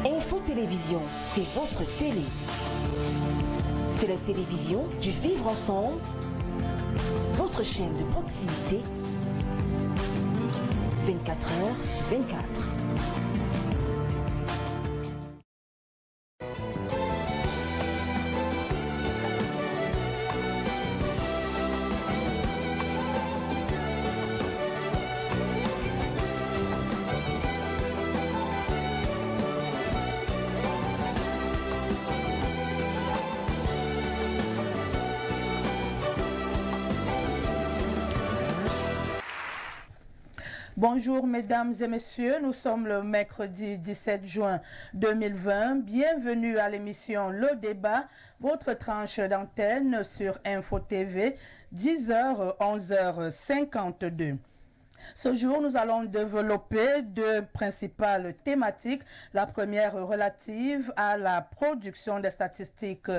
Info Télévision, c'est votre télé. C'est la télévision du vivre ensemble, votre chaîne de proximité, 24 heures sur 24. Bonjour mesdames et messieurs, nous sommes le mercredi 17 juin 2020. Bienvenue à l'émission Le Débat, votre tranche d'antenne sur Info TV, 10h, 11h52. Ce jour, nous allons développer deux principales thématiques. La première relative à la production des statistiques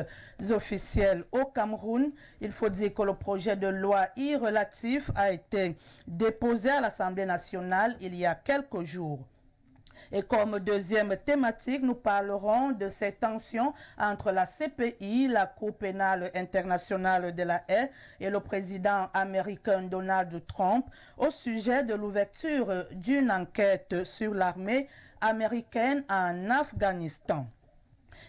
officielles au Cameroun. Il faut dire que le projet de loi y relatif a été déposé à l'Assemblée nationale il y a quelques jours. Et comme deuxième thématique, nous parlerons de ces tensions entre la CPI, la Cour pénale internationale de la haie, et le président américain Donald Trump au sujet de l'ouverture d'une enquête sur l'armée américaine en Afghanistan.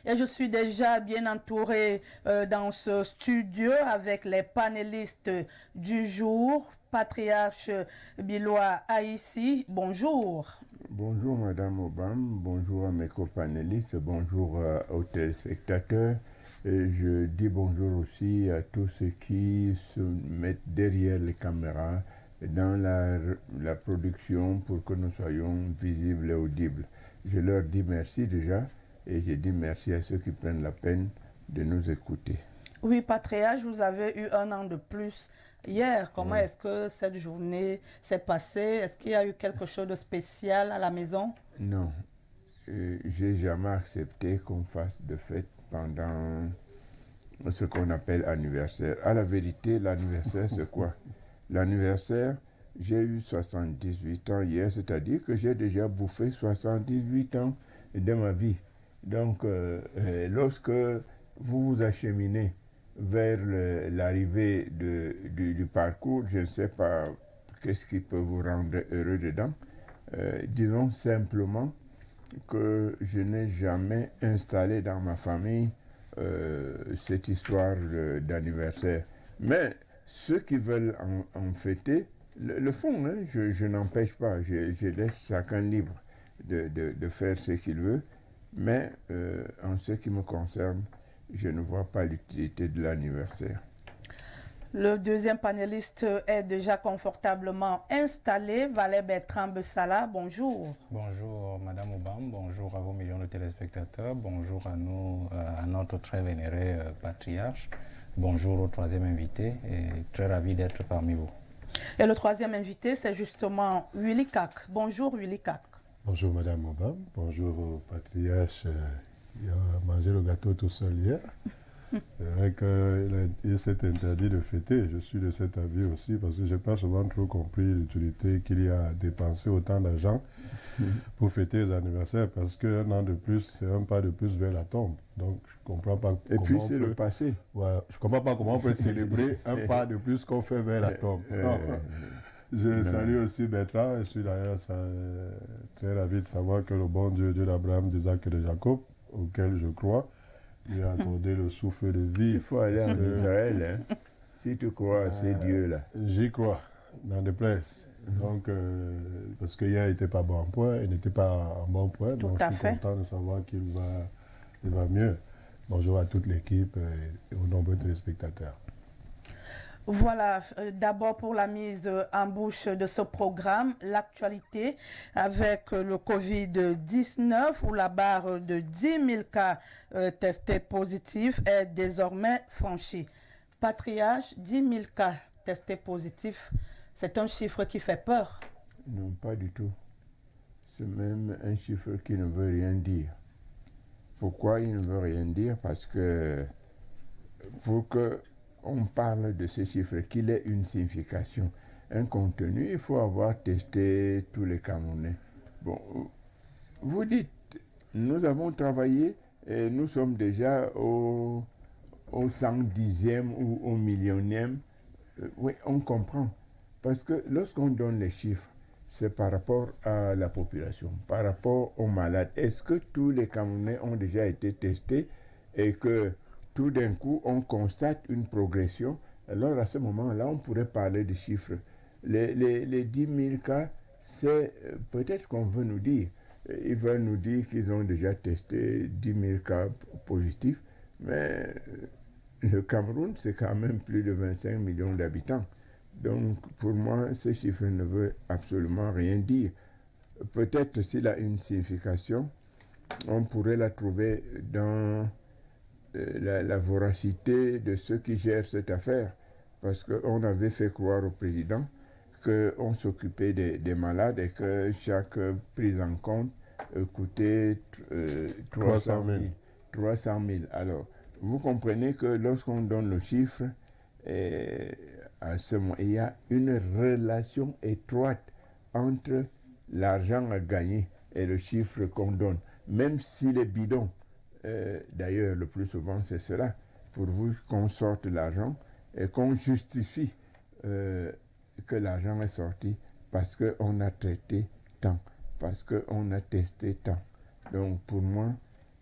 Et je suis déjà bien entouré dans ce studio avec les panélistes du jour. Patriarche Bilois Aïssi, bonjour. Bonjour Madame Obama, bonjour à mes copanélistes, bonjour aux téléspectateurs. Et je dis bonjour aussi à tous ceux qui se mettent derrière les caméras dans la production pour que nous soyons visibles et audibles. Je leur dis merci déjà et je dis merci à ceux qui prennent la peine de nous écouter. Oui, Patriarche, vous avez eu un an de plus hier. Comment est-ce que cette journée s'est passée? Est-ce qu'il y a eu quelque chose de spécial à la maison? Non, j'ai jamais accepté qu'on fasse de fête pendant ce qu'on appelle anniversaire. À la vérité, l'anniversaire, c'est quoi? L'anniversaire, j'ai eu 78 ans hier, c'est-à-dire que j'ai déjà bouffé 78 ans de ma vie. Donc, lorsque vous vous acheminez vers l'arrivée du parcours, je ne sais pas qu'est-ce qui peut vous rendre heureux dedans. Disons simplement que je n'ai jamais installé dans ma famille cette histoire d'anniversaire. Mais ceux qui veulent en fêter le font, hein. Je n'empêche pas, je laisse chacun libre de faire ce qu'il veut. Mais en ce qui me concerne, je ne vois pas l'utilité de l'anniversaire. Le deuxième panéliste est déjà confortablement installé. Valère Bertrand Bessala, bonjour. Bonjour Madame Obama, bonjour à vos millions de téléspectateurs, bonjour à nous, à notre très vénéré patriarche, bonjour au troisième invité et très ravi d'être parmi vous. Et le troisième invité, c'est justement Willy Kak. Bonjour Willy Kak. Bonjour Madame Obama, bonjour au patriarche qui a mangé le gâteau tout seul hier. C'est vrai qu'il s'est interdit de fêter, je suis de cet avis aussi, parce que je n'ai pas souvent trop compris l'utilité qu'il y a à dépenser autant d'argent pour fêter les anniversaires, parce qu'un an de plus, c'est un pas de plus vers la tombe. Donc je ne comprends pas Et puis c'est le passé. Ouais, je ne comprends pas comment on peut célébrer un pas de plus qu'on fait vers la tombe. Je salue aussi Bertrand, je suis d'ailleurs très ravi de savoir que le bon Dieu, Dieu d'Abraham, d'Isaac et de Jacob, auquel je crois, lui a accordé le souffle de vie. Il faut aller en Israël, hein. Si tu crois à ces dieux-là. J'y crois, dans des places. Donc, parce qu'hier, il n'était pas bon point, il n'était pas en bon point, donc je suis content de savoir qu'il va mieux. Bonjour à toute l'équipe et aux nombreux téléspectateurs. Voilà, d'abord pour la mise en bouche de ce programme, l'actualité avec le Covid-19 où la barre de 10 000 cas testés positifs est désormais franchie. Patriarche, 10 000 cas testés positifs, c'est un chiffre qui fait peur. Non, pas du tout. C'est même un chiffre qui ne veut rien dire. Pourquoi il ne veut rien dire? Parce que pour que on parle de ce chiffre, qu'il ait une signification, un contenu, il faut avoir testé tous les Camerounais. Bon, vous dites nous avons travaillé et nous sommes déjà au 110e ou au millionième. Oui, on comprend. Parce que lorsqu'on donne les chiffres, c'est par rapport à la population, par rapport aux malades. Est-ce que tous les Camerounais ont déjà été testés et que tout d'un coup, on constate une progression? Alors, à ce moment-là, on pourrait parler de chiffres. Les 10 000 cas, c'est peut-être qu'on veut nous dire. Ils veulent nous dire qu'ils ont déjà testé 10 000 cas positifs, mais le Cameroun, c'est quand même plus de 25 millions d'habitants. Donc, pour moi, ce chiffre ne veut absolument rien dire. Peut-être s'il a une signification, on pourrait la trouver dans la voracité de ceux qui gèrent cette affaire. Parce qu'on avait fait croire au président qu'on s'occupait des malades et que chaque prise en compte coûtait 300 000. 300 000. Alors, vous comprenez que lorsqu'on donne le chiffre, à ce moment, il y a une relation étroite entre l'argent à gagner et le chiffre qu'on donne. Même s'il est bidon, d'ailleurs, le plus souvent, c'est cela. Pour vous qu'on sorte l'argent et qu'on justifie que l'argent est sorti parce qu'on a traité tant, parce qu'on a testé tant. Donc, pour moi,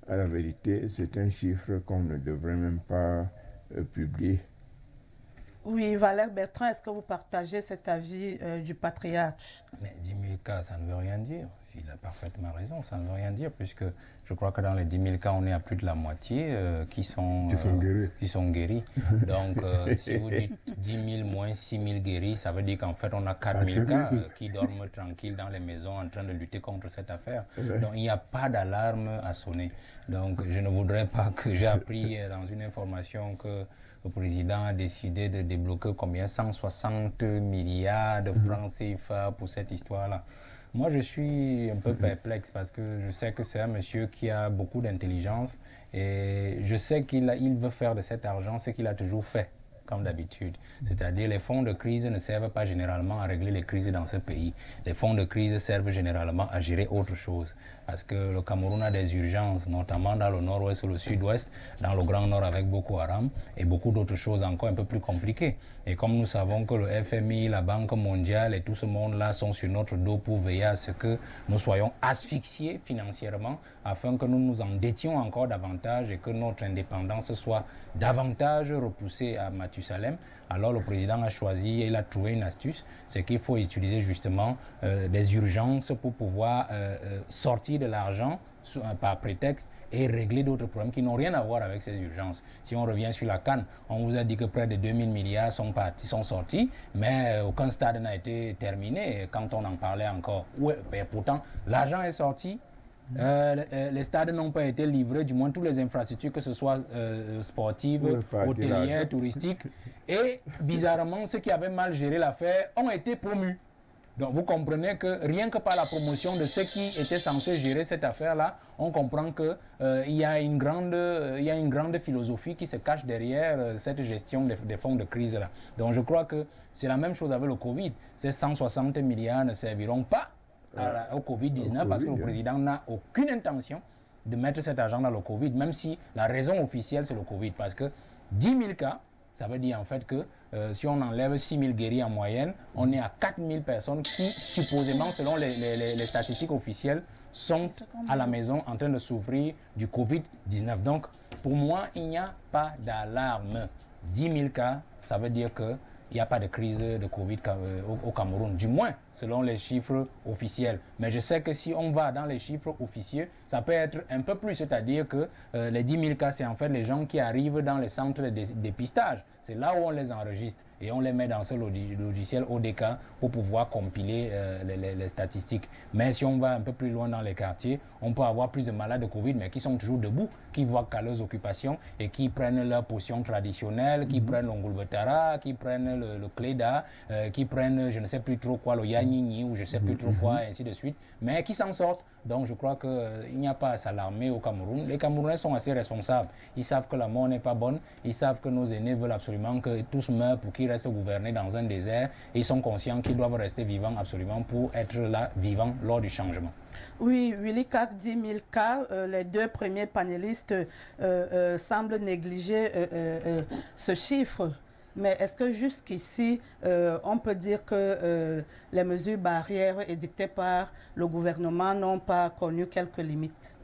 à la vérité, c'est un chiffre qu'on ne devrait même pas publier. Oui, Valère Bertrand, est-ce que vous partagez cet avis du patriarche? Mais 10 000 cas, ça ne veut rien dire. Il a parfaitement raison, ça ne veut rien dire, puisque je crois que dans les 10 000 cas, on est à plus de la moitié qui sont guéris. Donc, si vous dites 10 000 moins 6 000 guéris, ça veut dire qu'en fait, on a 4 000 cas qui dorment tranquilles dans les maisons en train de lutter contre cette affaire. Donc, il n'y a pas d'alarme à sonner. Donc, je ne voudrais pas que j'ai appris dans une information que le président a décidé de débloquer combien 160 milliards de francs CFA pour cette histoire-là. Moi, je suis un peu perplexe parce que je sais que c'est un monsieur qui a beaucoup d'intelligence et je sais qu'il veut faire de cet argent ce qu'il a toujours fait, comme d'habitude. C'est-à-dire les fonds de crise ne servent pas généralement à régler les crises dans ce pays. Les fonds de crise servent généralement à gérer autre chose. Parce que le Cameroun a des urgences, notamment dans le nord-ouest ou le sud-ouest, dans le Grand Nord avec Boko Haram et beaucoup d'autres choses encore un peu plus compliquées. Et comme nous savons que le FMI, la Banque mondiale et tout ce monde-là sont sur notre dos pour veiller à ce que nous soyons asphyxiés financièrement afin que nous nous endettions encore davantage et que notre indépendance soit davantage repoussée à Mathusalem. Alors le président a choisi, il a trouvé une astuce, c'est qu'il faut utiliser justement des urgences pour pouvoir sortir de l'argent par prétexte et régler d'autres problèmes qui n'ont rien à voir avec ces urgences. Si on revient sur la CAN, on vous a dit que près de 2000 milliards sont sortis, mais aucun stade n'a été terminé quand on en parlait encore. Ouais, mais pourtant, l'argent est sorti. Les stades n'ont pas été livrés, du moins toutes les infrastructures, que ce soit sportives, hôtelières, touristiques. Et bizarrement, ceux qui avaient mal géré l'affaire ont été promus. Donc vous comprenez que rien que par la promotion de ceux qui étaient censés gérer cette affaire-là, on comprend qu'il y a une grande philosophie qui se cache derrière cette gestion des fonds de crise-là. Donc je crois que c'est la même chose avec le Covid. Ces 160 milliards ne serviront pas au Covid-19 parce que le président n'a aucune intention de mettre cet argent dans le Covid, même si la raison officielle c'est le Covid. Parce que 10 000 cas, ça veut dire en fait que si on enlève 6 000 guéris en moyenne, on est à 4 000 personnes qui, supposément, selon les statistiques officielles, sont à la maison en train de souffrir du Covid-19. Donc, pour moi, il n'y a pas d'alarme. 10 000 cas, ça veut dire que il n'y a pas de crise de Covid au Cameroun, du moins selon les chiffres officiels. Mais je sais que si on va dans les chiffres officieux, ça peut être un peu plus, c'est-à-dire que les 10 000 cas, c'est en fait les gens qui arrivent dans les centres de dépistage. C'est là où on les enregistre et on les met dans ce logiciel ODK pour pouvoir compiler les statistiques. Mais si on va un peu plus loin dans les quartiers, on peut avoir plus de malades de Covid, mais qui sont toujours debout, qui voient qu'à leurs occupations et qui prennent leurs potions traditionnelles, qui prennent l'ongulbetara, qui prennent le cléda, qui prennent je ne sais plus trop quoi, le yanini ou je ne sais plus trop quoi, et ainsi de suite, mais qui s'en sortent. Donc je crois qu'il n'y a pas à s'alarmer au Cameroun. Les Camerounais sont assez responsables. Ils savent que la mort n'est pas bonne. Ils savent que nos aînés veulent absolument que tous meurent pour qu'ils restent gouverner dans un désert et ils sont conscients qu'ils doivent rester vivants absolument pour être là, vivants lors du changement. Oui, Willy Cac dit 1000 cas. Les deux premiers panélistes semblent négliger ce chiffre. Mais est-ce que jusqu'ici, on peut dire que les mesures barrières édictées par le gouvernement n'ont pas connu quelques limites?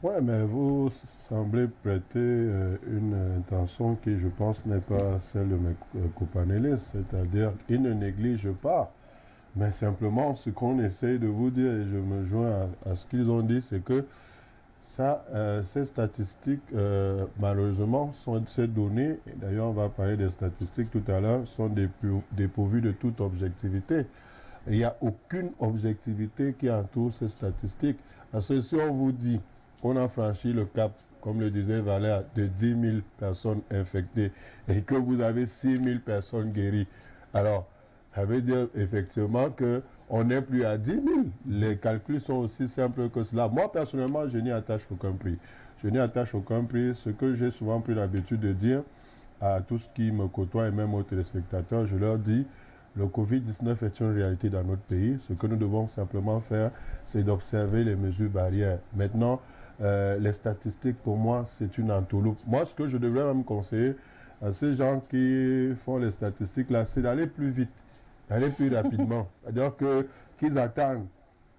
Oui, mais vous semblez prêter une intention qui, je pense, n'est pas celle de mes copanélistes. C'est-à-dire qu'ils ne négligent pas. Mais simplement, ce qu'on essaie de vous dire, et je me joins à ce qu'ils ont dit, c'est que ça, ces statistiques, malheureusement, ces données, d'ailleurs on va parler des statistiques tout à l'heure, sont dépourvues de toute objectivité. Il n'y a aucune objectivité qui entoure ces statistiques. Parce que si on vous dit qu'on a franchi le cap, comme le disait Valère, de 10 000 personnes infectées et que vous avez 6 000 personnes guéries, alors ça veut dire effectivement qu'on n'est plus à 10 000. Les calculs sont aussi simples que cela. Moi, personnellement, je n'y attache aucun prix. Je n'y attache aucun prix. Ce que j'ai souvent pris l'habitude de dire à tous qui me côtoient et même aux téléspectateurs, je leur dis, le Covid-19 est une réalité dans notre pays. Ce que nous devons simplement faire, c'est d'observer les mesures barrières. Maintenant, les statistiques, pour moi, c'est une entourloupe. Moi, ce que je devrais même conseiller à ces gens qui font les statistiques, là, c'est d'aller plus vite. Aller plus rapidement. C'est-à-dire qu'ils attendent.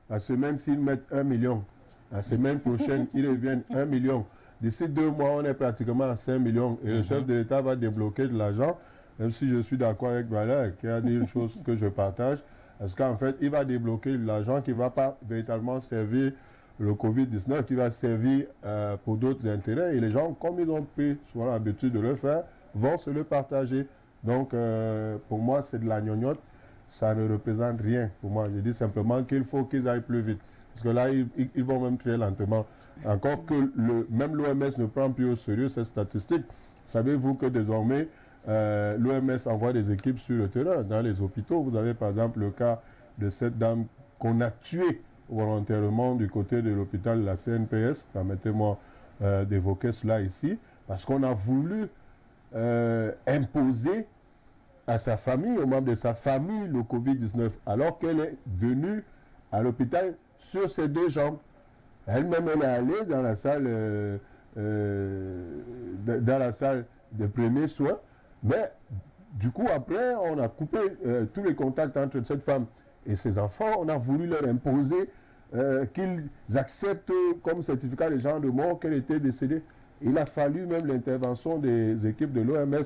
La semaine, s'ils mettent 1 million, la semaine prochaine, ils reviennent 1 million. D'ici 2 mois, on est pratiquement à 5 millions. Et le chef de l'État va débloquer de l'argent, même si je suis d'accord avec Valère, qui a dit une chose que je partage, parce qu'en fait, il va débloquer de l'argent qui ne va pas véritablement servir le Covid-19, qui va servir pour d'autres intérêts. Et les gens, comme ils ont pris souvent l'habitude de le faire, vont se le partager. Donc, pour moi, c'est de la gnognotte. Ça ne représente rien pour moi. Je dis simplement qu'il faut qu'ils aillent plus vite. Parce que là, ils vont même très lentement. Encore que même l'OMS ne prend plus au sérieux ces statistiques. Savez-vous que désormais, l'OMS envoie des équipes sur le terrain, dans les hôpitaux. Vous avez par exemple le cas de cette dame qu'on a tuée volontairement du côté de l'hôpital de la CNPS. Permettez-moi d'évoquer cela ici. Parce qu'on a voulu imposer à sa famille, aux membres de sa famille, le Covid-19, alors qu'elle est venue à l'hôpital sur ses 2 jambes. Elle-même, elle est allée dans la salle de premiers soins, mais du coup, après, on a coupé tous les contacts entre cette femme et ses enfants. On a voulu leur imposer qu'ils acceptent comme certificat de genre de mort qu'elle était décédée. Il a fallu même l'intervention des équipes de l'OMS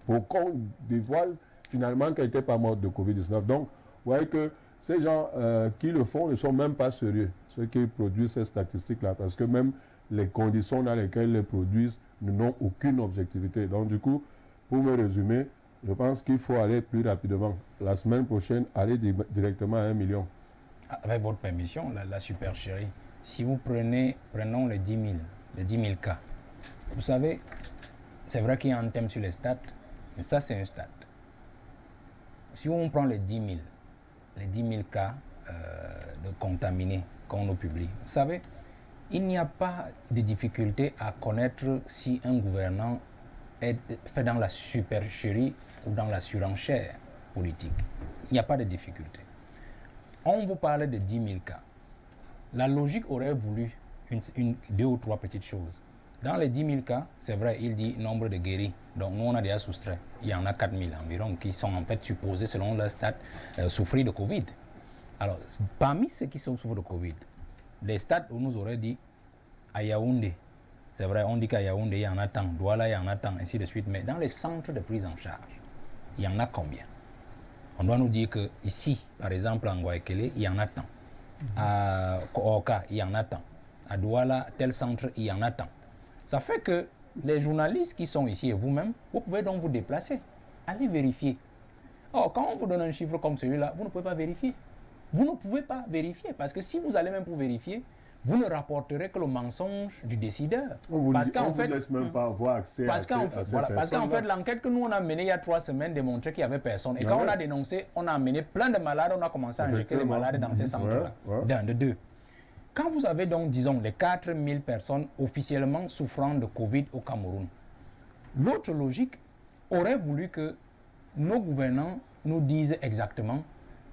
pour qu'on dévoile finalement qu'elle n'était pas morte de Covid-19. Donc, vous voyez que ces gens qui le font ne sont même pas sérieux, ceux qui produisent ces statistiques-là, parce que même les conditions dans lesquelles ils les produisent n'ont aucune objectivité. Donc, du coup, pour me résumer, je pense qu'il faut aller plus rapidement. La semaine prochaine, aller directement à 1 million. Avec votre permission, la super chérie, si vous prenons les 10 000 cas, vous savez, c'est vrai qu'il y a un thème sur les stats, mais ça c'est un stat. Si on prend les 10 000 cas de contaminés qu'on publie, vous savez, il n'y a pas de difficulté à connaître si un gouvernant est fait dans la supercherie ou dans la surenchère politique. Il n'y a pas de difficulté. On vous parlait de 10 000 cas. La logique aurait voulu 2 ou 3 petites choses. Dans les 10 000 cas, c'est vrai, il dit nombre de guéris. Donc nous, on a déjà soustrait. Il y en a 4 000 environ qui sont en fait supposés, selon leur stat, souffrir de Covid. Alors, parmi ceux qui souffrent de Covid, les stats, on nous aurait dit à Yaoundé, c'est vrai, on dit qu'à Yaoundé, il y en a tant, Douala, il y en a tant, ainsi de suite. Mais dans les centres de prise en charge, il y en a combien? On doit nous dire qu'ici, par exemple, en Guayaquil, il y en a tant. À Kooka, il y en a tant. À Douala, tel centre, il y en a tant. Ça fait que les journalistes qui sont ici et vous-même, vous pouvez donc vous déplacer. Allez vérifier. Or, quand on vous donne un chiffre comme celui-là, vous ne pouvez pas vérifier. Vous ne pouvez pas vérifier parce que si vous allez même pour vérifier, vous ne rapporterez que le mensonge du décideur. Parce qu'en fait, laisse même pas avoir accès parce qu'en fait, l'enquête que nous on a menée il y a 3 semaines démontrait qu'il n'y avait personne. Et quand on a dénoncé, on a amené plein de malades, on a commencé à injecter les malades dans ces centres-là. D'un, de deux. Quand vous avez donc, disons, les 4 000 personnes officiellement souffrant de Covid au Cameroun, l'autre logique aurait voulu que nos gouvernants nous disent exactement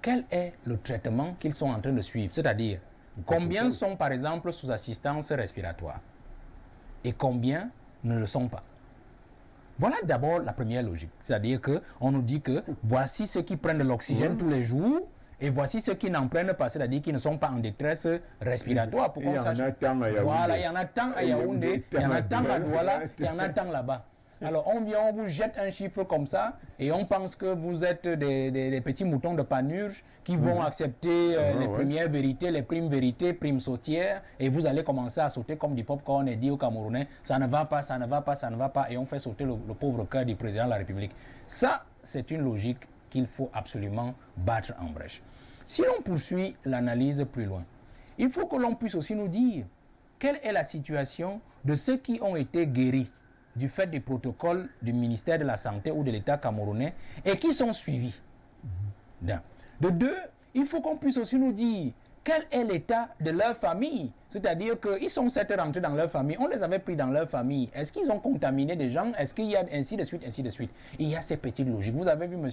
quel est le traitement qu'ils sont en train de suivre. C'est-à-dire, combien sont par exemple sous assistance respiratoire et combien ne le sont pas. Voilà d'abord la première logique. C'est-à-dire qu'on nous dit que voici ceux qui prennent de l'oxygène tous les jours et voici ceux qui n'en prennent pas, c'est-à-dire qui ne sont pas en détresse respiratoire. Pour qu'on sache. Voilà, il y en a tant à Yaoundé, il y en a tant à Douala, il y en a tant là-bas. Alors on vient, on vous jette un chiffre comme ça et on pense que vous êtes des petits moutons de panurge qui vont accepter les premières vérités, les primes vérités, primes sautières, et vous allez commencer à sauter comme du popcorn et dire aux Camerounais ça ne va pas, ça ne va pas, ça ne va pas, et on fait sauter le pauvre cœur du président de la République. Ça, c'est une logique qu'il faut absolument battre en brèche. Si l'on poursuit l'analyse plus loin, il faut que l'on puisse aussi nous dire quelle est la situation de ceux qui ont été guéris du fait des protocoles du ministère de la Santé ou de l'État camerounais et qui sont suivis. D'un. De deux, il faut qu'on puisse aussi nous dire quel est l'état de leur famille. C'est-à-dire qu'ils sont certes rentrés dans leur famille, on les avait pris dans leur famille. Est-ce qu'ils ont contaminé des gens? Est-ce qu'il y a ainsi de suite, ainsi de suite? Il y a ces petites logiques. Vous avez vu M.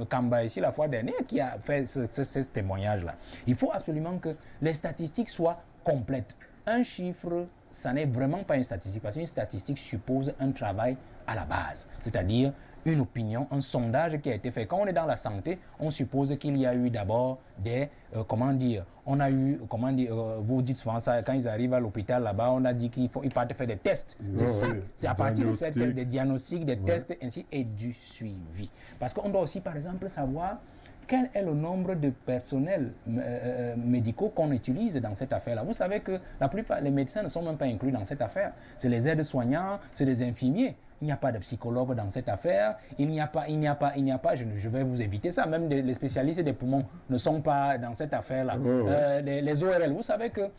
Kamba ici la fois dernière qui a fait ce témoignage-là. Il faut absolument que les statistiques soient complètes. Un chiffre, ça n'est vraiment pas une statistique, parce qu'une statistique suppose un travail à la base, c'est-à-dire une opinion, un sondage qui a été fait. Quand on est dans la santé, on suppose qu'il y a eu d'abord des, vous dites souvent ça, quand ils arrivent à l'hôpital là-bas, on a dit qu'ils partent faire des tests. C'est ça, c'est à partir de cette, des diagnostics, des tests, ainsi, et du suivi. Parce qu'on doit aussi, par exemple, savoir quel est le nombre de personnels médicaux qu'on utilise dans cette affaire-là. Vous savez que la plupart des médecins ne sont même pas inclus dans cette affaire. C'est les aides-soignants, c'est les infirmiers. Il n'y a pas de psychologue dans cette affaire. Il n'y a pas, je vais vous éviter ça. Même les spécialistes des poumons ne sont pas dans cette affaire-là. Les ORL, vous savez que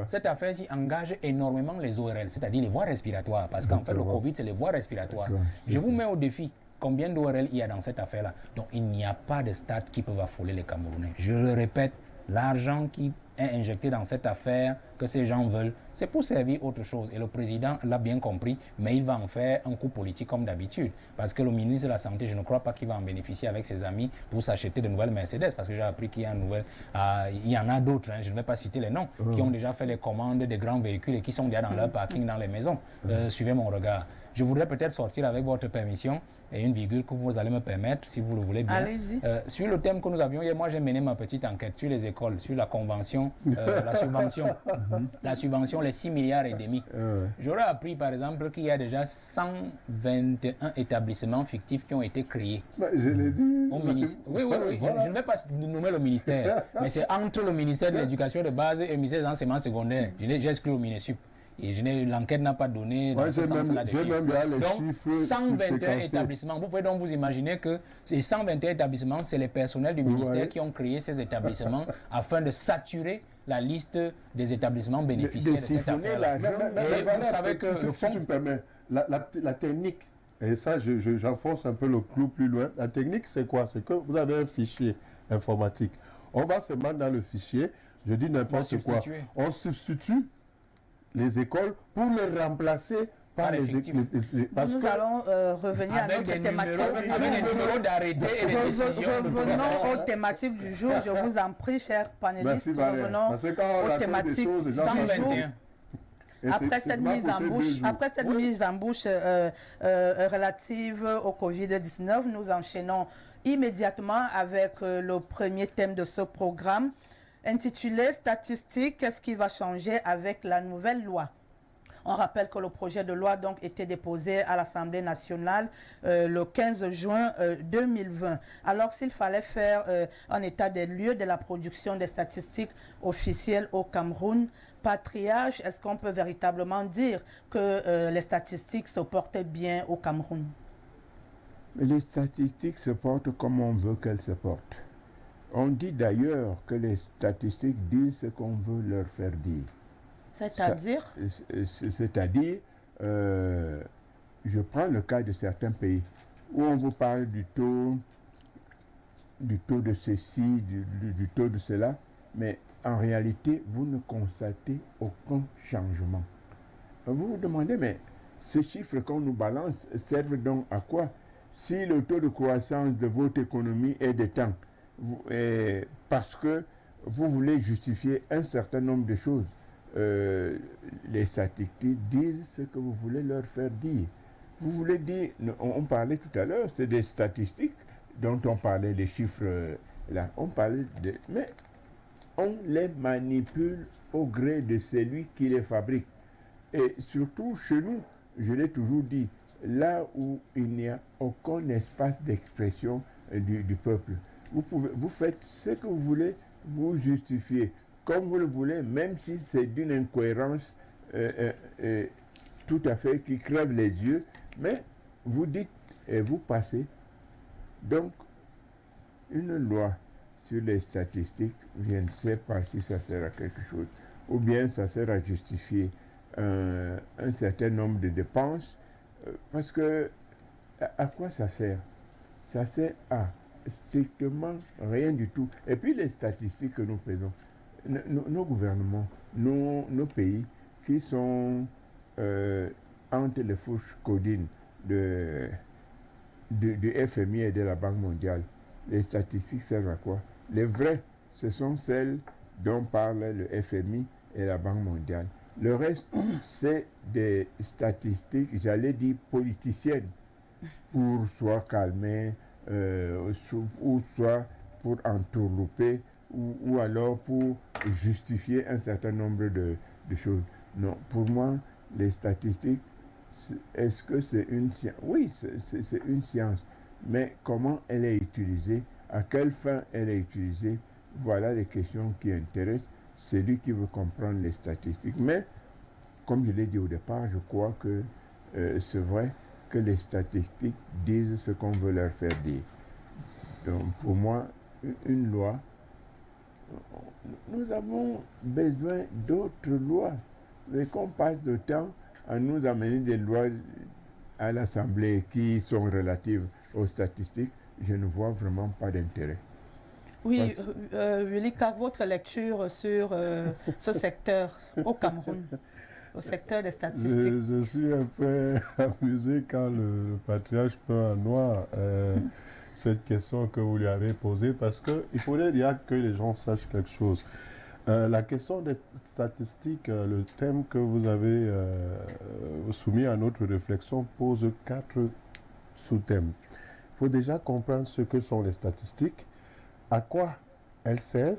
cette affaire-ci engage énormément les ORL, c'est-à-dire les voies respiratoires. Parce qu'en fait, le Covid, c'est les voies respiratoires. Je vous mets au défi. Combien d'ORL il y a dans cette affaire-là? Donc, il n'y a pas de stats qui peuvent affoler les Camerounais. Je le répète, l'argent qui est injecté dans cette affaire, que ces gens veulent, c'est pour servir autre chose. Et le président l'a bien compris, mais il va en faire un coup politique comme d'habitude. Parce que le ministre de la Santé, je ne crois pas qu'il va en bénéficier avec ses amis pour s'acheter de nouvelles Mercedes. Parce que j'ai appris qu'il y a il y en a d'autres, je ne vais pas citer les noms, qui ont déjà fait les commandes des grands véhicules et qui sont déjà dans leur parking dans les maisons. Suivez mon regard. Je voudrais peut-être sortir avec votre permission et une virgule que vous allez me permettre, si vous le voulez bien. Allez-y. Sur le thème que nous avions hier, moi j'ai mené ma petite enquête sur les écoles, sur la convention, la subvention. La subvention, les 6 milliards et demi. J'aurais appris par exemple qu'il y a déjà 121 établissements fictifs qui ont été créés. Je l'ai dit. Oui. Voilà. Je ne vais pas nommer le ministère, mais c'est entre le ministère de l'Éducation de base et le ministère de l'Enseignement secondaire. J'ai exclu le MINESUP. Et l'enquête n'a pas donné dans ce sens-là. Donc, 121 établissements. Vous pouvez donc vous imaginer que ces 121 établissements, c'est les personnels du ministère qui ont créé ces établissements afin de saturer la liste des établissements bénéficiaires de cette affaire-là. Et vous savez que si tu me permets, la technique, et ça j'enfonce un peu le clou plus loin, la technique c'est quoi? C'est que vous avez un fichier informatique. On va se mettre dans le fichier, je dis n'importe quoi. On substitue les écoles pour les remplacer par les écoles. Nous allons revenir à notre thématique du jour. Avec des numéros d'arrêté et des décisions. Revenons aux thématiques du jour. Je vous en prie, chers panélistes. Revenons aux thématiques du jour. Après cette mise en bouche relative au Covid-19, nous enchaînons immédiatement avec le premier thème de ce programme, intitulé « Statistiques, qu'est-ce qui va changer avec la nouvelle loi ?» On rappelle que le projet de loi donc était déposé à l'Assemblée nationale le 15 juin 2020. Alors s'il fallait faire un état des lieux de la production des statistiques officielles au Cameroun, Patriarche, est-ce qu'on peut véritablement dire que les statistiques se portaient bien au Cameroun? Les statistiques se portent comme on veut qu'elles se portent. On dit d'ailleurs que les statistiques disent ce qu'on veut leur faire dire. C'est-à-dire? C'est-à-dire, je prends le cas de certains pays où on vous parle du taux de ceci, du taux de cela, mais en réalité, vous ne constatez aucun changement. Vous vous demandez, mais ces chiffres qu'on nous balance servent donc à quoi? Si le taux de croissance de votre économie est de temps, parce que vous voulez justifier un certain nombre de choses, les statistiques disent ce que vous voulez leur faire dire. Vous voulez dire, on parlait tout à l'heure, c'est des statistiques dont on parlait, les chiffres là, on parlait de... Mais on les manipule au gré de celui qui les fabrique. Et surtout chez nous, je l'ai toujours dit, là où il n'y a aucun espace d'expression du peuple, vous faites ce que vous voulez, vous justifiez comme vous le voulez, même si c'est d'une incohérence tout à fait qui crève les yeux, mais vous dites et vous passez. Donc, une loi sur les statistiques, je ne sais pas si ça sert à quelque chose, ou bien ça sert à justifier un certain nombre de dépenses, parce que à quoi ça sert? Ça sert à strictement rien du tout. Et puis les statistiques que nous faisons, nos gouvernements, nos pays qui sont entre les fourches codines du FMI et de la Banque mondiale, les statistiques servent à quoi? Les vraies, ce sont celles dont parlent le FMI et la Banque mondiale. Le reste, c'est des statistiques, j'allais dire politiciennes, pour soit calmer, ou soit pour entourlouper, ou alors pour justifier un certain nombre de choses. Non, pour moi, les statistiques, est-ce que c'est une science? Oui, c'est une science. Mais comment elle est utilisée? À quelle fin elle est utilisée? Voilà les questions qui intéressent celui qui veut comprendre les statistiques. Mais, comme je l'ai dit au départ, je crois que c'est vrai que les statistiques disent ce qu'on veut leur faire dire. Donc, pour moi, une loi, nous avons besoin d'autres lois. Mais qu'on passe de temps à nous amener des lois à l'Assemblée qui sont relatives aux statistiques, je ne vois vraiment pas d'intérêt. Oui, Willy, quelle est votre lecture sur ce secteur au Cameroun, au secteur des statistiques? Je suis un peu amusé quand le patriarche peint en noir cette question que vous lui avez posée, parce qu'il faudrait dire que les gens sachent quelque chose. La question des statistiques, le thème que vous avez soumis à notre réflexion pose 4 sous-thèmes. Il faut déjà comprendre ce que sont les statistiques, à quoi elles servent,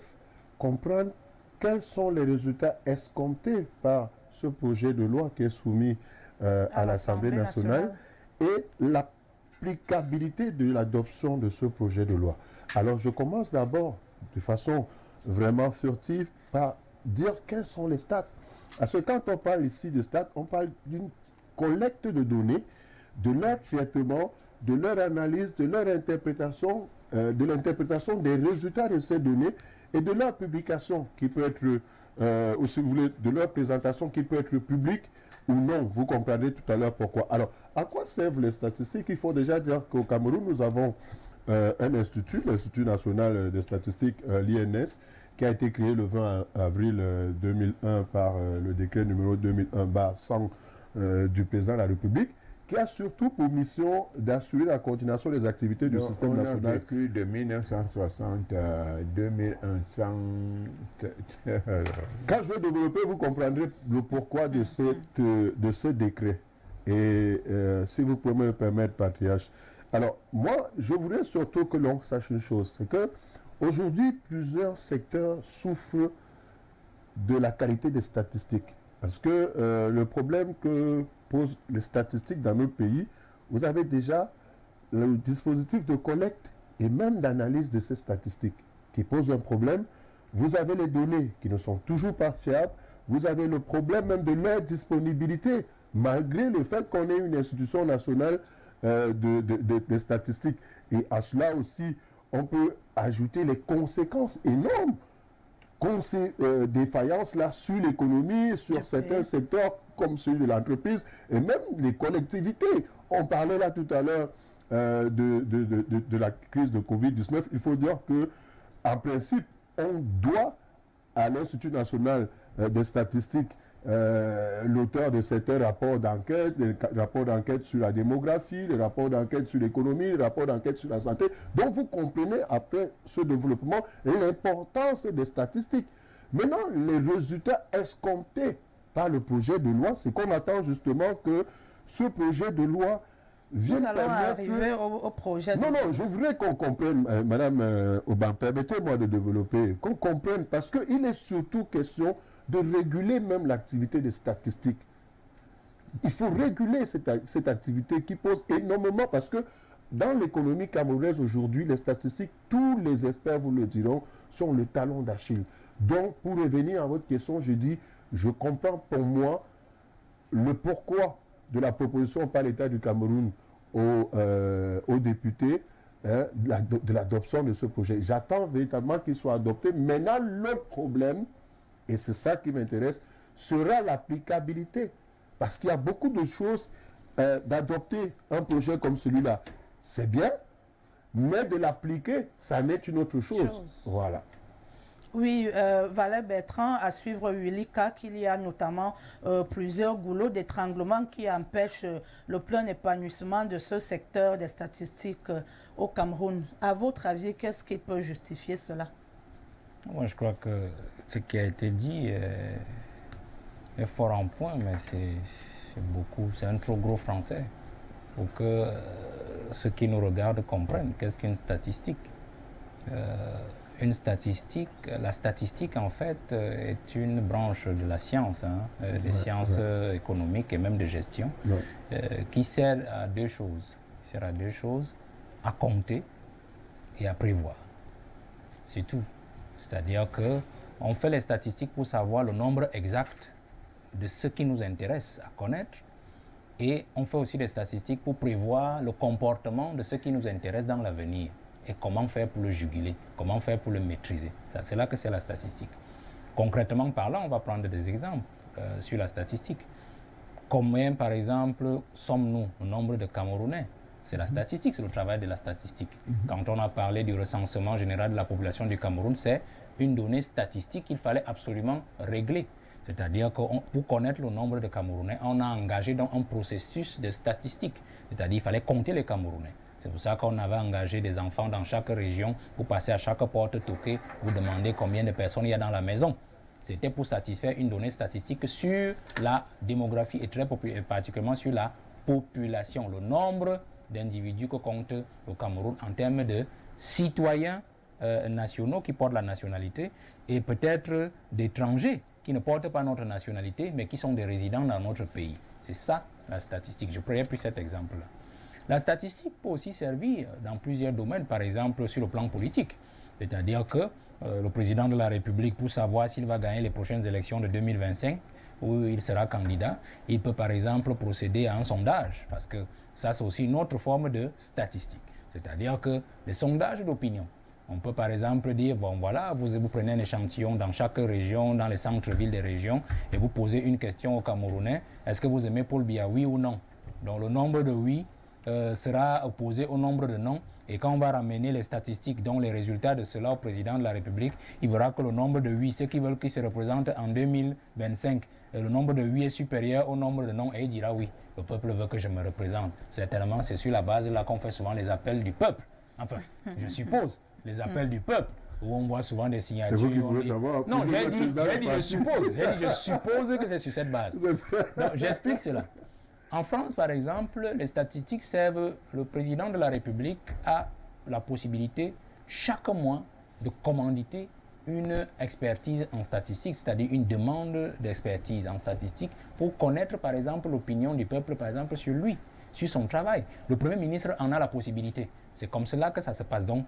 comprendre quels sont les résultats escomptés par ce projet de loi qui est soumis à l'Assemblée nationale et l'applicabilité de l'adoption de ce projet de loi. Alors je commence d'abord de façon vraiment furtive par dire quels sont les stats. Parce que quand on parle ici de stats, on parle d'une collecte de données, de leur traitement, de leur analyse, de leur interprétation, de l'interprétation des résultats de ces données et de leur publication qui peut être, ou si vous voulez, de leur présentation qui peut être publique ou non. Vous comprendrez tout à l'heure pourquoi. Alors, à quoi servent les statistiques? Il faut déjà dire qu'au Cameroun, nous avons un institut, l'Institut national des statistiques, l'INS, qui a été créé le 20 avril 2001 par le décret numéro 2001/100 du président de la République, qui a surtout pour mission d'assurer la coordination des activités du système national. On a vécu de 1960 à 2100. Quand je vais développer, vous comprendrez le pourquoi de ce décret. Et si vous pouvez me permettre, patriarche. Alors, moi, je voudrais surtout que l'on sache une chose, c'est que aujourd'hui, plusieurs secteurs souffrent de la qualité des statistiques. Parce que le problème que posent les statistiques dans notre pays, vous avez déjà le dispositif de collecte et même d'analyse de ces statistiques qui pose un problème. Vous avez les données qui ne sont toujours pas fiables. Vous avez le problème même de leur disponibilité, malgré le fait qu'on ait une institution nationale des statistiques. Et à cela aussi, on peut ajouter les conséquences énormes qu'ont ces défaillances-là sur l'économie, sur certains secteurs comme celui de l'entreprise et même les collectivités. On parlait là tout à l'heure de la crise de Covid-19. Il faut dire qu'en principe, on doit à l'Institut national des statistiques l'auteur de certains rapports d'enquête, les rapports d'enquête sur la démographie, les rapports d'enquête sur l'économie, les rapports d'enquête sur la santé. Donc vous comprenez après ce développement l'importance des statistiques. Maintenant, les résultats escomptés par le projet de loi, c'est qu'on attend justement que ce projet de loi vienne permettre... Nous allons arriver au projet de loi. Non, je voudrais qu'on comprenne, Madame Aubin, permettez-moi de développer, qu'on comprenne, parce qu'il est surtout question de réguler même l'activité des statistiques. Il faut réguler cette activité qui pose énormément, parce que dans l'économie camerounaise aujourd'hui, les statistiques, tous les experts vous le diront, sont le talon d'Achille. Donc, pour revenir à votre question, je dis, je comprends pour moi le pourquoi de la proposition par l'État du Cameroun aux députés de l'adoption de ce projet. J'attends véritablement qu'il soit adopté. Maintenant, le problème, et c'est ça qui m'intéresse, sera l'applicabilité. Parce qu'il y a beaucoup de choses d'adopter un projet comme celui-là. C'est bien, mais de l'appliquer, ça n'est une autre chose. Voilà. Oui, Valère Bertrand, à suivre Ulika, qu'il y a notamment plusieurs goulots d'étranglement qui empêchent le plein épanouissement de ce secteur des statistiques au Cameroun. À votre avis, qu'est-ce qui peut justifier cela? Moi, je crois que ce qui a été dit est fort en point, mais c'est un trop gros français pour que ceux qui nous regardent comprennent qu'est-ce qu'une statistique. Une statistique, la statistique en fait est une branche de la science, des sciences économiques et même de gestion, qui sert à deux choses. Il sert à deux choses, à compter et à prévoir. C'est tout. C'est-à-dire qu'on fait les statistiques pour savoir le nombre exact de ce qui nous intéresse à connaître, et on fait aussi des statistiques pour prévoir le comportement de ce qui nous intéresse dans l'avenir. Et comment faire pour le juguler, comment faire pour le maîtriser. C'est là que c'est la statistique. Concrètement parlant, on va prendre des exemples sur la statistique. Combien, par exemple, sommes-nous, le nombre de Camerounais? C'est la statistique, c'est le travail de la statistique. Quand on a parlé du recensement général de la population du Cameroun, c'est une donnée statistique qu'il fallait absolument régler. C'est-à-dire que pour connaître le nombre de Camerounais, on a engagé dans un processus de statistique. C'est-à-dire qu'il fallait compter les Camerounais. C'est pour ça qu'on avait engagé des enfants dans chaque région pour passer à chaque porte toquée, vous demander combien de personnes il y a dans la maison. C'était pour satisfaire une donnée statistique sur la démographie et très particulièrement sur la population, le nombre d'individus que compte le Cameroun en termes de citoyens nationaux qui portent la nationalité et peut-être d'étrangers qui ne portent pas notre nationalité mais qui sont des résidents dans notre pays. C'est ça la statistique. Je prendrai plus cet exemple-là. La statistique peut aussi servir dans plusieurs domaines, par exemple sur le plan politique. C'est-à-dire que le président de la République, pour savoir s'il va gagner les prochaines élections de 2025, où il sera candidat, il peut par exemple procéder à un sondage, parce que ça c'est aussi une autre forme de statistique. C'est-à-dire que les sondages d'opinion, on peut par exemple dire, bon voilà, vous prenez un échantillon dans chaque région, dans les centres-villes des régions, et vous posez une question aux Camerounais, est-ce que vous aimez Paul Biya, oui ou non? Donc le nombre de oui sera opposé au nombre de non, et quand on va ramener les statistiques, dont les résultats de cela au président de la République, il verra que le nombre de oui, ceux qui veulent qu'il se représente en 2025, le nombre de oui est supérieur au nombre de non, et il dira oui, le peuple veut que je me représente. Certainement, c'est sur la base là qu'on fait souvent les appels du peuple. Enfin, je suppose, les appels du peuple, où on voit souvent des signatures. C'est vous qui voulez savoir. Non, j'ai dit je suppose. J'ai dit je suppose que c'est sur cette base. J'explique cela. En France, par exemple, les statistiques servent, le président de la République a la possibilité chaque mois de commanditer une expertise en statistique, c'est-à-dire une demande d'expertise en statistique pour connaître par exemple l'opinion du peuple par exemple sur lui, sur son travail. Le Premier ministre en a la possibilité. C'est comme cela que ça se passe. Donc,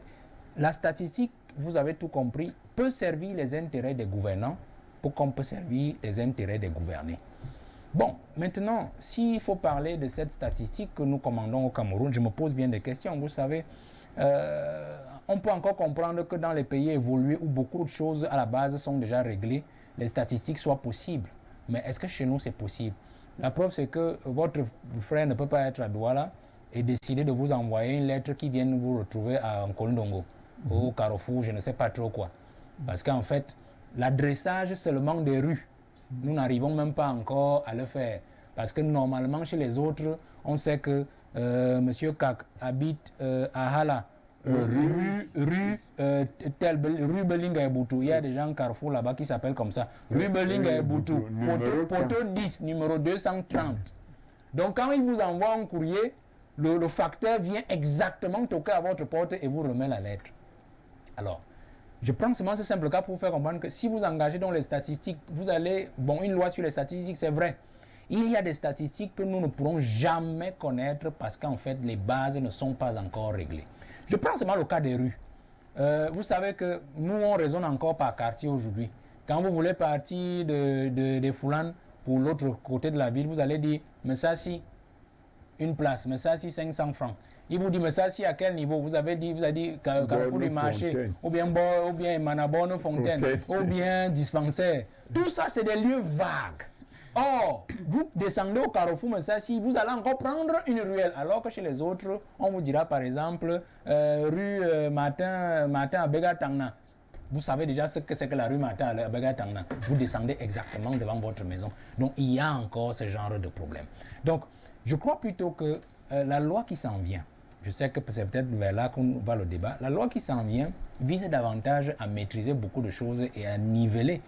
la statistique, vous avez tout compris, peut servir les intérêts des gouvernants pour qu'on peut servir les intérêts des gouvernés. Bon, maintenant, s'il faut parler de cette statistique que nous commandons au Cameroun, je me pose bien des questions. Vous savez, on peut encore comprendre que dans les pays évolués où beaucoup de choses à la base sont déjà réglées, les statistiques soient possibles. Mais est-ce que chez nous c'est possible? La preuve c'est que votre frère ne peut pas être à Douala et décider de vous envoyer une lettre qui vienne vous retrouver à Nkolndongo, au Carrefour, je ne sais pas trop quoi. Parce qu'en fait, l'adressage seulement des rues Nous n'arrivons même pas encore à le faire. Parce que normalement, chez les autres, on sait que M. Kak habite à Hala, rue Belinga et Boutou. Il y a des gens Carrefour là-bas qui s'appellent comme ça. Rue Belinga et Boutou, poteau 10, numéro 230. Donc quand il vous envoie un courrier, le facteur vient exactement toquer à votre porte et vous remet la lettre. Alors, je prends seulement ce simple cas pour vous faire comprendre que si vous engagez dans les statistiques, vous allez... Bon, une loi sur les statistiques, c'est vrai. Il y a des statistiques que nous ne pourrons jamais connaître parce qu'en fait, les bases ne sont pas encore réglées. Je prends seulement le cas des rues. Vous savez que nous, on raisonne encore par quartier aujourd'hui. Quand vous voulez partir de Foulane pour l'autre côté de la ville, vous allez dire, mais ça si, une place, mais ça si 500 francs. Il vous dit, mais ça si à quel niveau? Vous avez dit Carrefour du marché, ou bien Manabonne Fontaine, ou bien dispensaire. Tout ça, c'est des lieux vagues. Or, vous descendez au Carrefour, mais ça si, vous allez encore prendre une ruelle. Alors que chez les autres, on vous dira par exemple, rue Martin à Bégatangna. Vous savez déjà ce que c'est que la rue Martin à Bégatangna. Vous descendez exactement devant votre maison. Donc, il y a encore ce genre de problème. Donc, je crois plutôt que la loi qui s'en vient, je sais que c'est peut-être vers là qu'on va le débat, la loi qui s'en vient vise davantage à maîtriser beaucoup de choses et à niveler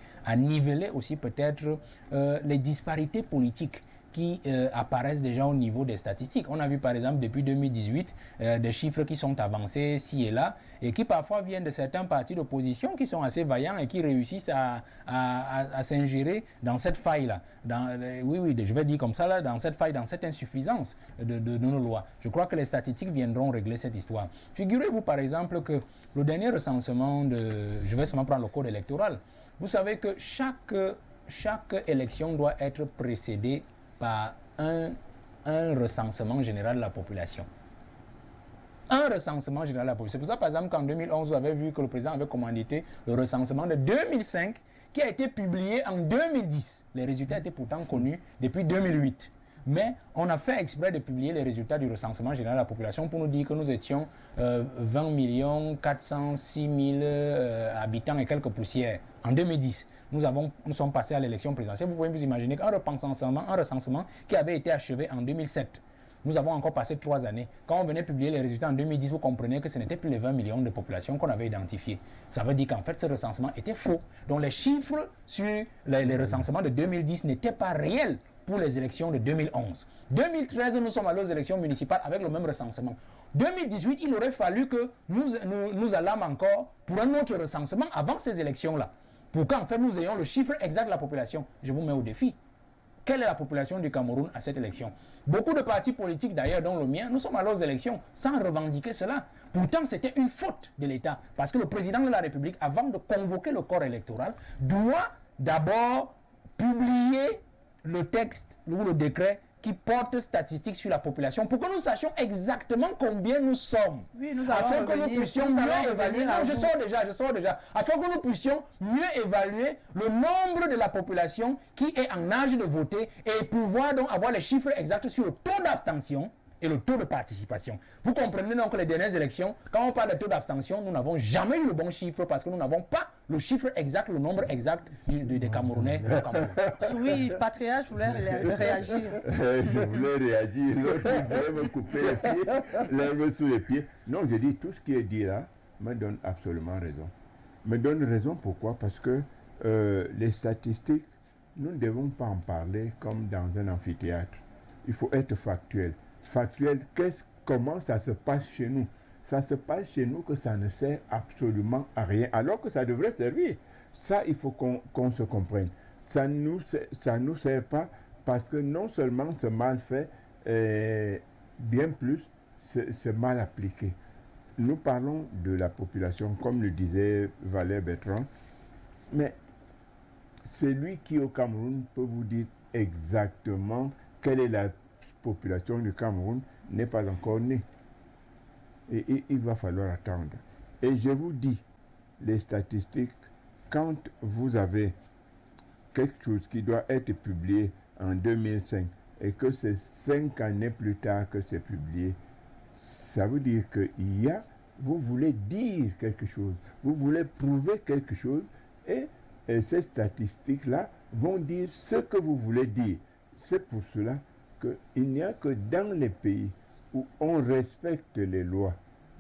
aussi peut-être les disparités politiques qui apparaissent déjà au niveau des statistiques. On a vu par exemple depuis 2018 des chiffres qui sont avancés ci et là et qui parfois viennent de certains partis d'opposition qui sont assez vaillants et qui réussissent à s'ingérer dans cette faille-là. Oui, je vais dire comme ça, là, dans cette faille, dans cette insuffisance de nos lois. Je crois que les statistiques viendront régler cette histoire. Figurez-vous par exemple que le dernier recensement je vais seulement prendre le code électoral. Vous savez que chaque élection doit être précédée par un recensement général de la population. Un recensement général de la population. C'est pour ça, par exemple, qu'en 2011, vous avez vu que le président avait commandité le recensement de 2005 qui a été publié en 2010. Les résultats étaient pourtant connus depuis 2008. Mais on a fait exprès de publier les résultats du recensement général de la population pour nous dire que nous étions 20 406 000 habitants et quelques poussières en 2010. Nous sommes passés à l'élection présidentielle. Vous pouvez vous imaginer qu'un recensement qui avait été achevé en 2007. Nous avons encore passé 3 années. Quand on venait publier les résultats en 2010, vous comprenez que ce n'était plus les 20 millions de populations qu'on avait identifiées. Ça veut dire qu'en fait, ce recensement était faux. Donc les chiffres sur les recensements de 2010 n'étaient pas réels pour les élections de 2011. 2013, nous sommes allés aux élections municipales avec le même recensement. 2018, il aurait fallu que nous allions encore pour un autre recensement avant ces élections-là. Pour qu'en fait nous ayons le chiffre exact de la population. Je vous mets au défi. Quelle est la population du Cameroun à cette élection? Beaucoup de partis politiques d'ailleurs, dont le mien, nous sommes allés aux élections sans revendiquer cela. Pourtant, c'était une faute de l'État. Parce que le président de la République, avant de convoquer le corps électoral, doit d'abord publier le texte ou le décret qui porte statistiques sur la population pour que nous sachions exactement combien nous sommes. Oui, nous allons afin que nous puissions mieux évaluer. Non, je sors déjà. Afin que nous puissions mieux évaluer le nombre de la population qui est en âge de voter et pouvoir donc avoir les chiffres exacts sur le taux d'abstention et le taux de participation. Vous comprenez donc que les dernières élections, quand on parle de taux d'abstention, nous n'avons jamais eu le bon chiffre parce que nous n'avons pas le chiffre exact, le nombre exact des Camerounais. Oui, Patriarche voulait réagir. Je voulais réagir, l'autre voulait me couper les pieds, l'herbe sous les pieds. Non, je dis, tout ce qui est dit là me donne absolument raison. Me donne raison pourquoi? Parce que les statistiques, nous ne devons pas en parler comme dans un amphithéâtre. Il faut être factuel. Factuel, comment ça se passe chez nous? Ça se passe chez nous que ça ne sert absolument à rien, alors que ça devrait servir. Ça, il faut qu'on se comprenne. Ça nous sert pas parce que non seulement c'est mal fait, bien plus, c'est mal appliqué. Nous parlons de la population, comme le disait Valère Bertrand, mais c'est lui qui, au Cameroun, peut vous dire exactement quelle est la population du Cameroun n'est pas encore née. Et il va falloir attendre. Et je vous dis, les statistiques, quand vous avez quelque chose qui doit être publié en 2005 et que c'est 5 années plus tard que c'est publié, ça veut dire que vous voulez dire quelque chose, vous voulez prouver quelque chose et Et ces statistiques-là vont dire ce que vous voulez dire. C'est pour cela qu'il n'y a que dans les pays où on respecte les lois,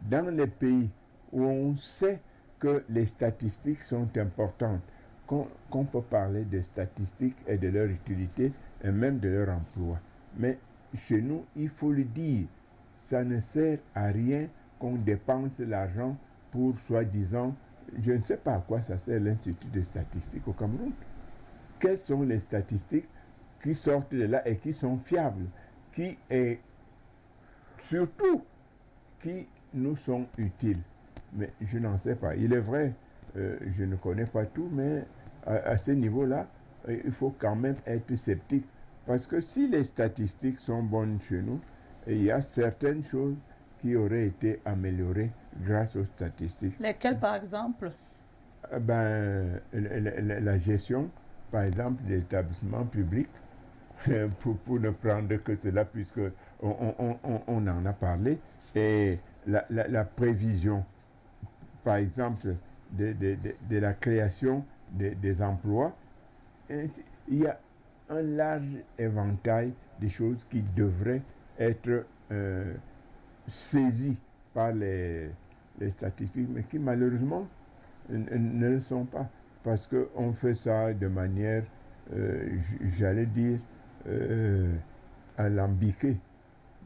dans les pays où on sait que les statistiques sont importantes, qu'on peut parler de statistiques et de leur utilité et même de leur emploi. Mais chez nous, il faut le dire, ça ne sert à rien qu'on dépense l'argent pour soi-disant, je ne sais pas à quoi ça sert l'Institut de statistique au Cameroun. Quelles sont les statistiques qui sortent de là et qui sont fiables, qui est surtout qui nous sont utiles. Mais je n'en sais pas. Il est vrai, je ne connais pas tout, mais à ce niveau-là, il faut quand même être sceptique. Parce que si les statistiques sont bonnes chez nous, il y a certaines choses qui auraient été améliorées grâce aux statistiques. Lesquelles, par exemple? La gestion, par exemple, des établissements publics, pour ne prendre que cela, puisque on en a parlé, et la prévision, par exemple, de la création des emplois, il y a un large éventail de choses qui devraient être saisies par les statistiques, mais qui malheureusement ne le sont pas, parce qu'on fait ça de manière, j'allais dire, alambiquée.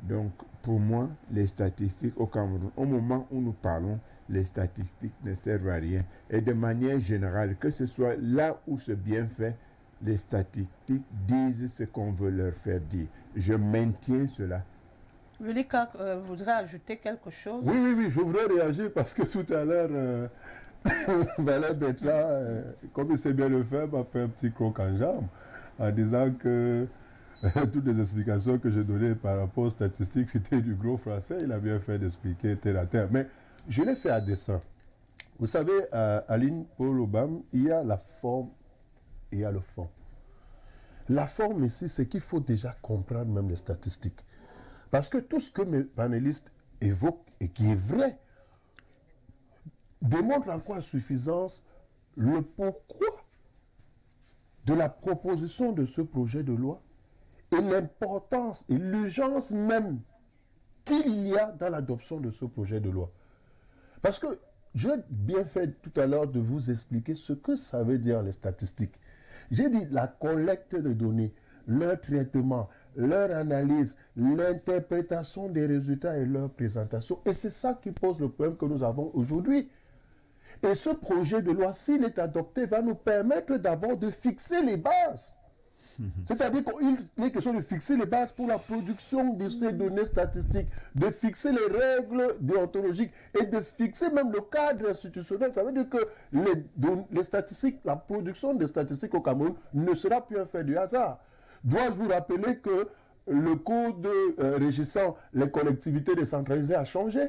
Donc, pour moi, les statistiques au Cameroun, au moment où nous parlons, les statistiques ne servent à rien. Et de manière générale, que ce soit là où c'est bien fait, les statistiques disent ce qu'on veut leur faire dire. Je maintiens cela. Willy Kak voudrait ajouter quelque chose? Oui, je voudrais réagir parce que tout à l'heure, Valère Bertrand, comme il sait bien le faire, m'a fait un petit croc en jambe en disant que toutes les explications que j'ai données par rapport aux statistiques, c'était du gros français. Il a bien fait d'expliquer terre à terre. Mais je l'ai fait à dessein. Vous savez, Aline Paul Obama, il y a la forme et il y a le fond. La forme ici, c'est qu'il faut déjà comprendre même les statistiques. Parce que tout ce que mes panélistes évoquent et qui est vrai, démontre en quoi suffisance le pourquoi de la proposition de ce projet de loi et l'importance et l'urgence même qu'il y a dans l'adoption de ce projet de loi. Parce que j'ai bien fait tout à l'heure de vous expliquer ce que ça veut dire les statistiques. J'ai dit la collecte de données, leur traitement, leur analyse, l'interprétation des résultats et leur présentation. Et c'est ça qui pose le problème que nous avons aujourd'hui. Et ce projet de loi, s'il est adopté, va nous permettre d'abord de fixer les bases. C'est-à-dire qu'il est question de fixer les bases pour la production de ces données statistiques, de fixer les règles déontologiques et de fixer même le cadre institutionnel. Ça veut dire que les statistiques, la production des statistiques au Cameroun ne sera plus un fait du hasard. Dois-je vous rappeler que le code régissant les collectivités décentralisées a changé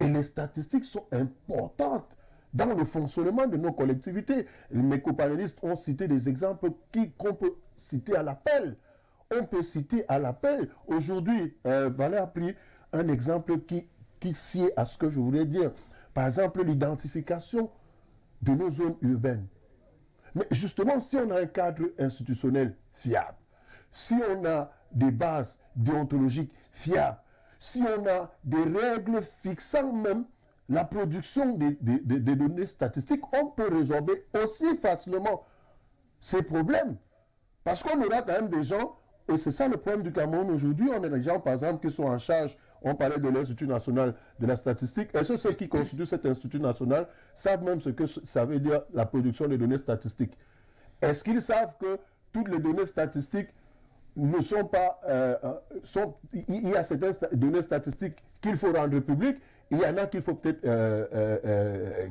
et les statistiques sont importantes dans le fonctionnement de nos collectivités. Mes copanélistes ont cité des exemples qu'on peut citer à l'appel. On peut citer à l'appel. Aujourd'hui, Valère a pris un exemple qui sied à ce que je voulais dire. Par exemple, l'identification de nos zones urbaines. Mais justement, si on a un cadre institutionnel fiable, si on a des bases déontologiques fiables, si on a des règles fixant même la production des données statistiques, on peut résorber aussi facilement ces problèmes. Parce qu'on aura quand même des gens, et c'est ça le problème du Cameroun aujourd'hui, on a des gens par exemple qui sont en charge, on parlait de l'Institut national de la statistique, et ceux qui constituent cet Institut national savent même ce que ça veut dire la production des données statistiques. Est-ce qu'ils savent que toutes les données statistiques ne sont pas... il y a certaines données statistiques qu'il faut rendre publiques, il y en a qu'il faut peut-être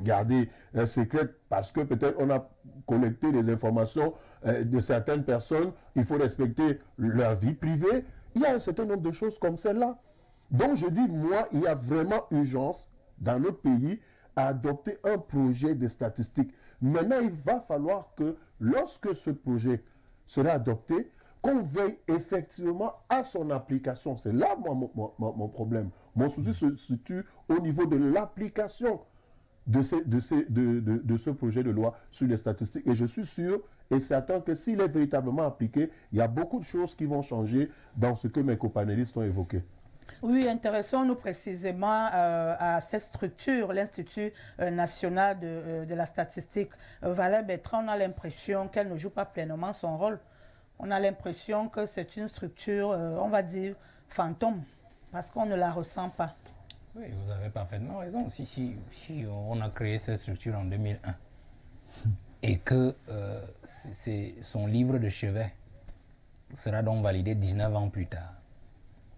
garder secrètes parce que peut-être on a collecté des informations de certaines personnes, il faut respecter leur vie privée. Il y a un certain nombre de choses comme celle-là. Donc je dis, moi, il y a vraiment urgence dans notre pays à adopter un projet de statistiques. Maintenant, il va falloir que lorsque ce projet sera adopté, qu'on veille effectivement à son application. C'est là mon problème. Mon souci se situe au niveau de l'application de ce projet de loi sur les statistiques. Et je suis sûr et certain que s'il est véritablement appliqué, il y a beaucoup de choses qui vont changer dans ce que mes copanélistes ont évoqué. Oui, intéressons-nous précisément à cette structure, l'Institut national de la statistique. Valère Bertrand, on a l'impression qu'elle ne joue pas pleinement son rôle. On a l'impression que c'est une structure, on va dire, fantôme, parce qu'on ne la ressent pas. Oui, vous avez parfaitement raison. Si on a créé cette structure en 2001 et que son livre de chevet sera donc validé 19 ans plus tard,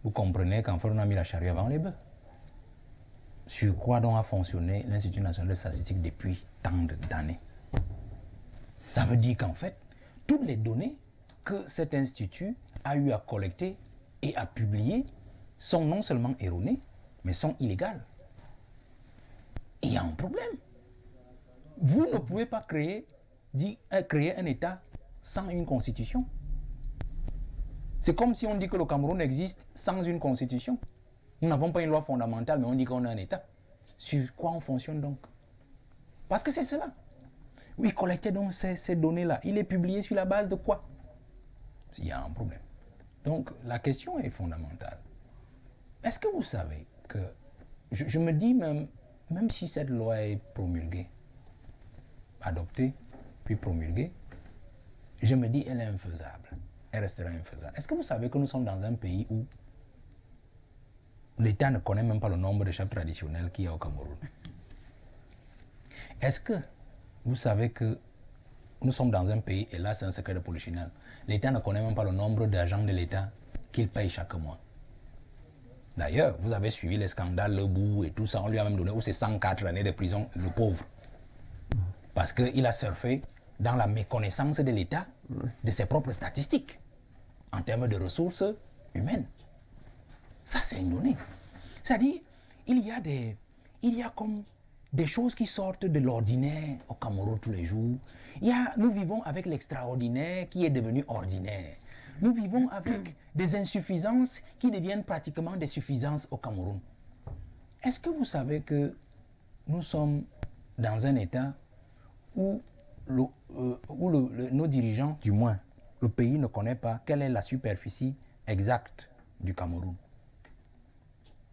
vous comprenez qu'en fait, on a mis la charrue avant les bœufs. Sur quoi donc a fonctionné l'Institut national de statistique depuis tant d'années? Ça veut dire qu'en fait, toutes les données que cet institut a eu à collecter et à publier sont non seulement erronées, mais sont illégales. Et il y a un problème. Vous ne pouvez pas créer un État sans une constitution. C'est comme si on dit que le Cameroun existe sans une constitution. Nous n'avons pas une loi fondamentale, mais on dit qu'on a un État. Sur quoi on fonctionne donc? Parce que c'est cela. Oui, collectez donc ces données-là. Il est publié sur la base de quoi? Il y a un problème. Donc, la question est fondamentale. Est-ce que vous savez que, je me dis même si cette loi est promulguée, adoptée, puis promulguée, je me dis elle est infaisable. Elle restera infaisable. Est-ce que vous savez que nous sommes dans un pays où l'État ne connaît même pas le nombre de chefs traditionnels qu'il y a au Cameroun? Est-ce que vous savez que nous sommes dans un pays, et là c'est un secret de polichinelle, l'État ne connaît même pas le nombre d'agents de l'État qu'il paye chaque mois? D'ailleurs, vous avez suivi les scandales, le bout et tout ça, on lui a même donné où c'est 104 années de prison, le pauvre. Parce qu'il a surfé dans la méconnaissance de l'État de ses propres statistiques en termes de ressources humaines. Ça, c'est une donnée. C'est-à-dire, il y a comme des choses qui sortent de l'ordinaire au Cameroun tous les jours. Nous vivons avec l'extraordinaire qui est devenu ordinaire. Nous vivons avec des insuffisances qui deviennent pratiquement des suffisances au Cameroun. Est-ce que vous savez que nous sommes dans un État où nos dirigeants, du moins, le pays ne connaît pas quelle est la superficie exacte du Cameroun?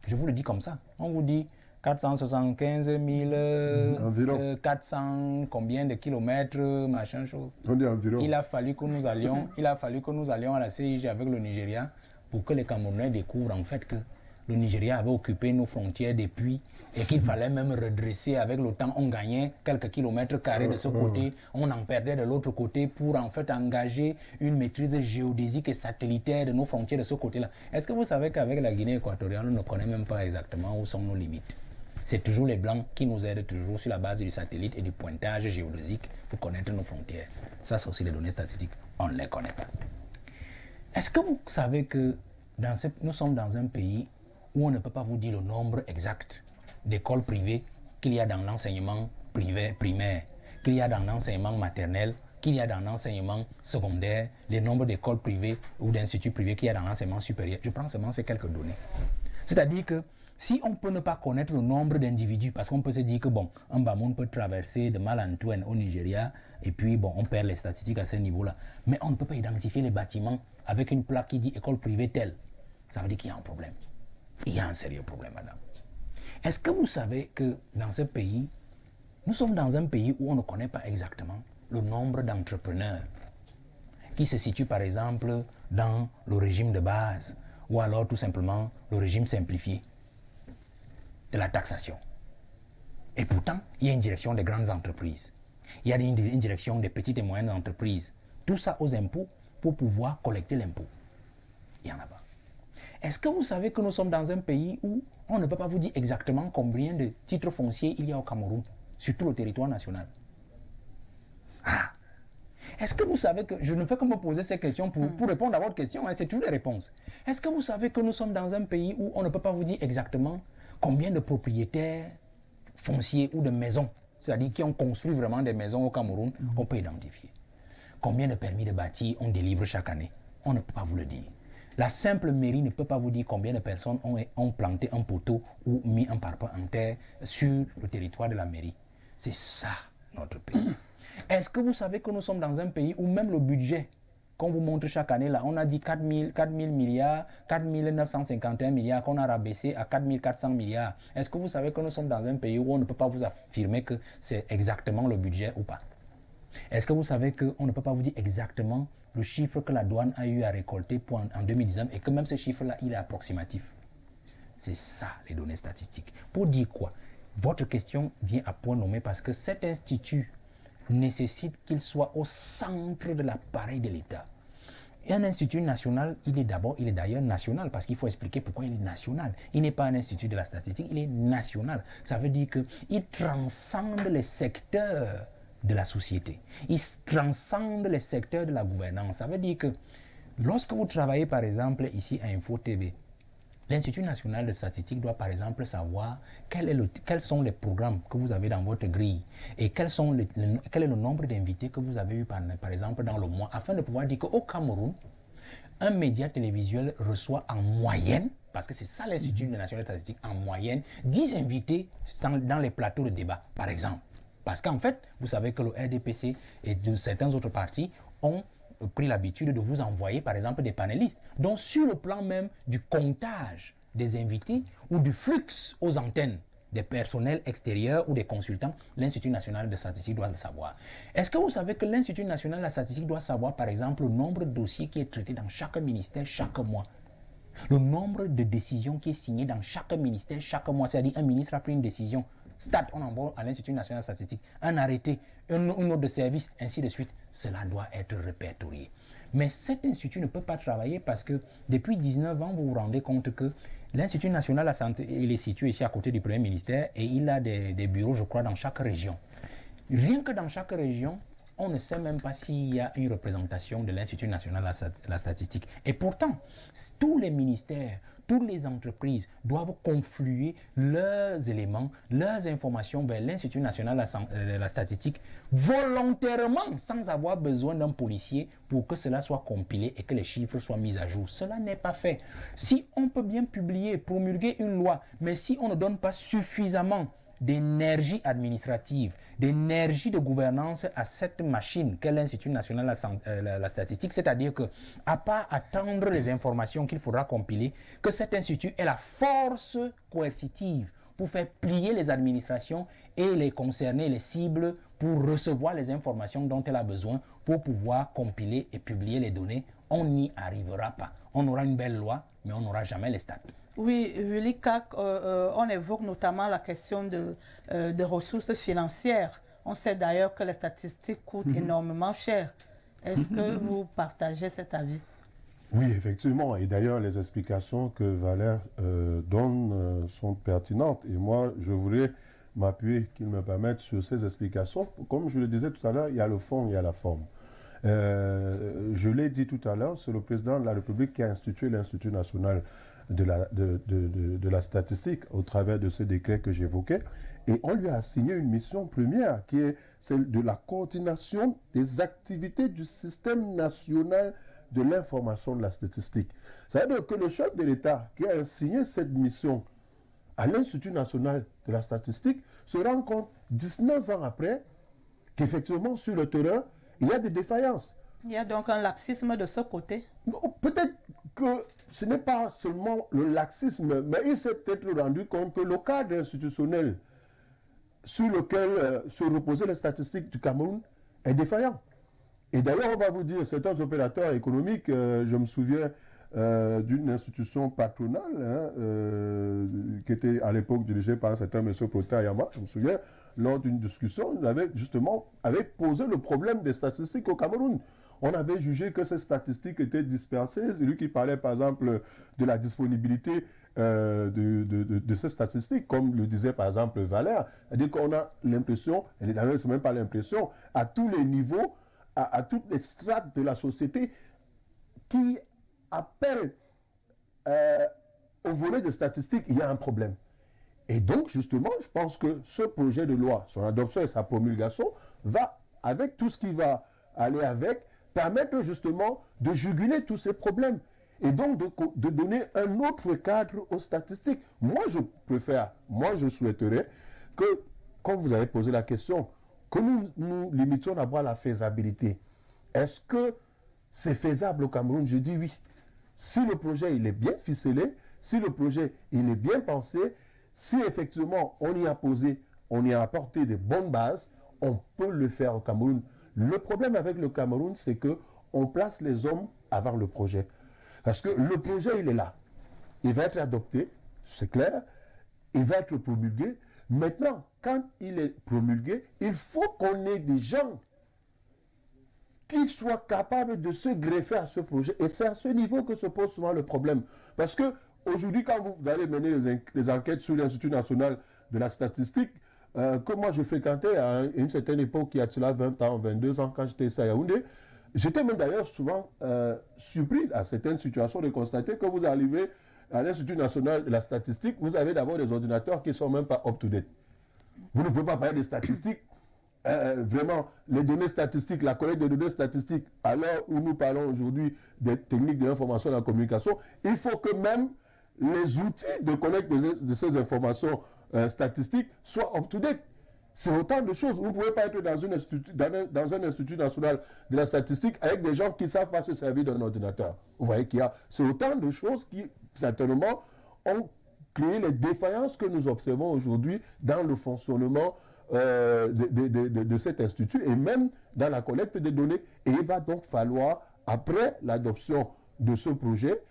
Je vous le dis comme ça. On vous dit 475 000, 400 combien de kilomètres, machin chose. On dit environ. Il a fallu que nous allions à la CIG avec le Nigeria pour que les Camerounais découvrent en fait que le Nigeria avait occupé nos frontières depuis et qu'il fallait même redresser. Avec le temps, on gagnait quelques kilomètres carrés de ce côté, on en perdait de l'autre côté pour en fait engager une maîtrise géodésique et satellitaire de nos frontières de ce côté-là. Est-ce que vous savez qu'avec la Guinée équatoriale, on ne connaît même pas exactement où sont nos limites? C'est toujours les Blancs qui nous aident toujours sur la base du satellite et du pointage géodésique pour connaître nos frontières. Ça, c'est aussi les données statistiques. On ne les connaît pas. Est-ce que vous savez que nous sommes dans un pays où on ne peut pas vous dire le nombre exact d'écoles privées qu'il y a dans l'enseignement privé primaire, qu'il y a dans l'enseignement maternel, qu'il y a dans l'enseignement secondaire, le nombre d'écoles privées ou d'instituts privés qu'il y a dans l'enseignement supérieur? Je prends seulement ces quelques données. C'est-à-dire que si on peut ne pas connaître le nombre d'individus, parce qu'on peut se dire que bon, un Bamoun peut traverser de Mal-Antoine au Nigeria, et puis bon, on perd les statistiques à ce niveau-là. Mais on ne peut pas identifier les bâtiments avec une plaque qui dit école privée telle. Ça veut dire qu'il y a un problème. Il y a un sérieux problème, madame. Est-ce que vous savez que dans ce pays, nous sommes dans un pays où on ne connaît pas exactement le nombre d'entrepreneurs qui se situent par exemple dans le régime de base ou alors tout simplement le régime simplifié de la taxation. Et pourtant, il y a une direction des grandes entreprises. Il y a une direction des petites et moyennes entreprises. Tout ça aux impôts pour pouvoir collecter l'impôt. Il n'y en a pas. Est-ce que vous savez que nous sommes dans un pays où on ne peut pas vous dire exactement combien de titres fonciers il y a au Cameroun, sur tout le territoire national? Ah! Est-ce que vous savez que, je ne fais que me poser ces questions pour répondre à votre question, hein, c'est toutes les réponses. Est-ce que vous savez que nous sommes dans un pays où on ne peut pas vous dire exactement combien de propriétaires fonciers ou de maisons, c'est-à-dire qui ont construit vraiment des maisons au Cameroun, qu'on peut identifier? Combien de permis de bâtir on délivre chaque année? On ne peut pas vous le dire. La simple mairie ne peut pas vous dire combien de personnes ont planté un poteau ou mis un parpaing en terre sur le territoire de la mairie. C'est ça, notre pays. Est-ce que vous savez que nous sommes dans un pays où même le budget qu'on vous montre chaque année, là, on a dit 4 000 milliards, 4 951 milliards qu'on a rabaissé à 4 400 milliards. Est-ce que vous savez que nous sommes dans un pays où on ne peut pas vous affirmer que c'est exactement le budget ou pas? Est-ce que vous savez qu'on ne peut pas vous dire exactement le chiffre que la douane a eu à récolter en 2019 et que même ce chiffre-là, il est approximatif? C'est ça, les données statistiques. Pour dire quoi? Votre question vient à point nommé parce que cet institut nécessite qu'il soit au centre de l'appareil de l'État. Et un institut national, il est d'ailleurs national, parce qu'il faut expliquer pourquoi il est national. Il n'est pas un institut de la statistique, il est national. Ça veut dire qu'il transcende les secteurs de la société. Il transcende les secteurs de la gouvernance. Ça veut dire que lorsque vous travaillez, par exemple, ici à Info TV, l'Institut national de statistique doit par exemple savoir quels sont les programmes que vous avez dans votre grille et quel est le nombre d'invités que vous avez eu par exemple dans le mois, afin de pouvoir dire qu'au Cameroun, un média télévisuel reçoit en moyenne, parce que c'est ça l'Institut national de statistique, en moyenne, 10 invités dans les plateaux de débat, par exemple. Parce qu'en fait, vous savez que le RDPC et de certains autres partis ont pris l'habitude de vous envoyer par exemple des panélistes. Donc sur le plan même du comptage des invités ou du flux aux antennes des personnels extérieurs ou des consultants, l'Institut national de statistique doit le savoir. Est-ce que vous savez que l'Institut national de la statistique doit savoir par exemple le nombre de dossiers qui est traité dans chaque ministère chaque mois? Le nombre de décisions qui est signé dans chaque ministère chaque mois, c'est-à-dire un ministre a pris une décision, on envoie à l'Institut national de statistique un arrêté, une note de service, ainsi de suite. Cela doit être répertorié. Mais cet institut ne peut pas travailler parce que depuis 19 ans, vous vous rendez compte que l'Institut national de la santé, il est situé ici à côté du Premier ministère et il a des bureaux, je crois, dans chaque région. Rien que dans chaque région, on ne sait même pas s'il y a une représentation de l'Institut national de la statistique. Et pourtant, tous les ministères, toutes les entreprises doivent confluer leurs éléments, leurs informations vers l'Institut national de la statistique volontairement, sans avoir besoin d'un policier pour que cela soit compilé et que les chiffres soient mis à jour. Cela n'est pas fait. Si on peut bien publier, promulguer une loi, mais si on ne donne pas suffisamment d'énergie administrative, d'énergie de gouvernance à cette machine qu'est l'Institut national de la statistique, c'est-à-dire que, à part attendre les informations qu'il faudra compiler, que cet institut ait la force coercitive pour faire plier les administrations et les concerner, les cibles, pour recevoir les informations dont elle a besoin pour pouvoir compiler et publier les données, on n'y arrivera pas. On aura une belle loi, mais on n'aura jamais les stats. Oui, Willy Kak, on évoque notamment la question de ressources financières. On sait d'ailleurs que les statistiques coûtent énormément cher. Est-ce que vous partagez cet avis? Oui, effectivement. Et d'ailleurs, les explications que Valère donne sont pertinentes. Et moi, je voudrais m'appuyer, qu'il me permette, sur ces explications. Comme je le disais tout à l'heure, il y a le fond, il y a la forme. Je l'ai dit tout à l'heure, c'est le président de la République qui a institué l'Institut national de la statistique au travers de ce décret que j'évoquais. Et on lui a assigné une mission première qui est celle de la coordination des activités du système national de l'information de la statistique. Ça veut dire que le chef de l'État qui a assigné cette mission à l'Institut national de la statistique se rend compte 19 ans après qu'effectivement sur le terrain, il y a des défaillances. Il y a donc un laxisme de ce côté? Peut-être que ce n'est pas seulement le laxisme, mais il s'est peut-être rendu compte que le cadre institutionnel sur lequel se reposaient les statistiques du Cameroun est défaillant. Et d'ailleurs, on va vous dire, certains opérateurs économiques, je me souviens d'une institution patronale qui était à l'époque dirigée par un certain M. Protayama, je me souviens, lors d'une discussion, il avait posé le problème des statistiques au Cameroun. On avait jugé que ces statistiques étaient dispersées. Celui qui parlait, par exemple, de la disponibilité de ces statistiques, comme le disait, par exemple, Valère, c'est-à-dire qu'on a l'impression, et d'ailleurs, ce n'est même pas l'impression, à tous les niveaux, à toutes les strates de la société qui appellent au volet des statistiques, il y a un problème. Et donc, justement, je pense que ce projet de loi, son adoption et sa promulgation, va, avec tout ce qui va aller avec, permettre justement de juguler tous ces problèmes. Et donc, de donner un autre cadre aux statistiques. Moi, je souhaiterais que comme vous avez posé la question, que nous limitions d'abord la faisabilité. Est-ce que c'est faisable au Cameroun? Je dis oui. Si le projet il est bien ficelé, si le projet il est bien pensé, si effectivement on y a posé, on y a apporté des bonnes bases, on peut le faire au Cameroun. Le problème avec le Cameroun, c'est que on place les hommes avant le projet. Parce que le projet, il est là. Il va être adopté, c'est clair. Il va être promulgué. Maintenant, quand il est promulgué, il faut qu'on ait des gens qui soient capables de se greffer à ce projet. Et c'est à ce niveau que se pose souvent le problème. Parce que aujourd'hui, quand vous allez mener les enquêtes sur l'Institut national de la statistique, que moi je fréquentais à une certaine époque, il y a cela 20 ans, 22 ans, quand j'étais à Yaoundé, j'étais même d'ailleurs souvent surpris à certaines situations de constater que vous arrivez à l'Institut national de la statistique, vous avez d'abord des ordinateurs qui ne sont même pas up-to-date. Vous ne pouvez pas parler des statistiques. Vraiment, les données statistiques, la collecte des données statistiques, à l'heure où nous parlons aujourd'hui des techniques de l'information et de la communication, il faut que même les outils de collecte de ces informations statistiques soient up-to-date. C'est autant de choses. Vous ne pouvez pas être dans un institut national de la statistique avec des gens qui ne savent pas se servir d'un ordinateur. Vous voyez c'est autant de choses qui, certainement, ont créé les défaillances que nous observons aujourd'hui dans le fonctionnement de cet institut et même dans la collecte des données. Et il va donc falloir, après l'adoption de ce projet,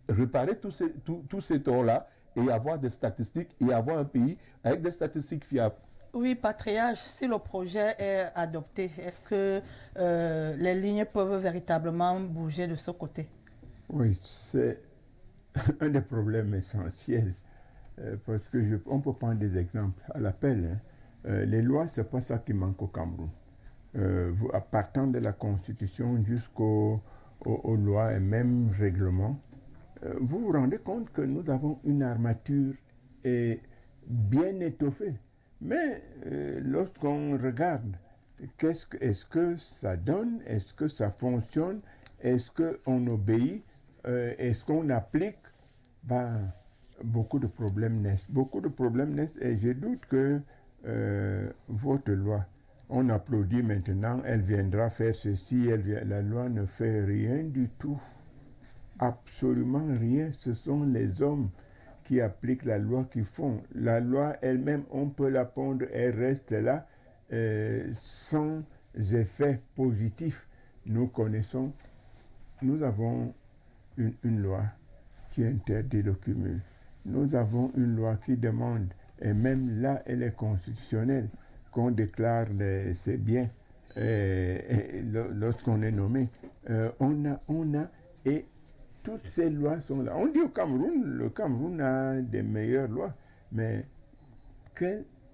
réparer tous ces torts-là et avoir des statistiques et avoir un pays avec des statistiques fiables. Oui, Patriarche, si le projet est adopté, est-ce que les lignes peuvent véritablement bouger de ce côté? Oui, c'est un des problèmes essentiels parce qu'on peut prendre des exemples à l'appel. Les lois, ce n'est pas ça qui manque au Cameroun. À partant de la Constitution jusqu'aux lois et même règlements, vous vous rendez compte que nous avons une armature bien étoffée. Mais lorsqu'on regarde, est-ce que ça donne, est-ce que ça fonctionne, est-ce qu'on obéit, est-ce qu'on applique, beaucoup de problèmes naissent. Beaucoup de problèmes naissent et je doute que votre loi, on applaudit maintenant, elle viendra faire ceci, la loi ne fait rien du tout. Absolument rien. Ce sont les hommes qui appliquent la loi qui font. La loi elle-même, on peut la pondre, elle reste là sans effet positif. Nous connaissons, nous avons une loi qui interdit le cumul. Nous avons une loi qui demande, et même là, elle est constitutionnelle, qu'on déclare ses biens lorsqu'on est nommé. Et toutes ces lois sont là. On dit au Cameroun, le Cameroun a des meilleures lois, mais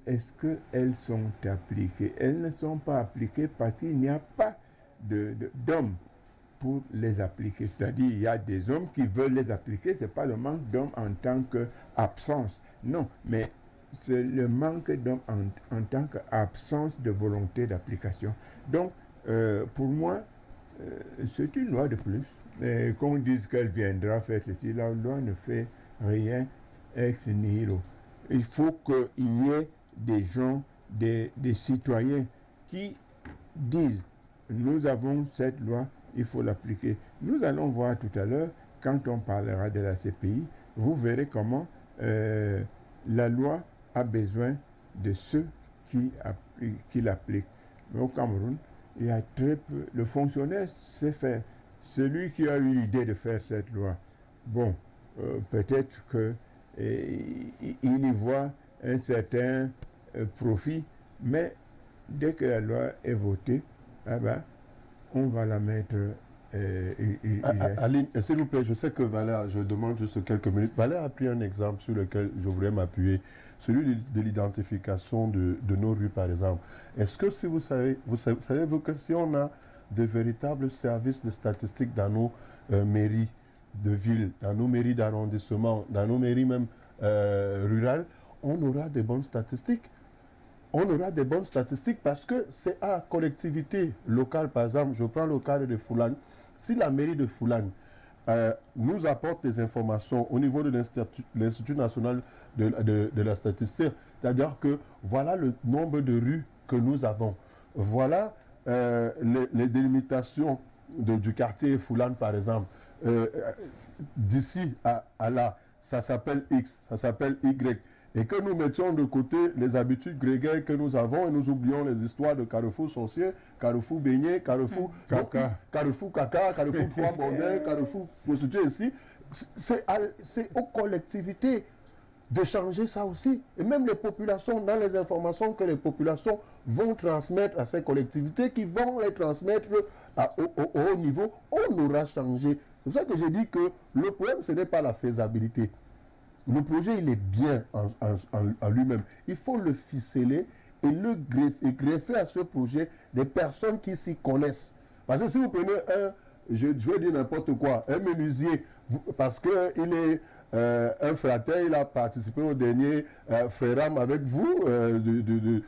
est-ce qu'elles sont appliquées? Elles ne sont pas appliquées parce qu'il n'y a pas d'hommes pour les appliquer. C'est-à-dire, il y a des hommes qui veulent les appliquer, ce n'est pas le manque d'hommes en tant qu'absence. Non, mais c'est le manque d'hommes en tant qu'absence de volonté d'application. Donc, pour moi, c'est une loi de plus. Et qu'on dise qu'elle viendra faire ceci, la loi ne fait rien ex nihilo. Il faut qu'il y ait des gens, des citoyens qui disent, nous avons cette loi, il faut l'appliquer. Nous allons voir tout à l'heure, quand on parlera de la CPI, vous verrez comment la loi a besoin de ceux qui l'appliquent. Mais au Cameroun, il y a très peu. Le fonctionnaire sait faire. Celui qui a eu l'idée de faire cette loi, bon, peut-être qu'il y voit un certain profit, mais dès que la loi est votée, on va la mettre. Aline, s'il vous plaît, je sais que Valère, je demande juste quelques minutes. Valère a pris un exemple sur lequel je voudrais m'appuyer, celui de l'identification de nos rues, par exemple. Est-ce que si savez-vous que si on a de véritables services de statistiques dans nos mairies de ville, dans nos mairies d'arrondissement, dans nos mairies même rurales, on aura des bonnes statistiques. On aura des bonnes statistiques parce que c'est à la collectivité locale, par exemple, je prends le cas de Foulane. Si la mairie de Foulane nous apporte des informations au niveau de l'Institut national de la statistique C'est-à-dire que voilà le nombre de rues que nous avons. Voilà les délimitations du quartier Foulane, par exemple. D'ici à là, ça s'appelle X, ça s'appelle Y. Et que nous mettions de côté les habitudes grégaires que nous avons et nous oublions les histoires de Carrefour Sorcier, Carrefour Beignet, Carrefour Caca, Carrefour Trois Bordels, Carrefour Prostituée ici. C'est aux collectivités de changer ça aussi. Et même les populations, dans les informations que les populations vont transmettre à ces collectivités, qui vont les transmettre au haut niveau, on aura changé. C'est pour ça que j'ai dit que le problème, ce n'est pas la faisabilité. Le projet, il est bien en lui-même. Il faut le ficeler et le greffer à ce projet des personnes qui s'y connaissent. Parce que si vous prenez je veux dire n'importe quoi, un menuisier, parce qu'il est un frater, il a participé au dernier Fréram avec vous de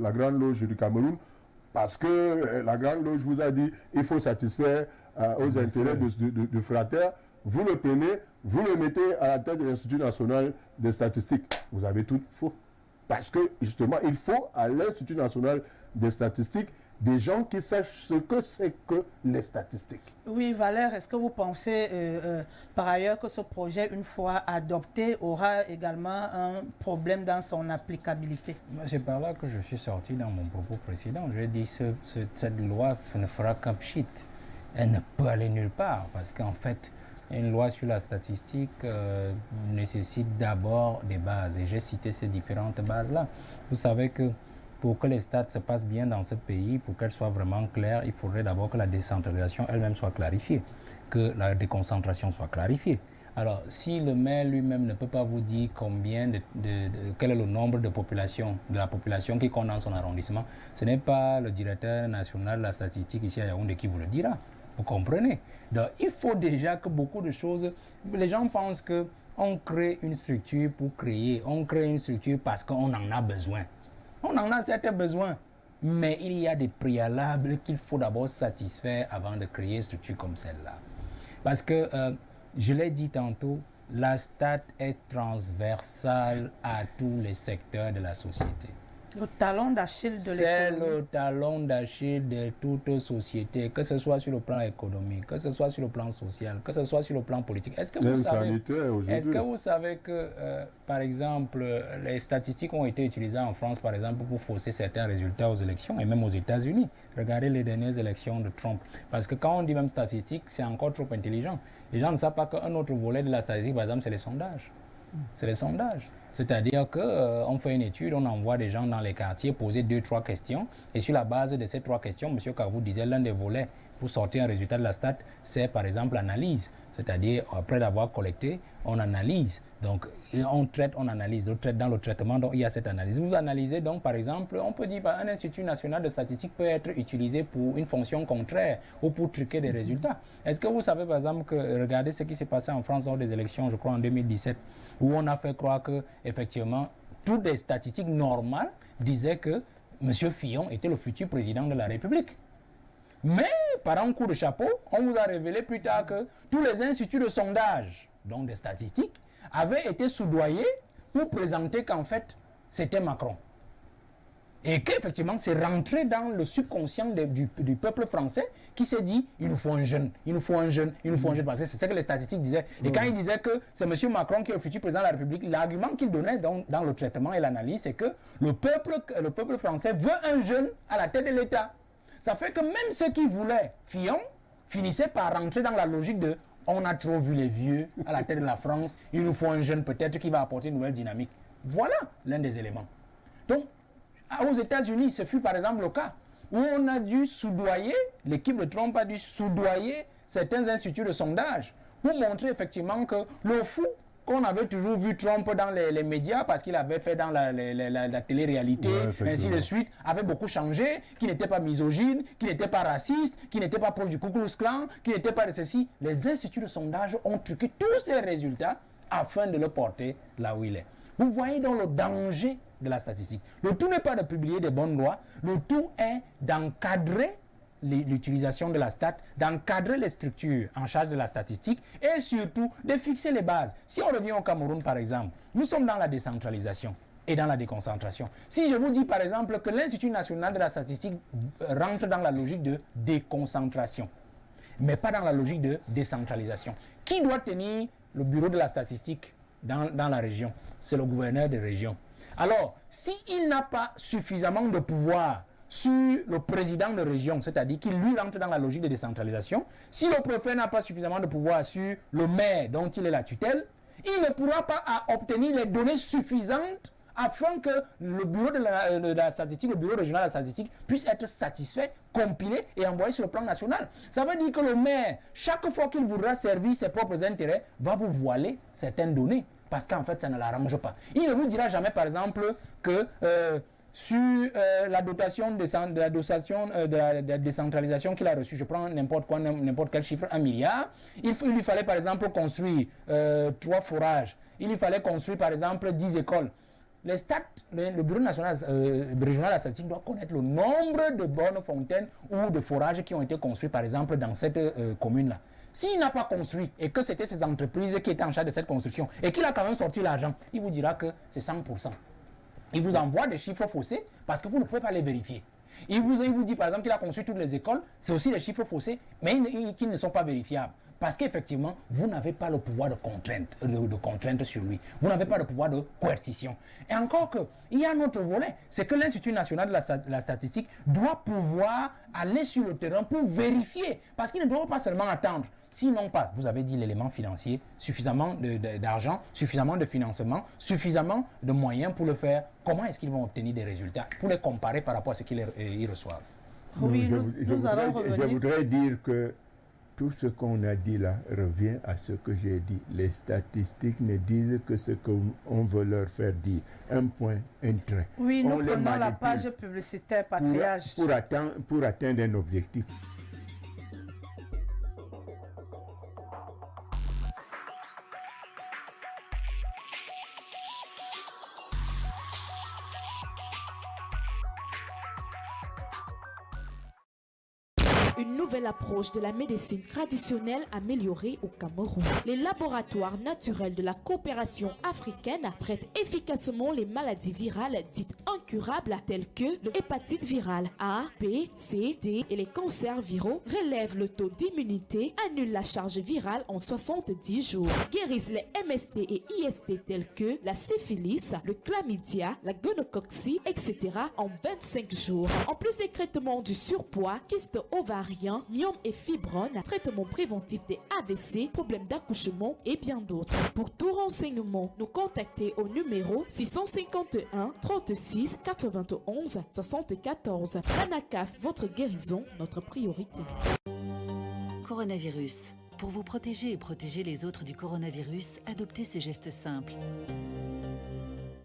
la Grande Loge du Cameroun, parce que la Grande Loge vous a dit il faut satisfaire aux intérêts du frater. Vous le prenez, vous le mettez à la tête de l'Institut national des statistiques. Vous avez tout faux. Parce que justement, il faut à l'Institut national des statistiques des gens qui sachent ce que c'est que les statistiques. Oui, Valère, est-ce que vous pensez par ailleurs que ce projet, une fois adopté, aura également un problème dans son applicabilité? C'est par là que je suis sorti dans mon propos précédent. Je dis que cette loi ne fera qu'un pchit. Elle ne peut aller nulle part parce qu'en fait, une loi sur la statistique nécessite d'abord des bases. Et j'ai cité ces différentes bases-là. Vous savez que pour que les stats se passent bien dans ce pays, pour qu'elles soient vraiment claires, il faudrait d'abord que la décentralisation elle-même soit clarifiée, que la déconcentration soit clarifiée. Alors, si le maire lui-même ne peut pas vous dire quel est le nombre de la population qui compte dans son arrondissement, ce n'est pas le directeur national de la statistique ici à Yaoundé qui vous le dira. Vous comprenez? Donc, il faut déjà que beaucoup de choses... Les gens pensent qu'on crée une structure pour créer. On crée une structure parce qu'on en a besoin. On en a certains besoins, mais il y a des préalables qu'il faut d'abord satisfaire avant de créer une structure comme celle-là. Parce que, je l'ai dit tantôt, la stat est transversale à tous les secteurs de la société. Le talon d'Achille de l'économie. C'est le talon d'Achille de toute société, que ce soit sur le plan économique, que ce soit sur le plan social, que ce soit sur le plan politique. Est-ce que vous savez que, par exemple, les statistiques ont été utilisées en France, par exemple, pour fausser certains résultats aux élections, et même aux États-Unis? Regardez les dernières élections de Trump. Parce que quand on dit même statistique, c'est encore trop intelligent. Les gens ne savent pas qu'un autre volet de la statistique, par exemple, c'est les sondages. C'est les sondages. C'est-à-dire qu'on fait une étude, on envoie des gens dans les quartiers poser 2-3 questions. Et sur la base de ces 3 questions, M. Kavou disait l'un des volets pour sortir un résultat de la stat, c'est par exemple l'analyse. C'est-à-dire, après d'avoir collecté, on analyse. Donc, on traite, on analyse. Dans le traitement, donc, il y a cette analyse. Vous analysez, donc, par exemple, on peut dire qu'un institut national de statistique peut être utilisé pour une fonction contraire ou pour truquer des résultats. Est-ce que vous savez, par exemple, que regardez ce qui s'est passé en France lors des élections, je crois, en 2017, où on a fait croire que, effectivement, toutes les statistiques normales disaient que M. Fillon était le futur président de la République. Mais, par un coup de chapeau, on vous a révélé plus tard que tous les instituts de sondage, donc des statistiques, avaient été soudoyés pour présenter qu'en fait, c'était Macron. Et qu'effectivement, c'est rentré dans le subconscient du peuple français qui s'est dit, il nous faut un jeune, il nous faut un jeune, il nous faut un jeune. Parce que c'est ce que les statistiques disaient. Et quand ils disaient que c'est M. Macron qui est le futur président de la République, l'argument qu'il donnait dans le traitement et l'analyse, c'est que le peuple français veut un jeune à la tête de l'État. Ça fait que même ceux qui voulaient Fillon finissaient par rentrer dans la logique de on a trop vu les vieux à la tête de la France, il nous faut un jeune peut-être qui va apporter une nouvelle dynamique. Voilà l'un des éléments. Donc, aux États-Unis, ce fut par exemple le cas où on a dû soudoyer, l'équipe de Trump a dû soudoyer certains instituts de sondage pour montrer effectivement que le fou qu'on avait toujours vu Trump dans les médias parce qu'il avait fait dans la télé-réalité, ainsi de suite, avait beaucoup changé, qui n'était pas misogyne, qui n'était pas raciste, qui n'était pas proche du Ku Klux Klan, qui n'était pas de ceci. Les instituts de sondage ont truqué tous ces résultats afin de le porter là où il est. Vous voyez donc le danger de la statistique. Le tout n'est pas de publier des bonnes lois, le tout est d'encadrer l'utilisation de la stat, d'encadrer les structures en charge de la statistique et surtout de fixer les bases. Si on revient au Cameroun par exemple, nous sommes dans la décentralisation et dans la déconcentration. Si je vous dis par exemple que l'Institut national de la statistique rentre dans la logique de déconcentration, mais pas dans la logique de décentralisation, qui doit tenir le bureau de la statistique dans la région? C'est le gouverneur de région. Alors, s'il n'a pas suffisamment de pouvoir sur le président de région, c'est-à-dire qu'il lui rentre dans la logique de décentralisation, si le préfet n'a pas suffisamment de pouvoir sur le maire dont il est la tutelle, il ne pourra pas obtenir les données suffisantes afin que le bureau de la statistique, le bureau régional de la statistique puisse être satisfait, compilé et envoyé sur le plan national. Ça veut dire que le maire, chaque fois qu'il voudra servir ses propres intérêts, va vous voiler certaines données parce qu'en fait ça ne l'arrange pas. Il ne vous dira jamais par exemple que sur la dotation de la décentralisation qu'il a reçue, je prends n'importe quel chiffre, 1 milliard, il lui fallait par exemple construire 3 forages, il lui fallait construire par exemple 10 écoles. Les stats, le bureau national régional de la statistique doit connaître le nombre de bornes fontaines ou de forages qui ont été construits par exemple dans cette commune-là. S'il n'a pas construit et que c'était ces entreprises qui étaient en charge de cette construction et qu'il a quand même sorti l'argent, il vous dira que c'est 100%. Il vous envoie des chiffres faussés parce que vous ne pouvez pas les vérifier. Il vous dit par exemple qu'il a construit toutes les écoles, c'est aussi des chiffres faussés, mais qui ne sont pas vérifiables. Parce qu'effectivement, vous n'avez pas le pouvoir de contrainte sur lui. Vous n'avez pas le pouvoir de coercition. Et encore qu'il y a un autre volet, c'est que l'Institut national de la statistique doit pouvoir aller sur le terrain pour vérifier. Parce qu'il ne doit pas seulement attendre. Sinon pas, vous avez dit l'élément financier, suffisamment d'argent, suffisamment de financement, suffisamment de moyens pour le faire. Comment est-ce qu'ils vont obtenir des résultats pour les comparer par rapport à ce qu'ils reçoivent? Oui, je voudrais dire que tout ce qu'on a dit là revient à ce que j'ai dit. Les statistiques ne disent que ce qu'on veut leur faire dire. Un point, un trait. Oui, nous prenons la page publicitaire Patriage. Pour atteindre un objectif. Une nouvelle approche de la médecine traditionnelle améliorée au Cameroun. Les laboratoires naturels de la coopération africaine traitent efficacement les maladies virales dites incurables telles que l'hépatite virale A, B, C, D et les cancers viraux, relèvent le taux d'immunité, annulent la charge virale en 70 jours, guérissent les MST et IST tels que la syphilis, le chlamydia, la gonocoxie, etc. en 25 jours. En plus des traitements du surpoids, kyste ovarien, myome et fibrome, traitement préventif des AVC, problèmes d'accouchement et bien d'autres. Pour tout renseignement, nous contactez au numéro 651 36 91 74. Anacaf, votre guérison, notre priorité. Coronavirus. Pour vous protéger et protéger les autres du coronavirus, adoptez ces gestes simples.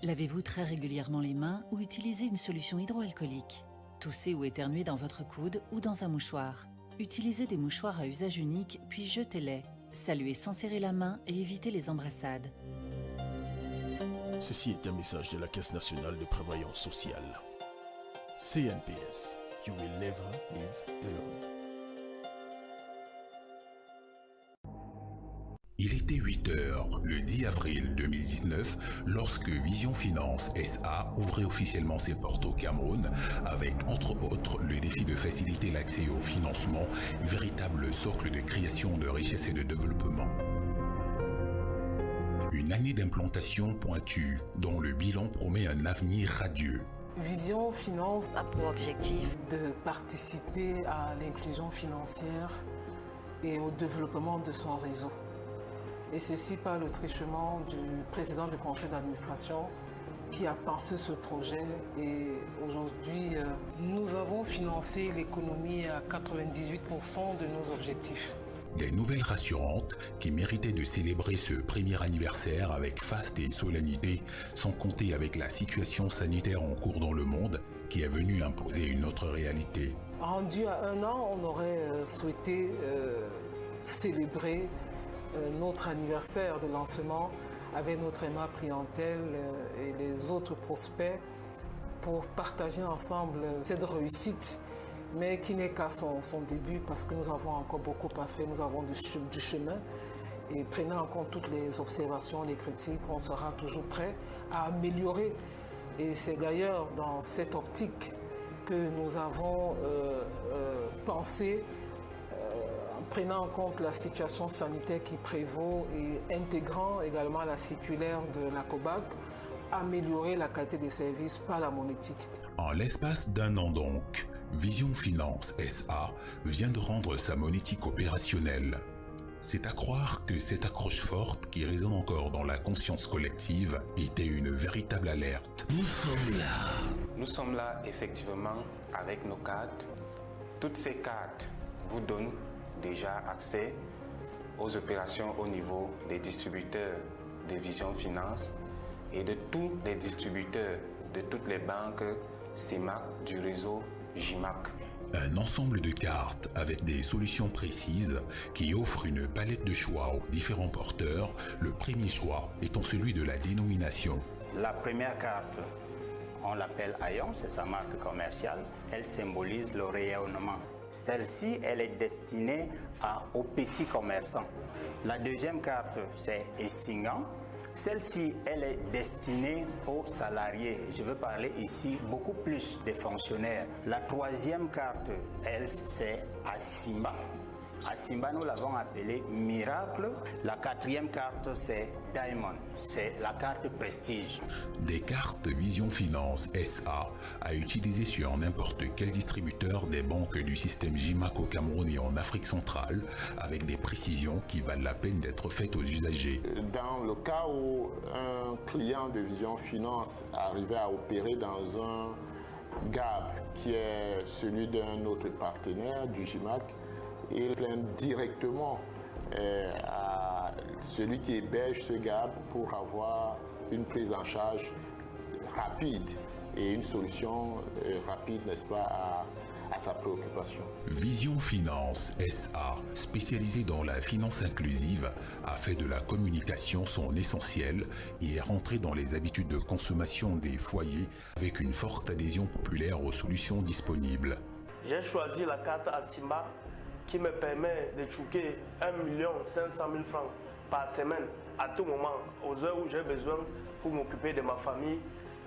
Lavez-vous très régulièrement les mains ou utilisez une solution hydroalcoolique. Toussez ou éternuez dans votre coude ou dans un mouchoir. Utilisez des mouchoirs à usage unique, puis jetez-les. Saluez sans serrer la main et évitez les embrassades. Ceci est un message de la Caisse nationale de prévoyance sociale. CNPS. You will never live alone. Il était 8 h le 10 avril 2019 lorsque Vision Finance SA ouvrait officiellement ses portes au Cameroun avec entre autres le défi de faciliter l'accès au financement, véritable socle de création de richesse et de développement. Une année d'implantation pointue dont le bilan promet un avenir radieux. Vision Finance a pour objectif de participer à l'inclusion financière et au développement de son réseau. Et ceci par le truchement du président du conseil d'administration qui a pensé ce projet. Et aujourd'hui, nous avons financé l'économie à 98% de nos objectifs. Des nouvelles rassurantes qui méritaient de célébrer ce premier anniversaire avec faste et solennité, sans compter avec la situation sanitaire en cours dans le monde qui est venue imposer une autre réalité. Rendu à 1 an, on aurait souhaité célébrer notre anniversaire de lancement avec notre aimable clientèle et les autres prospects pour partager ensemble cette réussite mais qui n'est qu'à son début parce que nous avons encore beaucoup à faire, nous avons du chemin. Et prenant en compte toutes les observations, les critiques, on sera toujours prêt à améliorer. Et c'est d'ailleurs dans cette optique que nous avons pensé, en prenant en compte la situation sanitaire qui prévaut et intégrant également la circulaire de la COBAC, améliorer la qualité des services par la monétique. En l'espace d'un an donc, Vision Finance SA vient de rendre sa monétique opérationnelle. C'est à croire que cette accroche forte qui résonne encore dans la conscience collective était une véritable alerte. Nous sommes là. Nous sommes là effectivement avec nos cartes. Toutes ces cartes vous donnent déjà accès aux opérations au niveau des distributeurs de Vision Finance et de tous les distributeurs de toutes les banques CEMAC du réseau JIMAC. Un ensemble de cartes avec des solutions précises qui offrent une palette de choix aux différents porteurs, le premier choix étant celui de la dénomination. La première carte, on l'appelle Ayon, c'est sa marque commerciale. Elle symbolise le rayonnement. Celle-ci, elle est destinée aux petits commerçants. La deuxième carte, c'est Essingan. Celle-ci, elle est destinée aux salariés. Je veux parler ici beaucoup plus des fonctionnaires. La troisième carte, elle, c'est Asimba. Asimba, nous l'avons appelée Miracle. La quatrième carte, c'est Diamond. C'est la carte Prestige. Des cartes Vision Finance SA à utiliser sur n'importe quel distributeur des banques du système JIMAC au Cameroun et en Afrique centrale, avec des précisions qui valent la peine d'être faites aux usagers. Dans le cas où un client de Vision Finance arrivait à opérer dans un GAB qui est celui d'un autre partenaire du JIMAC, il plaint directement à celui qui héberge ce GAB pour avoir une prise en charge rapide et une solution rapide, n'est-ce pas, à sa préoccupation. Vision Finance SA, spécialisée dans la finance inclusive, a fait de la communication son essentiel et est rentrée dans les habitudes de consommation des foyers avec une forte adhésion populaire aux solutions disponibles. J'ai choisi la carte Asimba qui me permet de chouquer 1 500 000 francs par semaine à tout moment, aux heures où j'ai besoin pour m'occuper de ma famille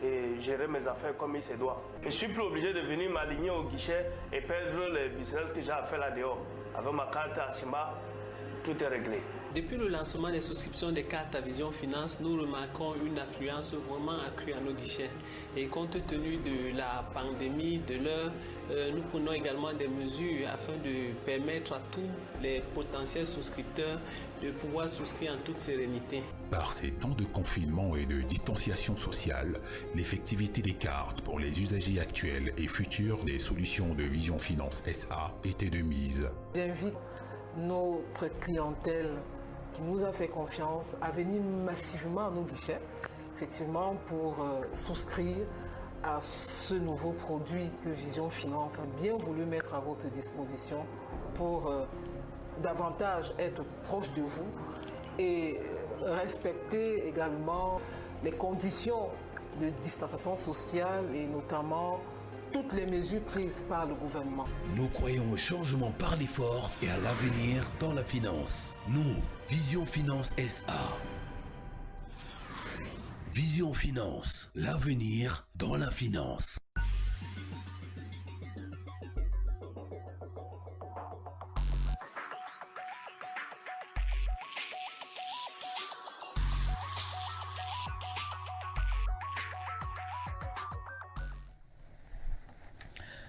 et gérer mes affaires comme il se doit. Je ne suis plus obligé de venir m'aligner au guichet et perdre les business que j'ai à faire là dehors. Avec ma carte Asimba, tout est réglé. Depuis le lancement des souscriptions des cartes à Vision Finance, nous remarquons une affluence vraiment accrue à nos guichets. Et compte tenu de la pandémie, de l'heure, nous prenons également des mesures afin de permettre à tous les potentiels souscripteurs de pouvoir souscrire en toute sérénité. Par ces temps de confinement et de distanciation sociale, l'effectivité des cartes pour les usagers actuels et futurs des solutions de Vision Finance SA était de mise. J'invite notre clientèle qui nous a fait confiance à venir massivement à nos guichets, effectivement pour souscrire à ce nouveau produit que Vision Finance a bien voulu mettre à votre disposition pour davantage être proche de vous et respecter également les conditions de distanciation sociale et notamment toutes les mesures prises par le gouvernement. Nous croyons au changement par l'effort et à l'avenir dans la finance. Nous, Vision Finance SA. Vision Finance, l'avenir dans la finance.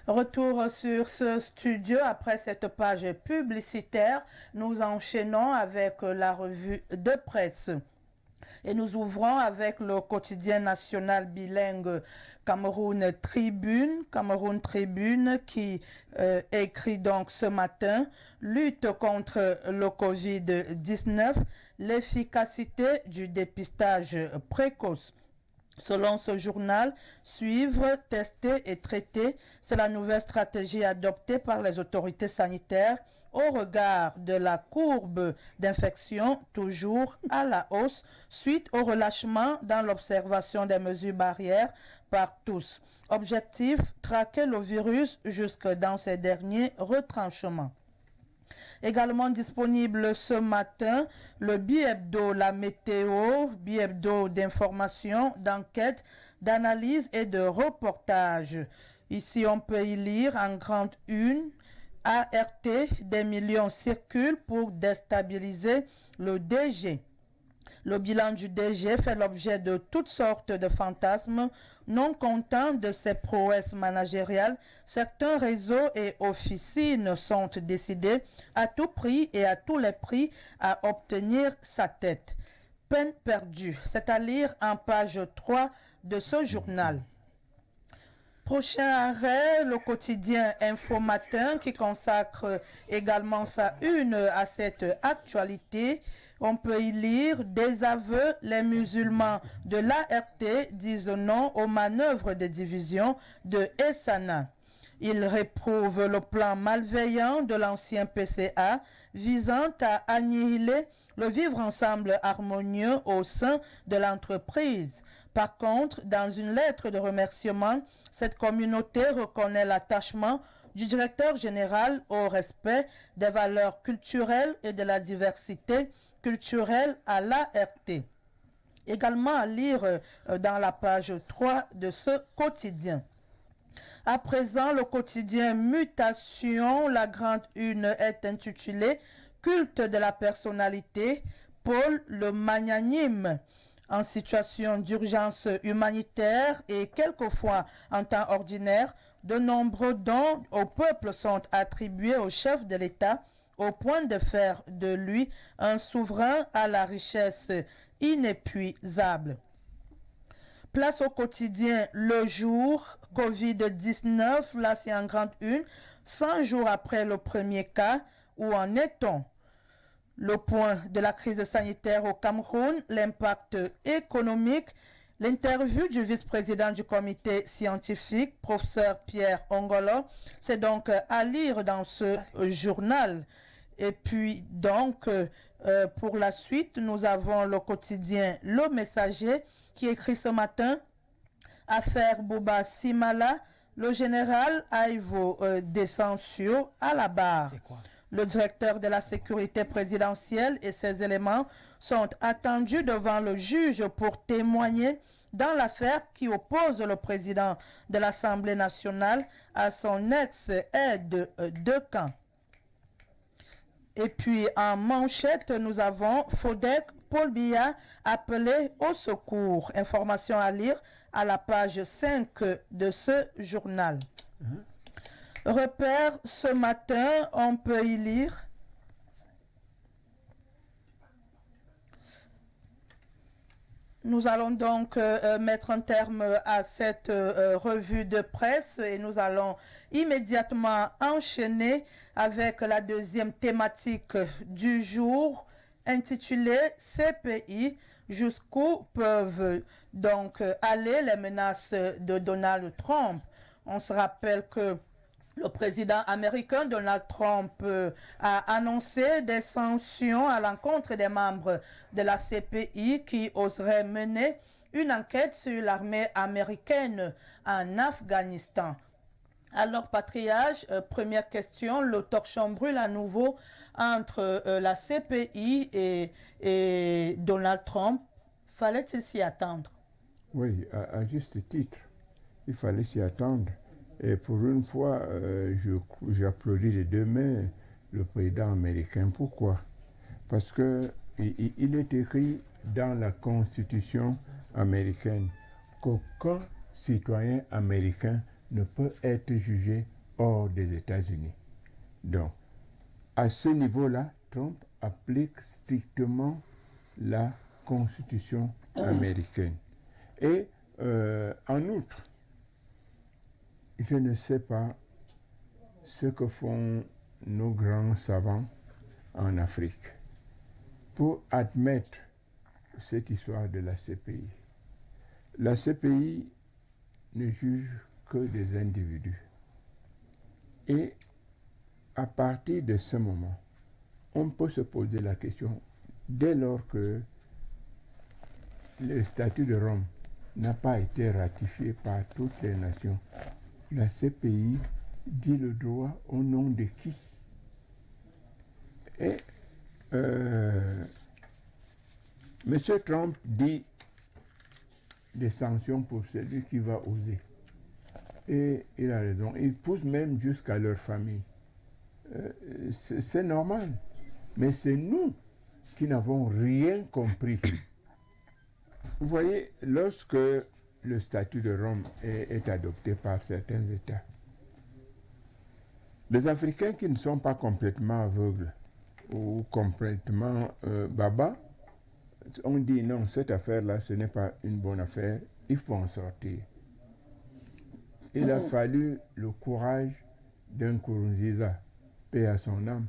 Retour sur ce studio après cette page publicitaire. Nous enchaînons avec la revue de presse. Et nous ouvrons avec le quotidien national bilingue Cameroun Tribune qui écrit donc ce matin « Lutte contre le Covid-19, l'efficacité du dépistage précoce ». Selon ce journal, suivre, tester et traiter, c'est la nouvelle stratégie adoptée par les autorités sanitaires au regard de la courbe d'infection toujours à la hausse suite au relâchement dans l'observation des mesures barrières par tous. Objectif, traquer le virus jusque dans ses derniers retranchements. Également disponible ce matin, le bi-hebdo La Météo, bi-hebdo d'information, d'enquête, d'analyse et de reportage. Ici, on peut y lire en grande une, ART, des millions circulent pour déstabiliser le DG. Le bilan du DG fait l'objet de toutes sortes de fantasmes. Non contents de ses prouesses managériales, certains réseaux et officines sont décidés à tout prix et à tous les prix à obtenir sa tête. Peine perdue, c'est à lire en page 3 de ce journal. Prochain arrêt, le quotidien Info Matin qui consacre également sa une à cette actualité. On peut y lire des aveux, les musulmans de l'ART disent non aux manœuvres de division de Essana. Ils réprouvent le plan malveillant de l'ancien PCA visant à annihiler le vivre ensemble harmonieux au sein de l'entreprise. Par contre, dans une lettre de remerciement, cette communauté reconnaît l'attachement du directeur général au respect des valeurs culturelles et de la diversité culturelle à l'ART. Également à lire dans la page 3 de ce quotidien. À présent, le quotidien Mutation, la grande une est intitulée Culte de la personnalité, Paul le magnanime. En situation d'urgence humanitaire et quelquefois en temps ordinaire, de nombreux dons au peuple sont attribués au chef de l'État au point de faire de lui un souverain à la richesse inépuisable. Place au quotidien Le Jour, Covid-19, là c'est en grande une, 100 jours après le premier cas, où en est-on? Le point de la crise sanitaire au Cameroun, l'impact économique, l'interview du vice-président du comité scientifique, professeur Pierre Ongolo, c'est donc à lire dans ce journal. Et puis donc, pour la suite, nous avons le quotidien Le Messager qui écrit ce matin « Affaire Bouba Simala, le général Aïvo Descencio à la barre ». Le directeur de la sécurité présidentielle et ses éléments sont attendus devant le juge pour témoigner dans l'affaire qui oppose le président de l'Assemblée nationale à son ex-aide de camp. Et puis en manchette, nous avons Fodec Paul Biya appelé au secours. Information à lire à la page 5 de ce journal. Repère ce matin, on peut y lire. Nous allons donc mettre un terme à cette revue de presse et nous allons immédiatement enchaîner avec la deuxième thématique du jour intitulée CPI. Jusqu'où peuvent donc aller les menaces de Donald Trump? On se rappelle que le président américain Donald Trump a annoncé des sanctions à l'encontre des membres de la CPI qui oseraient mener une enquête sur l'armée américaine en Afghanistan. Alors, Patriage, première question, le torchon brûle à nouveau entre la CPI et Donald Trump. Fallait-il s'y attendre? Oui, à juste titre, il fallait s'y attendre. Et pour une fois, j'applaudis les deux mains le président américain. Pourquoi? Parce qu'il est écrit dans la Constitution américaine qu'aucun citoyen américain ne peut être jugé hors des États-Unis. Donc, à ce niveau-là, Trump applique strictement la Constitution américaine. Et en outre, je ne sais pas ce que font nos grands savants en Afrique pour admettre cette histoire de la CPI. La CPI ne juge que des individus. Et à partir de ce moment, on peut se poser la question, dès lors que le statut de Rome n'a pas été ratifiée par toutes les nations. La CPI dit le droit au nom de qui? Et M. Trump dit des sanctions pour celui qui va oser. Et il a raison. Il pousse même jusqu'à leur famille. C'est normal. Mais c'est nous qui n'avons rien compris. Vous voyez, lorsque le statut de Rome est adopté par certains États, les Africains qui ne sont pas complètement aveugles ou complètement baba, on dit non, cette affaire-là, ce n'est pas une bonne affaire, il faut en sortir. Il a fallu le courage d'un Nkurunziza, paix à son âme,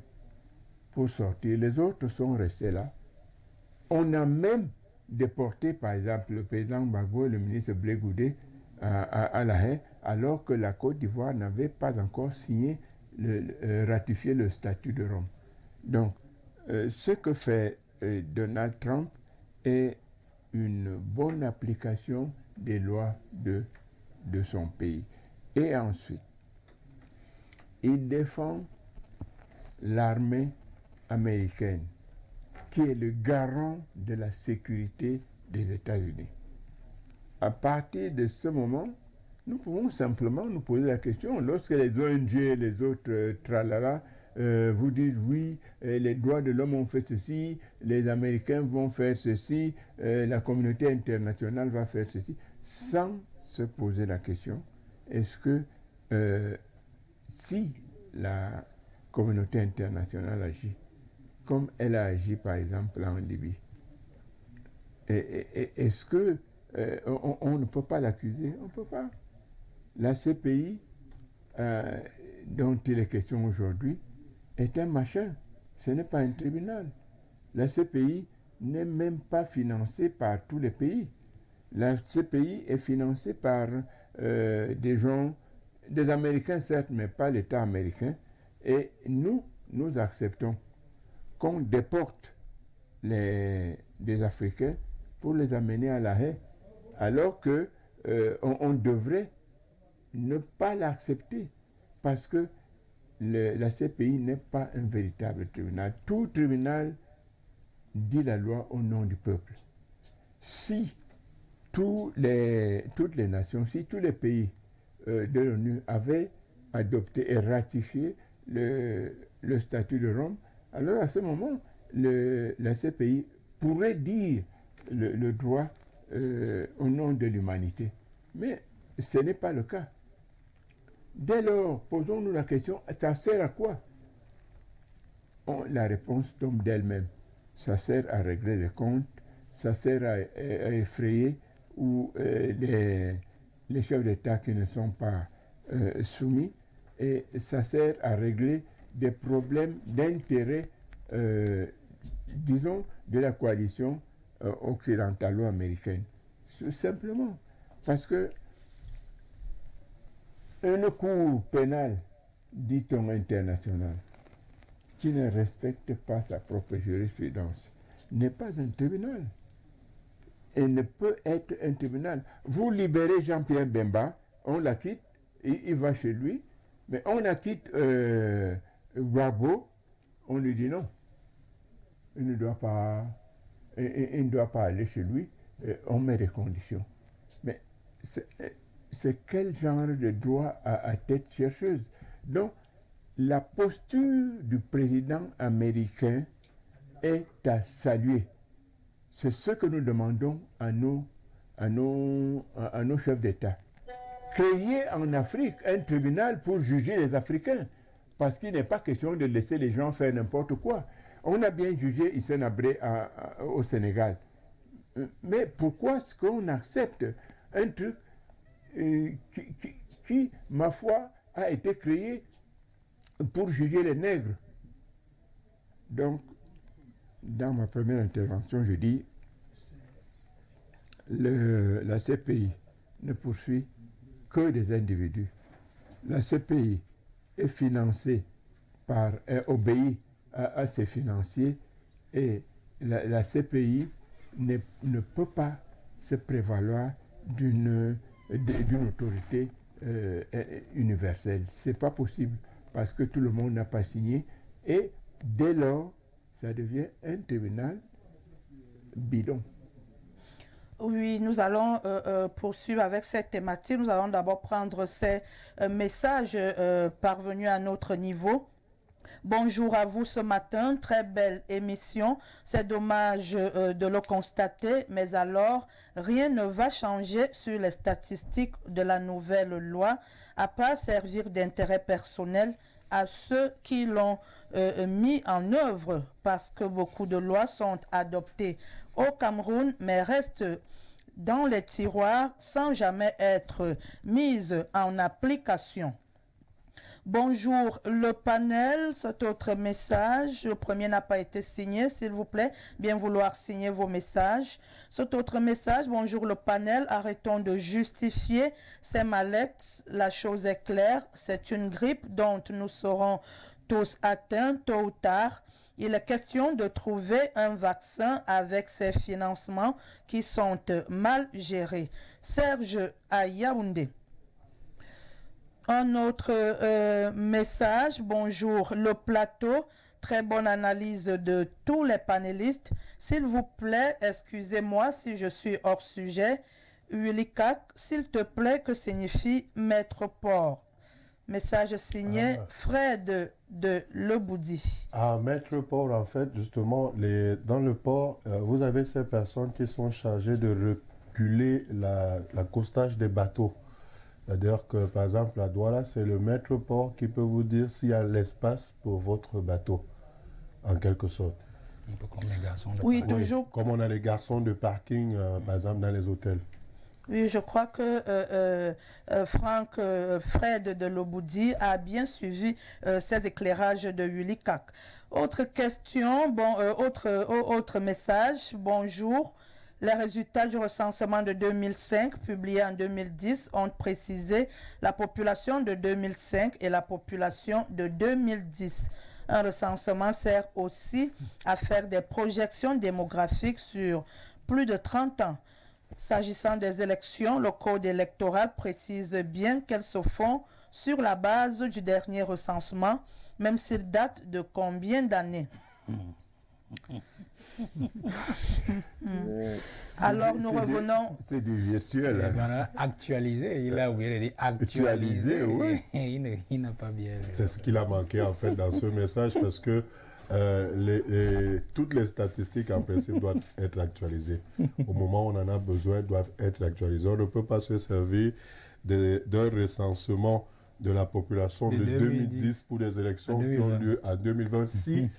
pour sortir. Les autres sont restés là. On a même déporté, par exemple, le président Gbagbo et le ministre Blé Goudé à La Haye, alors que la Côte d'Ivoire n'avait pas encore signé, ratifié le statut de Rome. Donc, ce que fait Donald Trump est une bonne application des lois de son pays. Et ensuite, il défend l'armée américaine, qui est le garant de la sécurité des États-Unis. À partir de ce moment, nous pouvons simplement nous poser la question, lorsque les ONG et les autres tralala vous disent oui, les droits de l'homme ont fait ceci, les Américains vont faire ceci, la communauté internationale va faire ceci, sans se poser la question, est-ce que si la communauté internationale agit comme elle a agi par exemple en Libye, est-ce que on ne peut pas l'accuser? On ne peut pas. La CPI dont il est question aujourd'hui est un machin, ce n'est pas un tribunal. La CPI n'est même pas financée par tous les pays. La CPI est financée par des gens, des Américains certes, mais pas l'État américain. Et nous acceptons qu'on déporte des Africains pour les amener à La Haye, alors que on devrait ne pas l'accepter, parce que la CPI n'est pas un véritable tribunal. Tout tribunal dit la loi au nom du peuple. Si toutes les nations, si tous les pays de l'ONU avaient adopté et ratifié le statut de Rome, alors à ce moment, la CPI pourrait dire le droit au nom de l'humanité. Mais ce n'est pas le cas. Dès lors, posons-nous la question, ça sert à quoi? La réponse tombe d'elle-même. Ça sert à régler les comptes, ça sert à effrayer ou les chefs d'État qui ne sont pas soumis, et ça sert à régler des problèmes d'intérêt, disons, de la coalition occidentalo-américaine. Simplement, parce que une cour pénale, dit-on internationale, qui ne respecte pas sa propre jurisprudence, n'est pas un tribunal. Et ne peut être un tribunal. Vous libérez Jean-Pierre Bemba, on l'acquitte, il va chez lui, mais on acquitte Gbagbo, on lui dit non. Il ne doit pas aller chez lui, on met des conditions. Mais c'est quel genre de droit à tête chercheuse? Donc, la posture du président américain est à saluer. C'est ce que nous demandons à nos chefs d'État. Créer en Afrique un tribunal pour juger les Africains, parce qu'il n'est pas question de laisser les gens faire n'importe quoi. On a bien jugé Hissène Habré au Sénégal. Mais pourquoi est-ce qu'on accepte un truc qui, ma foi, a été créé pour juger les nègres? Donc, dans ma première intervention, je dis la CPI ne poursuit que des individus. La CPI est financée obéit à ses financiers, et la CPI ne peut pas se prévaloir d'une autorité universelle. Ce n'est pas possible parce que tout le monde n'a pas signé et dès lors, ça devient un tribunal bidon. Oui, nous allons poursuivre avec cette thématique. Nous allons d'abord prendre ces messages parvenus à notre niveau. Bonjour à vous ce matin, très belle émission. C'est dommage de le constater, mais alors rien ne va changer sur les statistiques de la nouvelle loi, à part servir d'intérêt personnel à ceux qui l'ont mis en œuvre, parce que beaucoup de lois sont adoptées au Cameroun, mais restent dans les tiroirs sans jamais être mises en application. Bonjour le panel, cet autre message, le premier n'a pas été signé, s'il vous plaît, bien vouloir signer vos messages. Cet autre message, bonjour le panel, arrêtons de justifier ces mallettes, la chose est claire, c'est une grippe dont nous serons tous atteints tôt ou tard. Il est question de trouver un vaccin avec ces financements qui sont mal gérés. Serge à Yaoundé. Un autre message, bonjour le plateau, très bonne analyse de tous les panélistes. S'il vous plaît, excusez-moi si je suis hors sujet. Ulikak, s'il te plaît, que signifie maître port? Message signé Fred de Leboudi. Maître port, en fait, justement, dans le port, vous avez ces personnes qui sont chargées de reculer l'accostage des bateaux. C'est-à-dire que, par exemple, à Douala, c'est le maître port qui peut vous dire s'il y a l'espace pour votre bateau, en quelque sorte. Un peu comme les garçons de oui, parking. toujours. Comme on a les garçons de parking, par exemple, dans les hôtels. Oui, je crois que Fred de Leboudi a bien suivi ces éclairages de Ulikak. Autre question, autre message, bonjour. Les résultats du recensement de 2005, publiés en 2010, ont précisé la population de 2005 et la population de 2010. Un recensement sert aussi à faire des projections démographiques sur plus de 30 ans. S'agissant des élections, le code électoral précise bien qu'elles se font sur la base du dernier recensement, même s'il date de combien d'années. Alors nous revenons. C'est du virtuel. Actualisé, il a oublié de dire actualisé. Oui. Il n'a pas bien. C'est ce qu'il a manqué en fait dans ce message parce que toutes les statistiques en principe doivent être actualisées. Au moment où on en a besoin, doivent être actualisées. On ne peut pas se servir d'un recensement de la population de 2010 pour des élections qui ont lieu en 2020 si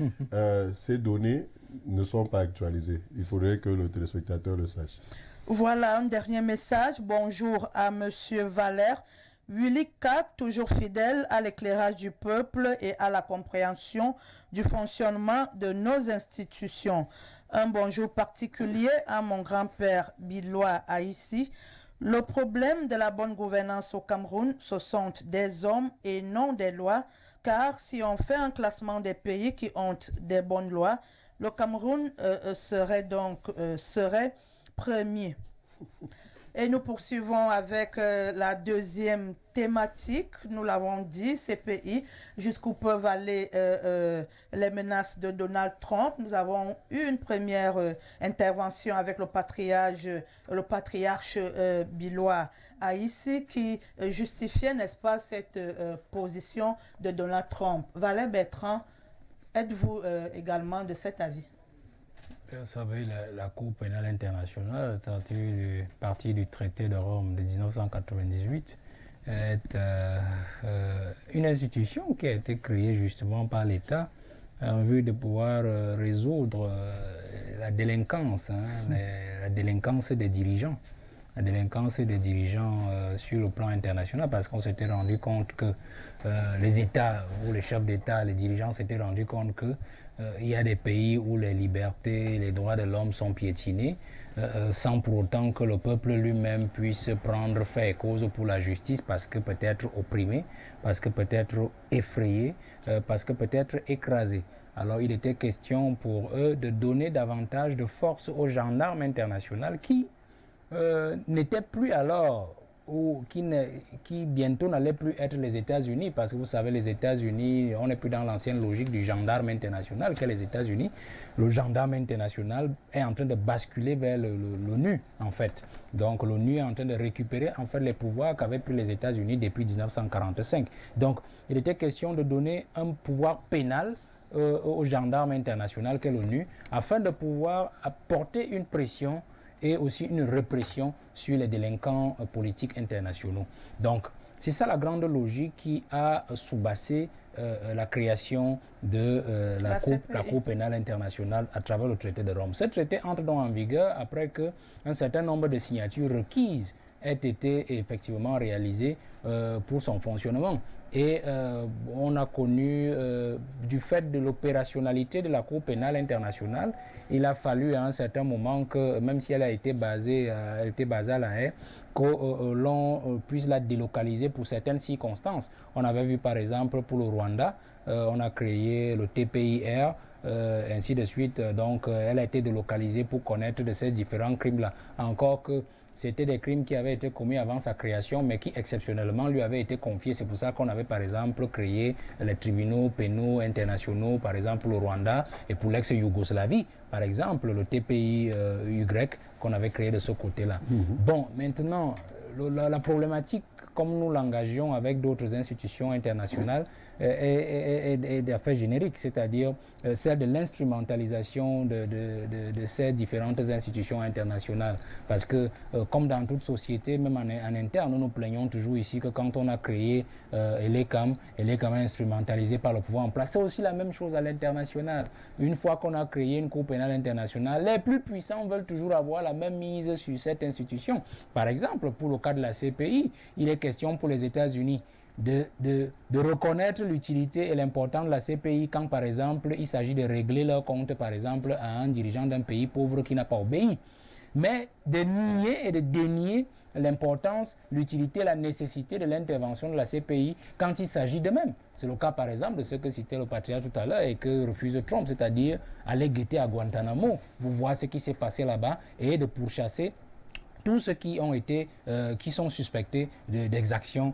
ces données ne sont pas actualisées. Il faudrait que le téléspectateur le sache. Voilà un dernier message. Bonjour à Monsieur Valère. Ulikak, toujours fidèle à l'éclairage du peuple et à la compréhension du fonctionnement de nos institutions. Un bonjour particulier à mon grand-père Bilois Haïssi. Le problème de la bonne gouvernance au Cameroun, ce sont des hommes et non des lois, car si on fait un classement des pays qui ont des bonnes lois, le Cameroun serait premier. Et nous poursuivons avec la deuxième thématique. Nous l'avons dit, ces pays, jusqu'où peuvent aller les menaces de Donald Trump. Nous avons eu une première intervention avec le patriarche Bilois Haïssi qui justifiait, n'est-ce pas, cette position de Donald Trump. Valère Bertrand, êtes-vous également de cet avis? Vous savez, la Cour pénale internationale, partie du traité de Rome de 1998, est une institution qui a été créée justement par l'État en vue de pouvoir résoudre la délinquance, la délinquance des dirigeants. La délinquance des dirigeants sur le plan international, parce qu'on s'était rendu compte que les États, ou les chefs d'État, les dirigeants s'étaient rendus compte que il y a des pays où les libertés, les droits de l'homme sont piétinés, sans pour autant que le peuple lui-même puisse prendre fait et cause pour la justice, parce que peut-être opprimé, parce que peut-être effrayé, parce que peut-être écrasé. Alors il était question pour eux de donner davantage de force aux gendarmes internationaux qui n'était plus alors, ou qui bientôt n'allait plus être les États-Unis, parce que vous savez, les États-Unis, on n'est plus dans l'ancienne logique du gendarme international qu'est les États-Unis. Le gendarme international est en train de basculer vers l'ONU, en fait. Donc l'ONU est en train de récupérer en fait les pouvoirs qu'avaient pris les États-Unis depuis 1945. Donc il était question de donner un pouvoir pénal au gendarme international qu'est l'ONU, afin de pouvoir apporter une pression et aussi une répression sur les délinquants politiques internationaux. Donc, c'est ça la grande logique qui a sous-bassé la création de la Cour pénale internationale à travers le traité de Rome. Ce traité entre donc en vigueur après qu'un certain nombre de signatures requises aient été effectivement réalisées pour son fonctionnement. Et on a connu, du fait de l'opérationnalité de la Cour pénale internationale, il a fallu à un certain moment que, même si elle a été basée à La Haye, que l'on puisse la délocaliser pour certaines circonstances. On avait vu par exemple pour le Rwanda, on a créé le TPIR, ainsi de suite. Donc elle a été délocalisée pour connaître de ces différents crimes-là. Encore que c'était des crimes qui avaient été commis avant sa création, mais qui exceptionnellement lui avaient été confiés. C'est pour ça qu'on avait par exemple créé les tribunaux pénaux internationaux, par exemple au Rwanda, et pour l'ex-Yougoslavie, par exemple, le TPI Y qu'on avait créé de ce côté-là. Bon, maintenant, la problématique, comme nous l'engageons avec d'autres institutions internationales, est d'affaires génériques, c'est-à-dire celle de l'instrumentalisation de ces différentes institutions internationales. Parce que, comme dans toute société, même en interne, nous nous plaignons toujours ici que quand on a créé ELECAM est instrumentalisé par le pouvoir en place. C'est aussi la même chose à l'international. Une fois qu'on a créé une Cour pénale internationale, les plus puissants veulent toujours avoir la même mise sur cette institution. Par exemple, pour le cas de la CPI, il est question pour les États-Unis de reconnaître l'utilité et l'importance de la CPI quand, par exemple, il s'agit de régler leur compte, par exemple, à un dirigeant d'un pays pauvre qui n'a pas obéi. Mais de nier et de dénier l'importance, l'utilité, la nécessité de l'intervention de la CPI quand il s'agit d'eux-mêmes. C'est le cas, par exemple, de ce que citait le patriarche tout à l'heure et que refuse Trump, c'est-à-dire aller guetter à Guantanamo, vous voir ce qui s'est passé là-bas et de pourchasser tous ceux qui ont été, qui sont suspectés d'exactions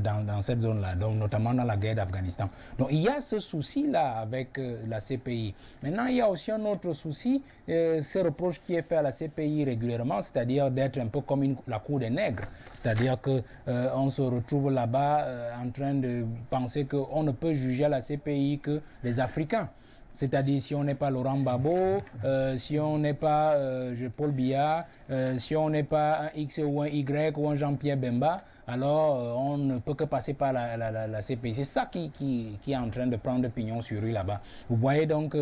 dans cette zone-là, donc notamment dans la guerre d'Afghanistan. Donc il y a ce souci-là avec la CPI. Maintenant, il y a aussi un autre souci, ce reproche qui est fait à la CPI régulièrement, c'est-à-dire d'être un peu comme la cour des nègres. C'est-à-dire qu'on se retrouve là-bas en train de penser qu'on ne peut juger à la CPI que les Africains. C'est-à-dire si on n'est pas Laurent Gbagbo, si on n'est pas Paul Biya, si on n'est pas un X ou un Y ou un Jean-Pierre Bemba, alors on ne peut que passer par la CPI. C'est ça qui est en train de prendre pignon sur rue là-bas. Vous voyez donc,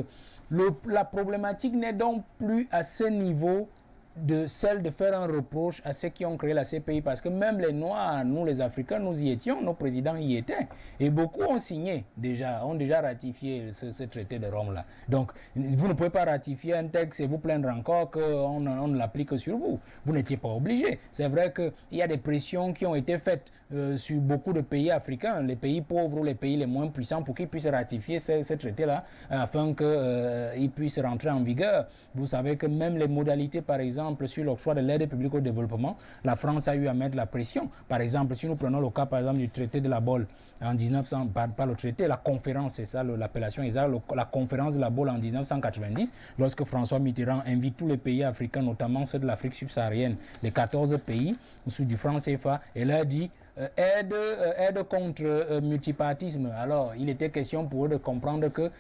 la problématique n'est donc plus à ce niveau de celle de faire un reproche à ceux qui ont créé la CPI, parce que même les Noirs, nous les Africains, nous y étions, nos présidents y étaient, et beaucoup ont signé déjà, ont déjà ratifié ce traité de Rome-là. Donc, vous ne pouvez pas ratifier un texte et vous plaindre encore qu'on ne l'applique que sur vous. Vous n'étiez pas obligé. C'est vrai qu'il y a des pressions qui ont été faites sur beaucoup de pays africains, les pays pauvres ou les pays les moins puissants, pour qu'ils puissent ratifier ce traité-là, afin qu'ils puissent rentrer en vigueur. Vous savez que même les modalités, par exemple, sur l'octroi de l'aide publique au développement, la France a eu à mettre la pression. Par exemple, si nous prenons le cas, par exemple, du traité de la Baule en 1900, pas le traité, la conférence, c'est ça l'appellation exacte, la conférence de la Baule en 1990, lorsque François Mitterrand invite tous les pays africains, notamment ceux de l'Afrique subsaharienne, les 14 pays, sous du franc CFA, et leur dit aide contre multipartisme. Alors, il était question pour eux de comprendre que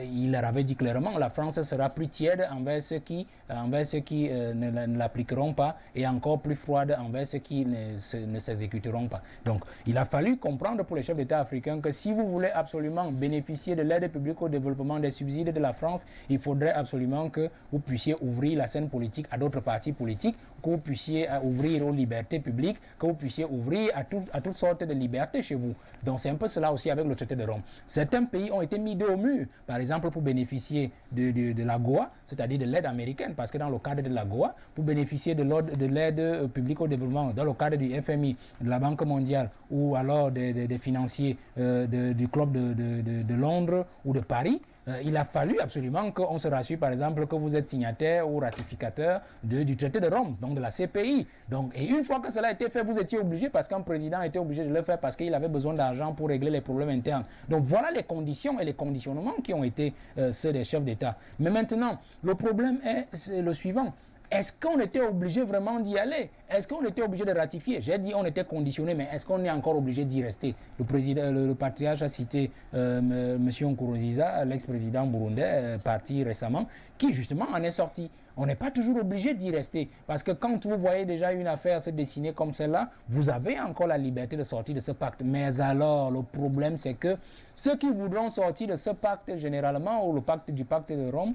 il leur avait dit clairement, la France sera plus tiède envers ceux qui ne l'appliqueront pas, et encore plus froide envers ceux qui ne s'exécuteront pas. Donc, il a fallu comprendre pour les chefs d'État africains que si vous voulez absolument bénéficier de l'aide publique au développement, des subsides de la France, il faudrait absolument que vous puissiez ouvrir la scène politique à d'autres partis politiques, que vous puissiez ouvrir aux libertés publiques, que vous puissiez ouvrir à toutes sortes de libertés chez vous. Donc c'est un peu cela aussi avec le traité de Rome. Certains pays ont été mis dos au mur, par exemple pour bénéficier de l'AGOA, c'est-à-dire de l'aide américaine, parce que dans le cadre de l'AGOA, pour bénéficier de l'aide publique au développement, dans le cadre du FMI, de la Banque mondiale, ou alors des financiers du club de Londres ou de Paris, il a fallu absolument qu'on se rassure, par exemple, que vous êtes signataire ou ratificateur du traité de Rome, donc de la CPI. Donc, et une fois que cela a été fait, vous étiez obligé, parce qu'un président était obligé de le faire parce qu'il avait besoin d'argent pour régler les problèmes internes. Donc voilà les conditions et les conditionnements qui ont été ceux des chefs d'État. Mais maintenant, le problème est le suivant. Est-ce qu'on était obligé vraiment d'y aller? Est-ce qu'on était obligé de ratifier? J'ai dit on était conditionné, mais est-ce qu'on est encore obligé d'y rester? Le patriarche a cité M. Nkurunziza, l'ex-président burundais, parti récemment, qui justement en est sorti. On n'est pas toujours obligé d'y rester. Parce que quand vous voyez déjà une affaire se dessiner comme celle-là, vous avez encore la liberté de sortir de ce pacte. Mais alors, le problème, c'est que ceux qui voudront sortir de ce pacte, généralement, ou le pacte de Rome,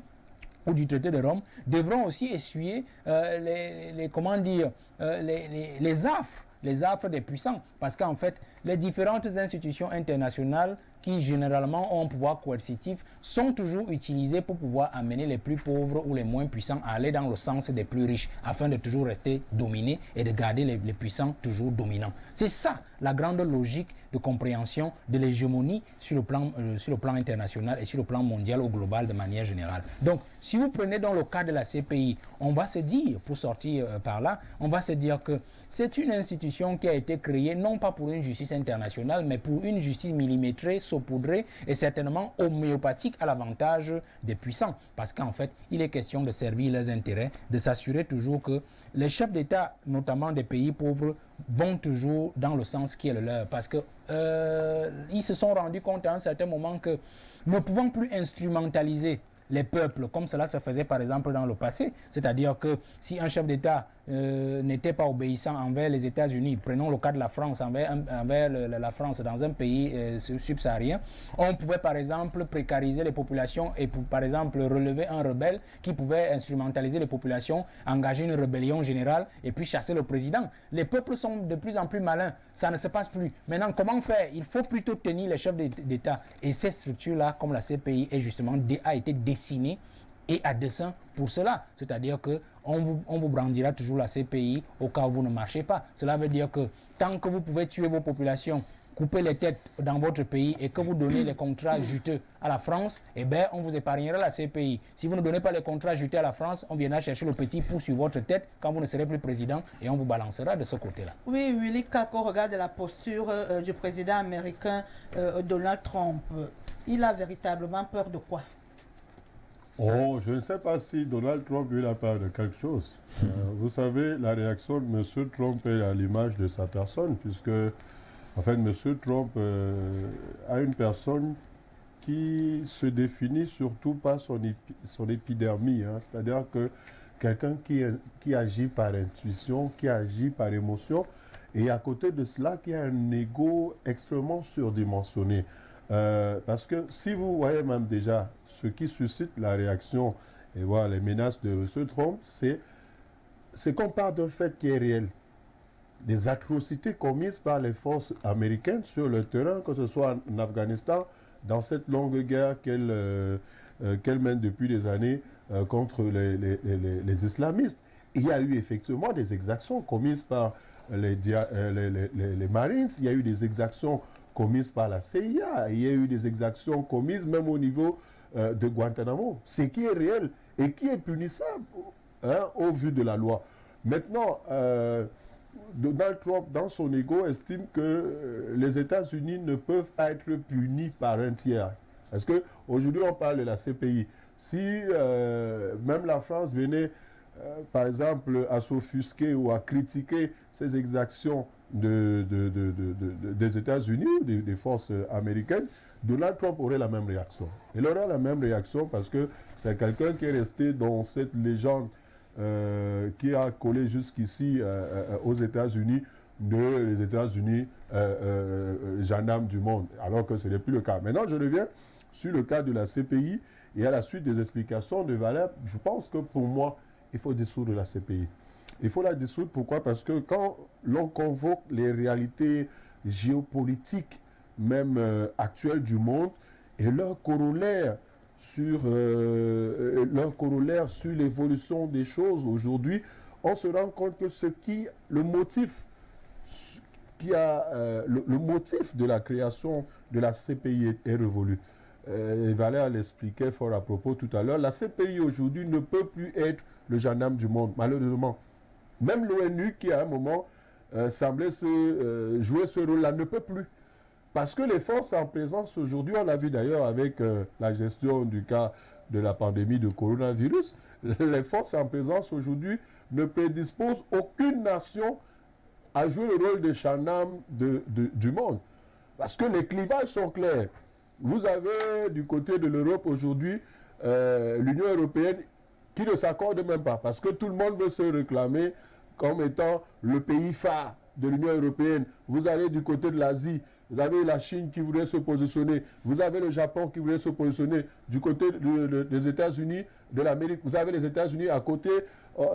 ou du traité de Rome, devront aussi essuyer les affres des puissants. Parce qu'en fait, les différentes institutions internationales qui généralement ont un pouvoir coercitif sont toujours utilisées pour pouvoir amener les plus pauvres ou les moins puissants à aller dans le sens des plus riches, afin de toujours rester dominés et de garder les puissants toujours dominants. C'est ça la grande logique de compréhension de l'hégémonie sur le plan international et sur le plan mondial ou global de manière générale. Donc, si vous prenez dans le cas de la CPI, on va se dire, pour sortir par là, on va se dire que c'est une institution qui a été créée non pas pour une justice internationale, mais pour une justice millimétrée, saupoudrée et certainement homéopathique à l'avantage des puissants. Parce qu'en fait, il est question de servir leurs intérêts, de s'assurer toujours que les chefs d'État, notamment des pays pauvres, vont toujours dans le sens qui est le leur. Parce qu'ils se sont rendus compte à un certain moment que ne pouvant plus instrumentaliser les peuples, comme cela se faisait par exemple dans le passé. C'est-à-dire que si un chef d'État n'était pas obéissant envers les États-Unis, prenons le cas de la France, envers la France dans un pays subsaharien, on pouvait par exemple précariser les populations et par exemple relever un rebelle qui pouvait instrumentaliser les populations, engager une rébellion générale et puis chasser le président. Les peuples sont de plus en plus malins, ça ne se passe plus. Maintenant, comment faire? Il faut plutôt tenir les chefs d'État. Et ces structures-là, comme la CPI, a été dessinée et à dessein pour cela. C'est-à-dire qu'on vous brandira toujours la CPI au cas où vous ne marchez pas. Cela veut dire que tant que vous pouvez tuer vos populations, couper les têtes dans votre pays et que vous donnez les contrats juteux à la France, eh bien, on vous épargnera la CPI. Si vous ne donnez pas les contrats juteux à la France, on viendra chercher le petit pouce sur votre tête quand vous ne serez plus président et on vous balancera de ce côté-là. Oui, Willy Kako regarde la posture du président américain Donald Trump. Il a véritablement peur de quoi? Oh, je ne sais pas si Donald Trump lui a peur de quelque chose. Vous savez, la réaction de M. Trump est à l'image de sa personne, puisque, en fait, M. Trump a une personne qui se définit surtout par son épidermie, hein, c'est-à-dire que quelqu'un qui agit par intuition, qui agit par émotion, et à côté de cela, qui a un ego extrêmement surdimensionné. Parce que si vous voyez même déjà ce qui suscite la réaction et voir les menaces de M. Trump, c'est qu'on parle d'un fait qui est réel. Des atrocités commises par les forces américaines sur le terrain, que ce soit en Afghanistan, dans cette longue guerre qu'elle mène depuis des années contre les islamistes. Il y a eu effectivement des exactions commises par les Marines, il y a eu des exactions commises par la CIA, il y a eu des exactions commises même au niveau de Guantanamo, ce qui est réel et qui est punissable au vu de la loi. Maintenant, Donald Trump, dans son ego, estime que les États-Unis ne peuvent pas être punis par un tiers. Parce qu'aujourd'hui, on parle de la CPI. Si même la France venait, par exemple, à s'offusquer ou à critiquer ces exactions des États-Unis ou des forces américaines, Donald Trump aurait la même réaction. Il aurait la même réaction parce que c'est quelqu'un qui est resté dans cette légende qui a collé jusqu'ici aux États-Unis les États-Unis gendarmes du monde, alors que ce n'est plus le cas. Maintenant, je reviens sur le cas de la CPI et à la suite des explications de Valère, je pense que pour moi, il faut dissoudre la CPI. Il faut la dissoudre, pourquoi? Parce que quand l'on convoque les réalités géopolitiques, même actuelles du monde, et leur corollaire sur l'évolution des choses aujourd'hui, on se rend compte que le motif de la création de la CPI est révolu. et Valère l'expliquait fort à propos tout à l'heure, la CPI aujourd'hui ne peut plus être le gendarme du monde, malheureusement. Même l'ONU, qui à un moment semblait jouer ce rôle-là, ne peut plus. Parce que les forces en présence aujourd'hui, on l'a vu d'ailleurs avec la gestion du cas de la pandémie de coronavirus, les forces en présence aujourd'hui ne prédisposent aucune nation à jouer le rôle de gendarme du monde. Parce que les clivages sont clairs. Vous avez du côté de l'Europe aujourd'hui l'Union européenne qui ne s'accorde même pas parce que tout le monde veut se réclamer comme étant le pays phare de l'Union européenne. Vous allez du côté de l'Asie, vous avez la Chine qui voudrait se positionner, vous avez le Japon qui voudrait se positionner du côté des États-Unis, de l'Amérique, vous avez les États-Unis à côté,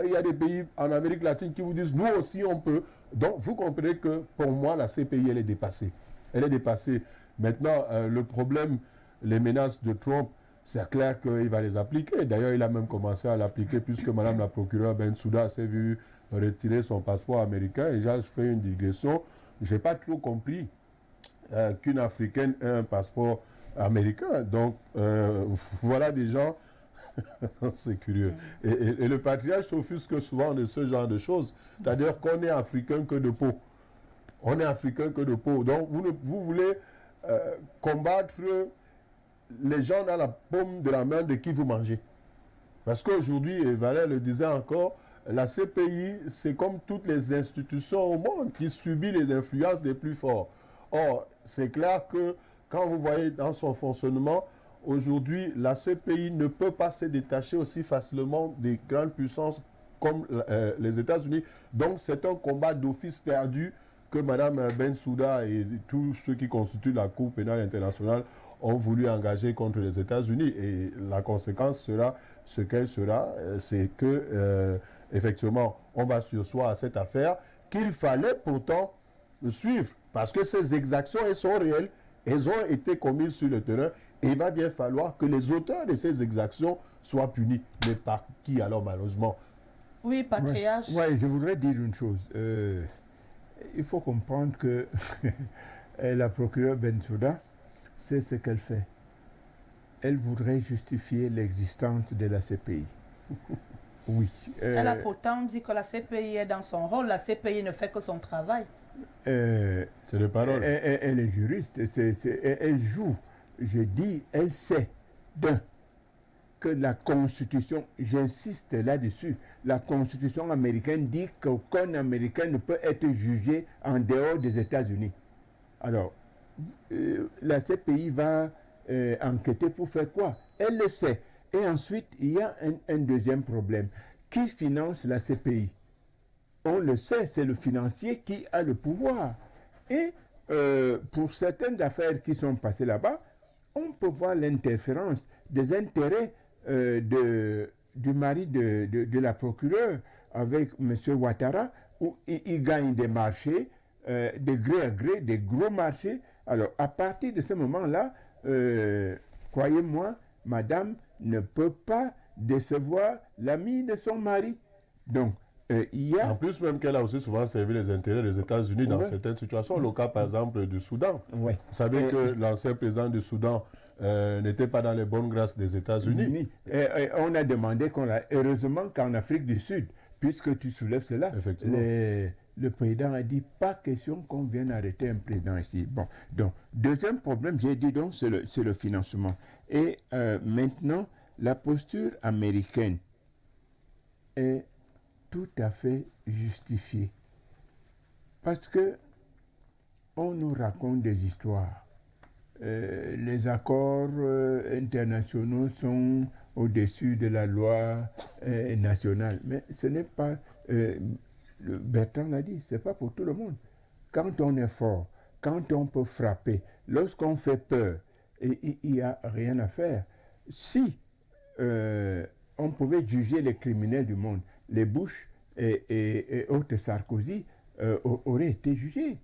il y a des pays en Amérique latine qui vous disent nous aussi on peut. Donc vous comprenez que pour moi la CPI elle est dépassée. Elle est dépassée. Maintenant le problème, les menaces de Trump, c'est clair qu'il va les appliquer. D'ailleurs il a même commencé à l'appliquer puisque Madame la procureure Bensouda s'est vue retirer son passeport américain. Et là je fais une digression. Je n'ai pas trop compris qu'une Africaine ait un passeport américain. Donc voilà des gens, c'est curieux. Et le patriarche s'offusque souvent de ce genre de choses. C'est-à-dire qu'on est africain que de peau. On est africain que de peau. Donc vous voulez combattre les gens dans la paume de la main de qui vous mangez. Parce qu'aujourd'hui, et Valère le disait encore, la CPI, c'est comme toutes les institutions au monde qui subit les influences des plus forts. Or, c'est clair que quand vous voyez dans son fonctionnement, aujourd'hui, la CPI ne peut pas se détacher aussi facilement des grandes puissances comme les États-Unis. Donc, c'est un combat d'office perdu que Mme Bensouda et tous ceux qui constituent la Cour pénale internationale ont voulu engager contre les États-Unis. Et la conséquence sera ce qu'elle sera, c'est que, effectivement, on va surseoir à cette affaire qu'il fallait pourtant suivre. Parce que ces exactions, elles sont réelles, elles ont été commises sur le terrain, et il va bien falloir que les auteurs de ces exactions soient punis. Mais par qui alors, malheureusement? Oui, patriarche. Oui, je voudrais dire une chose. Il faut comprendre que la procureure Bensouda sait ce qu'elle fait. Elle voudrait justifier l'existence de la CPI. Oui. Elle a pourtant dit que la CPI est dans son rôle. La CPI ne fait que son travail. C'est de parole. Elle est juriste. Elle joue. Je dis, elle sait que la Constitution, j'insiste là-dessus, la Constitution américaine dit qu'aucun Américain ne peut être jugé en dehors des États-Unis. Alors, la CPI va enquêter pour faire quoi? Elle le sait. Et ensuite, il y a un deuxième problème. Qui finance la CPI? On le sait, c'est le financier qui a le pouvoir. Et pour certaines affaires qui sont passées là-bas, on peut voir l'interférence des intérêts du mari de la procureure avec M. Ouattara, où il gagne des marchés, de gré à gré, des gros marchés. Alors, à partir de ce moment-là, croyez-moi, madame ne peut pas décevoir l'ami de son mari. Donc, il y a... En plus, même qu'elle a aussi souvent servi les intérêts des États-Unis dans certaines situations. Le cas, par exemple, du Soudan. Vous savez que l'ancien président du Soudan n'était pas dans les bonnes grâces des États-Unis. On a demandé heureusement qu'en Afrique du Sud, puisque tu soulèves cela, le président a dit pas question qu'on vienne arrêter un président ici. Bon, donc, deuxième problème, j'ai dit donc, c'est le financement. Et maintenant, la posture américaine est tout à fait justifiée. Parce que on nous raconte des histoires. Les accords internationaux sont au-dessus de la loi nationale. Mais ce n'est pas... Bertrand l'a dit, ce n'est pas pour tout le monde. Quand on est fort, quand on peut frapper, lorsqu'on fait peur, il n'y a rien à faire. Si on pouvait juger les criminels du monde, les Bush et autres Sarkozy auraient été jugés.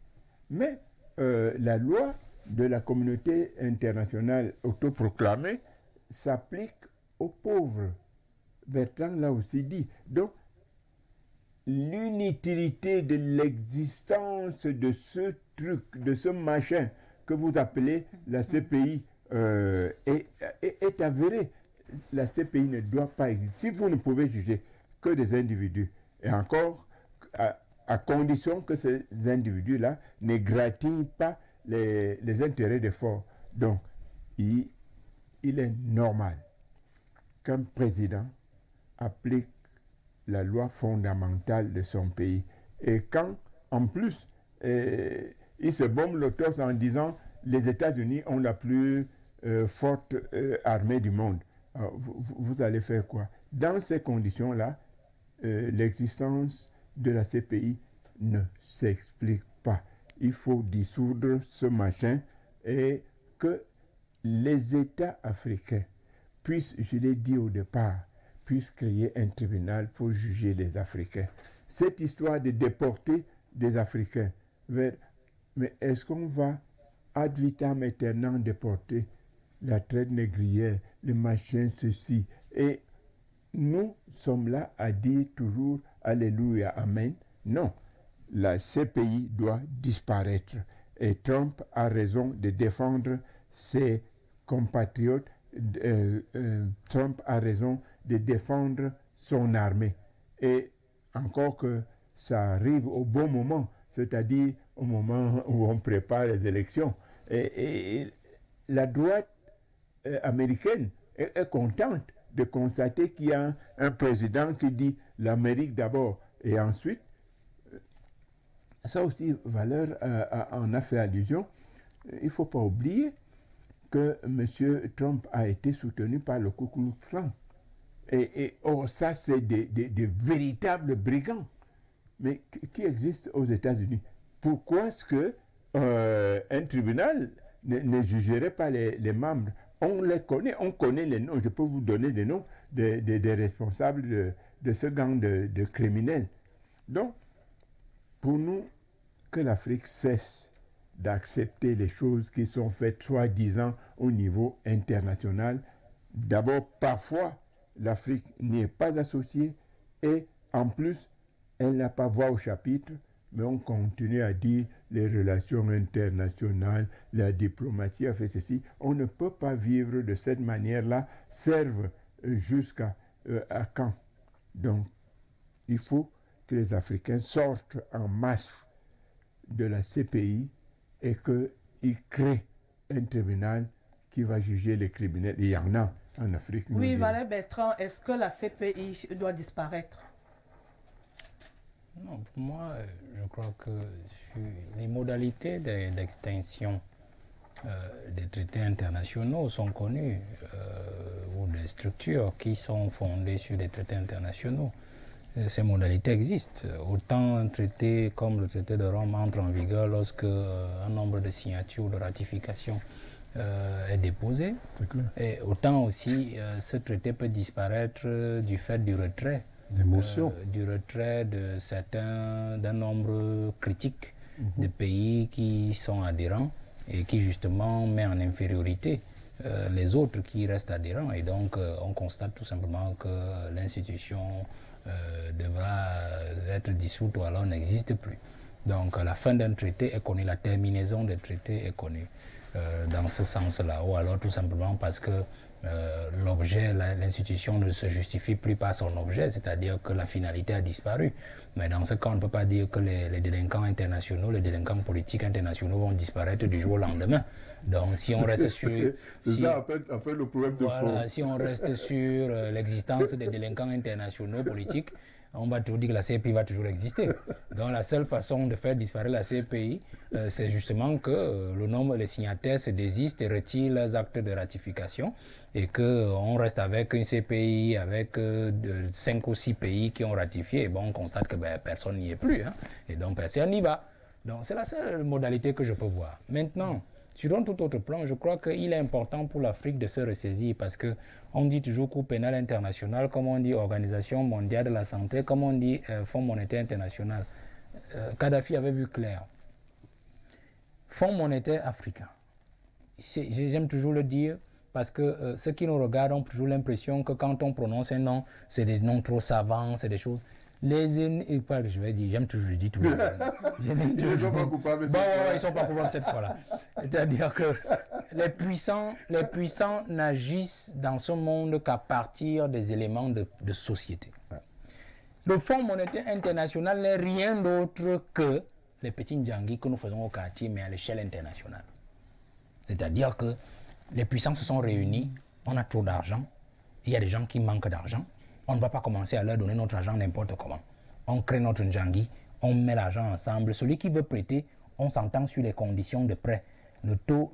Mais la loi de la communauté internationale autoproclamée s'applique aux pauvres. Bertrand l'a aussi dit. Donc, l'inutilité de l'existence de ce truc, de ce machin que vous appelez la CPI, est avérée. La CPI ne doit pas exister. Si vous ne pouvez juger que des individus, et encore à condition que ces individus-là ne gratignent pas les intérêts des forts. Donc, il est normal qu'un président applique la loi fondamentale de son pays. Et quand, en plus, il se bombe le torse en disant les États-Unis ont la plus forte armée du monde. Alors, vous allez faire quoi? Dans ces conditions-là, l'existence de la CPI ne s'explique pas. Il faut dissoudre ce machin et que les États africains puissent, je l'ai dit au départ, puissent créer un tribunal pour juger les Africains. Cette histoire de déporter des Africains vers... Mais est-ce qu'on va ad vitam aeternam déporter la traite négrière, le machin, ceci? Et nous sommes là à dire toujours Alléluia, Amen. Non, la CPI doit disparaître. Et Trump a raison de défendre ses compatriotes. Trump a raison de défendre son armée. Et encore que ça arrive au bon moment, c'est-à-dire au moment où on prépare les élections. Et la droite américaine est contente de constater qu'il y a un président qui dit l'Amérique d'abord et ensuite. Ça aussi, Valeur en a fait allusion. Il ne faut pas oublier que M. Trump a été soutenu par le Ku Klux Klan. Et ça, c'est des véritables brigands. Mais qui existent aux États-Unis? Pourquoi est-ce qu'un tribunal ne jugerait pas les membres? On les connaît, on connaît les noms. Je peux vous donner des noms des responsables de ce gang de criminels. Donc, pour nous, que l'Afrique cesse d'accepter les choses qui sont faites soi-disant au niveau international. D'abord, parfois, l'Afrique n'y est pas associée et en plus, elle n'a pas voix au chapitre, mais on continue à dire les relations internationales, la diplomatie a fait ceci. On ne peut pas vivre de cette manière-là, serve jusqu'à quand? Donc, il faut que les Africains sortent en masse de la CPI et qu'ils créent un tribunal qui va juger les criminels. Il y en a en Afrique. Oui, Valère Bertrand, est-ce que la CPI doit disparaître? Non, pour moi, je crois que les modalités d'extinction des traités internationaux sont connues, ou des structures qui sont fondées sur des traités internationaux. Ces modalités existent. Autant un traité comme le traité de Rome entre en vigueur lorsque un nombre de signatures ou de ratifications est déposé. Et autant aussi ce traité peut disparaître du fait du retrait. Du retrait d'un nombre critique de pays qui sont adhérents et qui justement met en infériorité les autres qui restent adhérents. Et donc on constate tout simplement que l'institution devra être dissoute ou alors n'existe plus. Donc la fin d'un traité est connue, la terminaison des traités est connue dans ce sens-là, ou alors tout simplement parce que l'objet, l'institution ne se justifie plus par son objet, c'est-à-dire que la finalité a disparu. Mais dans ce cas, on ne peut pas dire que les délinquants internationaux, les délinquants politiques internationaux vont disparaître du jour au lendemain. Donc si on reste sur... C'est ça en fait le problème de fond. Si on reste sur l'existence des délinquants internationaux politiques, on va toujours dire que la CPI va toujours exister. Donc la seule façon de faire disparaître la CPI, c'est justement que le nombre, les signataires se désistent et retirent leurs actes de ratification et qu'on reste avec une CPI avec 5 ou 6 pays qui ont ratifié. Et bon, on constate que personne n'y est plus. Hein, et donc personne n'y va. Donc c'est la seule modalité que je peux voir. Maintenant, sur un tout autre plan, je crois qu'il est important pour l'Afrique de se ressaisir parce qu'on dit toujours Cour pénale internationale, comme on dit Organisation mondiale de la santé, comme on dit Fonds monétaire international. Kadhafi avait vu clair. Fonds monétaire africain. J'aime toujours le dire parce que ceux qui nous regardent ont toujours l'impression que quand on prononce un nom, c'est des noms trop savants, c'est des choses... Les ennemis, je vais dire, j'aime toujours dire tous les ennemis. Ils ne sont pas coupables. Bon, ils ne sont pas coupables cette fois-là. C'est-à-dire que les puissants n'agissent dans ce monde qu'à partir des éléments de société. Le Fonds monétaire international n'est rien d'autre que les petits ndjangis que nous faisons au quartier, mais à l'échelle internationale. C'est-à-dire que les puissants se sont réunis, on a trop d'argent, il y a des gens qui manquent d'argent, on ne va pas commencer à leur donner notre argent n'importe comment. On crée notre ndjangi, on met l'argent ensemble, celui qui veut prêter, on s'entend sur les conditions de prêt, le taux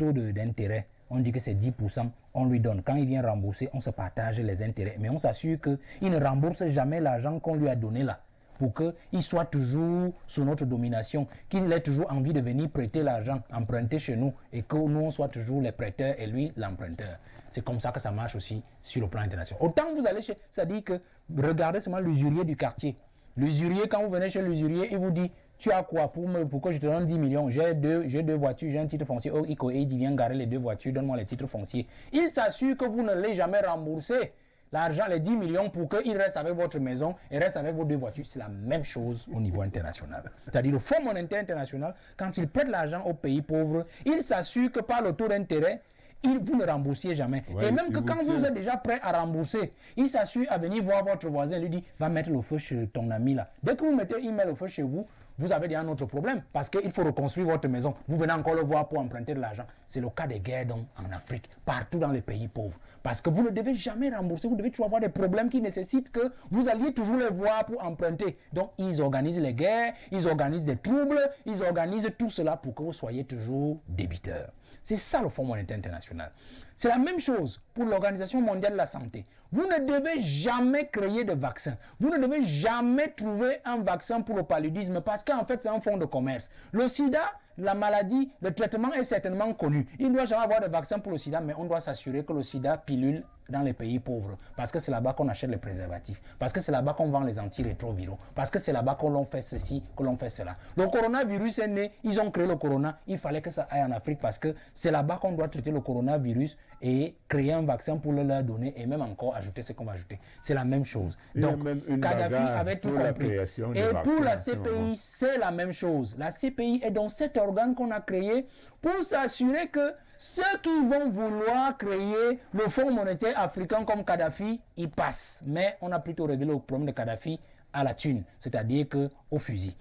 d'intérêt, on dit que c'est 10%, on lui donne. Quand il vient rembourser, on se partage les intérêts, mais on s'assure qu'il ne rembourse jamais l'argent qu'on lui a donné là, pour qu'il soit toujours sous notre domination, qu'il ait toujours envie de venir prêter l'argent, emprunter chez nous, et que nous, on soit toujours les prêteurs et lui, l'emprunteur. C'est comme ça que ça marche aussi sur le plan international. Autant vous allez chez... Ça dit que, regardez seulement l'usurier du quartier. L'usurier, quand vous venez chez l'usurier, il vous dit, tu as quoi pour que je te donne 10 millions? J'ai deux voitures, j'ai un titre foncier. Oh, il dit, viens garer les 2 voitures, donne-moi les titres fonciers. Il s'assure que vous ne l'avez jamais remboursé. L'argent, les 10 millions, pour qu'il reste avec votre maison et reste avec vos 2 voitures, c'est la même chose au niveau international. C'est-à-dire le Fonds monétaire international, quand il prête l'argent aux pays pauvres, il s'assure que par le taux d'intérêt, vous ne remboursiez jamais. Ouais, et même que quand vous êtes déjà prêt à rembourser, il s'assure à venir voir votre voisin et lui dit, va mettre le feu chez ton ami là. Dès que vous mettez, il met le feu chez vous, vous avez déjà un autre problème parce qu'il faut reconstruire votre maison. Vous venez encore le voir pour emprunter de l'argent. C'est le cas des guerres donc, en Afrique, partout dans les pays pauvres. Parce que vous ne devez jamais rembourser, vous devez toujours avoir des problèmes qui nécessitent que vous alliez toujours les voir pour emprunter. Donc ils organisent les guerres, ils organisent des troubles, ils organisent tout cela pour que vous soyez toujours débiteur. C'est ça le Fonds monétaire international. C'est la même chose pour l'Organisation mondiale de la santé. Vous ne devez jamais créer de vaccin. Vous ne devez jamais trouver un vaccin pour le paludisme parce qu'en fait, c'est un fonds de commerce. Le sida, la maladie, le traitement est certainement connu. Il ne doit jamais avoir de vaccin pour le sida, mais on doit s'assurer que le sida pilule dans les pays pauvres. Parce que c'est là-bas qu'on achète les préservatifs. Parce que c'est là-bas qu'on vend les antirétroviraux. Parce que c'est là-bas que l'on fait ceci, que l'on fait cela. Le coronavirus est né, ils ont créé le corona. Il fallait que ça aille en Afrique parce que c'est là-bas qu'on doit traiter le coronavirus et créer un vaccin pour le leur donner et même encore ajouter ce qu'on va ajouter. C'est la même chose. Donc, Kadhafi avait tout compris. Et pour la CPI, c'est la même chose. La CPI est donc cet organe qu'on a créé pour s'assurer que ceux qui vont vouloir créer le Fonds monétaire africain comme Kadhafi, ils passent. Mais on a plutôt réglé le problème de Kadhafi à la thune, c'est-à-dire qu'au fusil.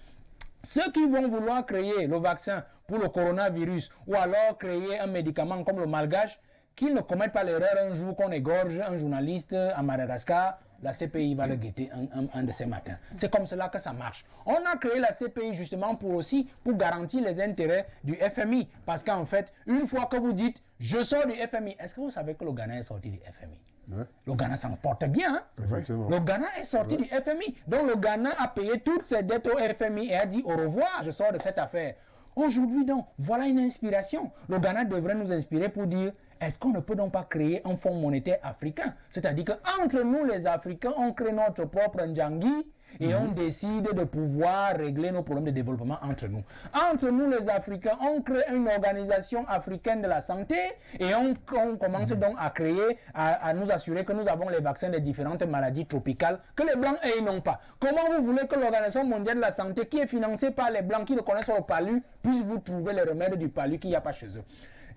Ceux qui vont vouloir créer le vaccin pour le coronavirus ou alors créer un médicament comme le malgache, qu'ils ne commettent pas l'erreur un jour qu'on égorge un journaliste à Madagascar, la CPI va le guetter un de ces matins. C'est comme cela que ça marche. On a créé la CPI justement pour garantir les intérêts du FMI. Parce qu'en fait, une fois que vous dites « je sors du FMI », est-ce que vous savez que le Ghana est sorti du FMI? Ouais. Le Ghana s'en porte bien. Hein? Le Ghana est sorti du FMI. Donc le Ghana a payé toutes ses dettes au FMI et a dit « au revoir, je sors de cette affaire ». Aujourd'hui donc, voilà une inspiration. Le Ghana devrait nous inspirer pour dire est-ce qu'on ne peut donc pas créer un fonds monétaire africain? C'est-à-dire qu'entre nous les Africains, on crée notre propre ndjangi et on décide de pouvoir régler nos problèmes de développement entre nous. Entre nous les Africains, on crée une organisation africaine de la santé et on commence donc à créer, à nous assurer que nous avons les vaccins des différentes maladies tropicales que les Blancs n'ont pas. Comment vous voulez que l'Organisation mondiale de la santé, qui est financée par les Blancs qui ne connaissent pas le palu, puisse vous trouver les remèdes du palu qu'il n'y a pas chez eux?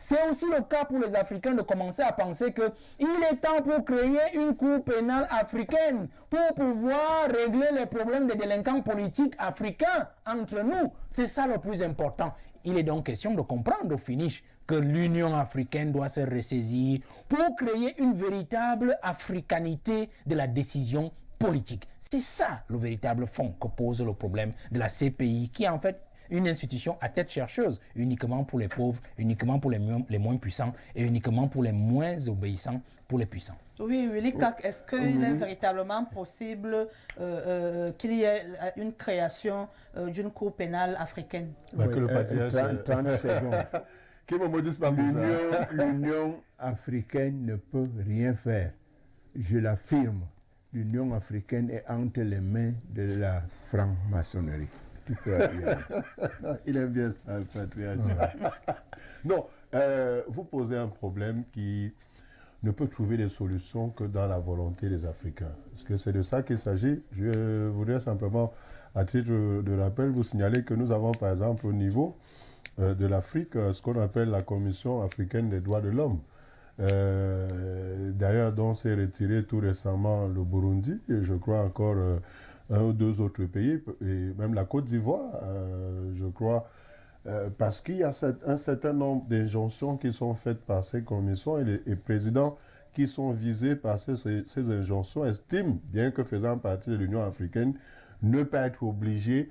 C'est aussi le cas pour les Africains de commencer à penser qu'il est temps pour créer une cour pénale africaine pour pouvoir régler les problèmes des délinquants politiques africains entre nous. C'est ça le plus important. Il est donc question de comprendre au finish que l'Union africaine doit se ressaisir pour créer une véritable africanité de la décision politique. C'est ça le véritable fond que pose le problème de la CPI qui est en fait une institution à tête chercheuse, uniquement pour les pauvres, uniquement pour les moins puissants et uniquement pour les moins obéissants, pour les puissants. Oui, Willy Kak, est-ce qu'il est véritablement possible qu'il y ait une création d'une cour pénale africaine? Que le 30 secondes. L'Union africaine ne peut rien faire. Je l'affirme. L'Union africaine est entre les mains de la franc-maçonnerie. Il aime bien ça, le patriarche. Non, vous posez un problème qui ne peut trouver des solutions que dans la volonté des Africains. Parce que c'est de ça qu'il s'agit. Je voudrais simplement, à titre de rappel, vous signaler que nous avons, par exemple, au niveau de l'Afrique, ce qu'on appelle la Commission africaine des droits de l'homme. D'ailleurs, dont s'est retiré tout récemment le Burundi, et je crois encore un ou deux autres pays, et même la Côte d'Ivoire, je crois, parce qu'il y a un certain nombre d'injonctions qui sont faites par ces commissions, et les présidents qui sont visés par ces injonctions estiment, bien que faisant partie de l'Union africaine, ne pas être obligés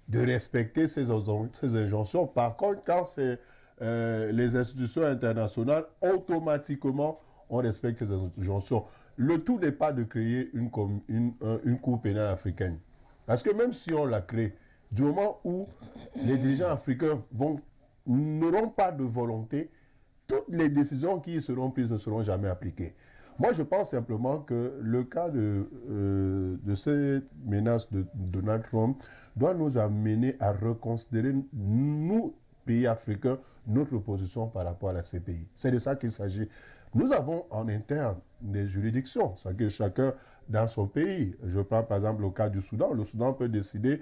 de respecter ces injonctions. Par contre, quand c'est les institutions internationales, automatiquement, on respecte ces injonctions. Le tout n'est pas de créer une cour pénale africaine. Parce que même si on la crée, du moment où les dirigeants africains n'auront pas de volonté, toutes les décisions qui y seront prises ne seront jamais appliquées. Moi, je pense simplement que le cas de ces menaces de Donald Trump doit nous amener à reconsidérer, nous, pays africains, notre position par rapport à ces pays. C'est de ça qu'il s'agit. Nous avons en interne des juridictions, c'est que chacun dans son pays. Je prends par exemple le cas du Soudan. Le Soudan peut décider,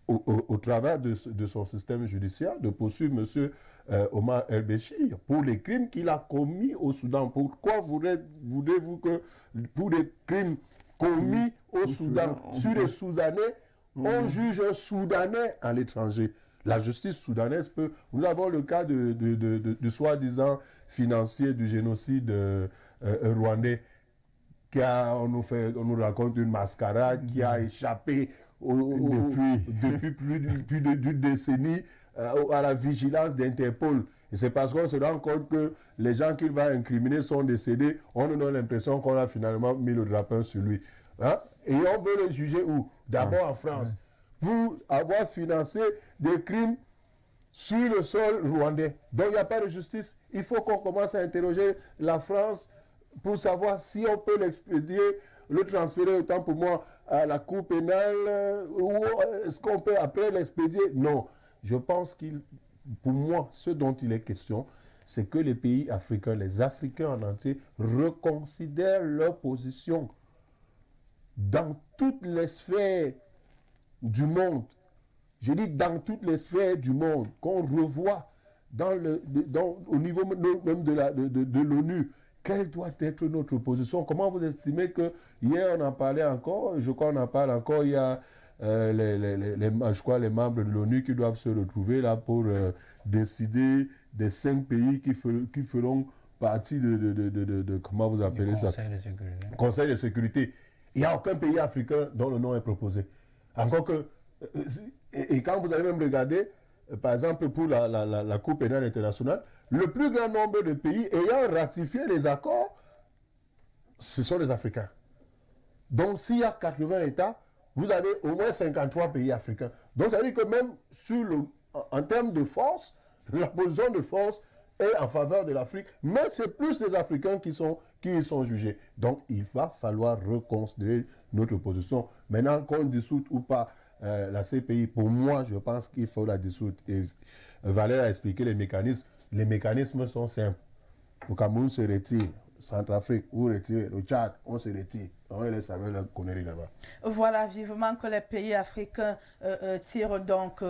au travers de son système judiciaire, de poursuivre M. Omar el-Béchir pour les crimes qu'il a commis au Soudan. Pourquoi voudrez-vous que pour des crimes commis au Soudan, sur les Soudanais, on juge un Soudanais à l'étranger? La justice soudanaise peut... Nous avons le cas du soi-disant financier du génocide rwandais, on nous raconte une mascarade qui a échappé depuis plus d'une décennie à la vigilance d'Interpol. Et c'est parce qu'on se rend compte que les gens qu'il va incriminer sont décédés, on nous donne l'impression qu'on a finalement mis le drapeau sur lui. Hein? Et on veut le juger où? D'abord en France. Pour avoir financé des crimes sur le sol rwandais. Donc il n'y a pas de justice. Il faut qu'on commence à interroger la France pour savoir si on peut l'expédier, le transférer autant pour moi à la Cour pénale, ou est-ce qu'on peut après l'expédier? Non. Je pense pour moi, ce dont il est question, c'est que les pays africains, les Africains en entier, reconsidèrent leur position dans toutes les sphères du monde. Je dis dans toutes les sphères du monde, qu'on revoit au niveau même de l'ONU, quelle doit être notre position. Comment vous estimez que, hier on en parlait encore, je crois qu'on en parle encore, il y a je crois les membres de l'ONU qui doivent se retrouver là pour décider des 5 pays qui feront partie de comment vous appelez ça? Conseil de sécurité. Conseil de sécurité. Il n'y a aucun pays africain dont le nom est proposé. Encore que, et quand vous allez même regarder, par exemple pour la Cour pénale internationale, le plus grand nombre de pays ayant ratifié les accords, ce sont les Africains. Donc s'il y a 80 États, vous avez au moins 53 pays africains. Donc ça veut dire que même en termes de force, la position de force est en faveur de l'Afrique, mais c'est plus les Africains qui y sont jugés. Donc il va falloir reconsidérer notre position. Maintenant qu'on dissoute ou pas la CPI, pour moi je pense qu'il faut la dissoudre. Et Valère a expliqué les mécanismes. Les mécanismes sont simples. Le Cameroun se retire, Centrafrique, vous retirez, le Tchad, on se retire. On laisse avec la connerie là-bas. Voilà, vivement que les pays africains tirent donc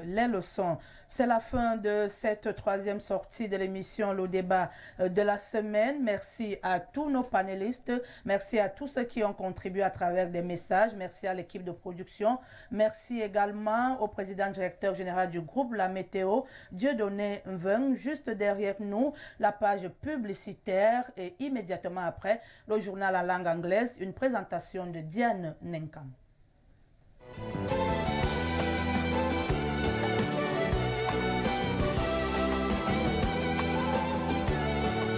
les leçons. C'est la fin de cette 3e sortie de l'émission Le Débat de la semaine. Merci à tous nos panélistes. Merci à tous ceux qui ont contribué à travers des messages. Merci à l'équipe de production. Merci également au président directeur général du groupe La Météo, Dieudonné Mveng. Juste derrière nous, la page publicitaire et immédiatement après, le journal en langue anglaise, une présentation de Diane Nenkam.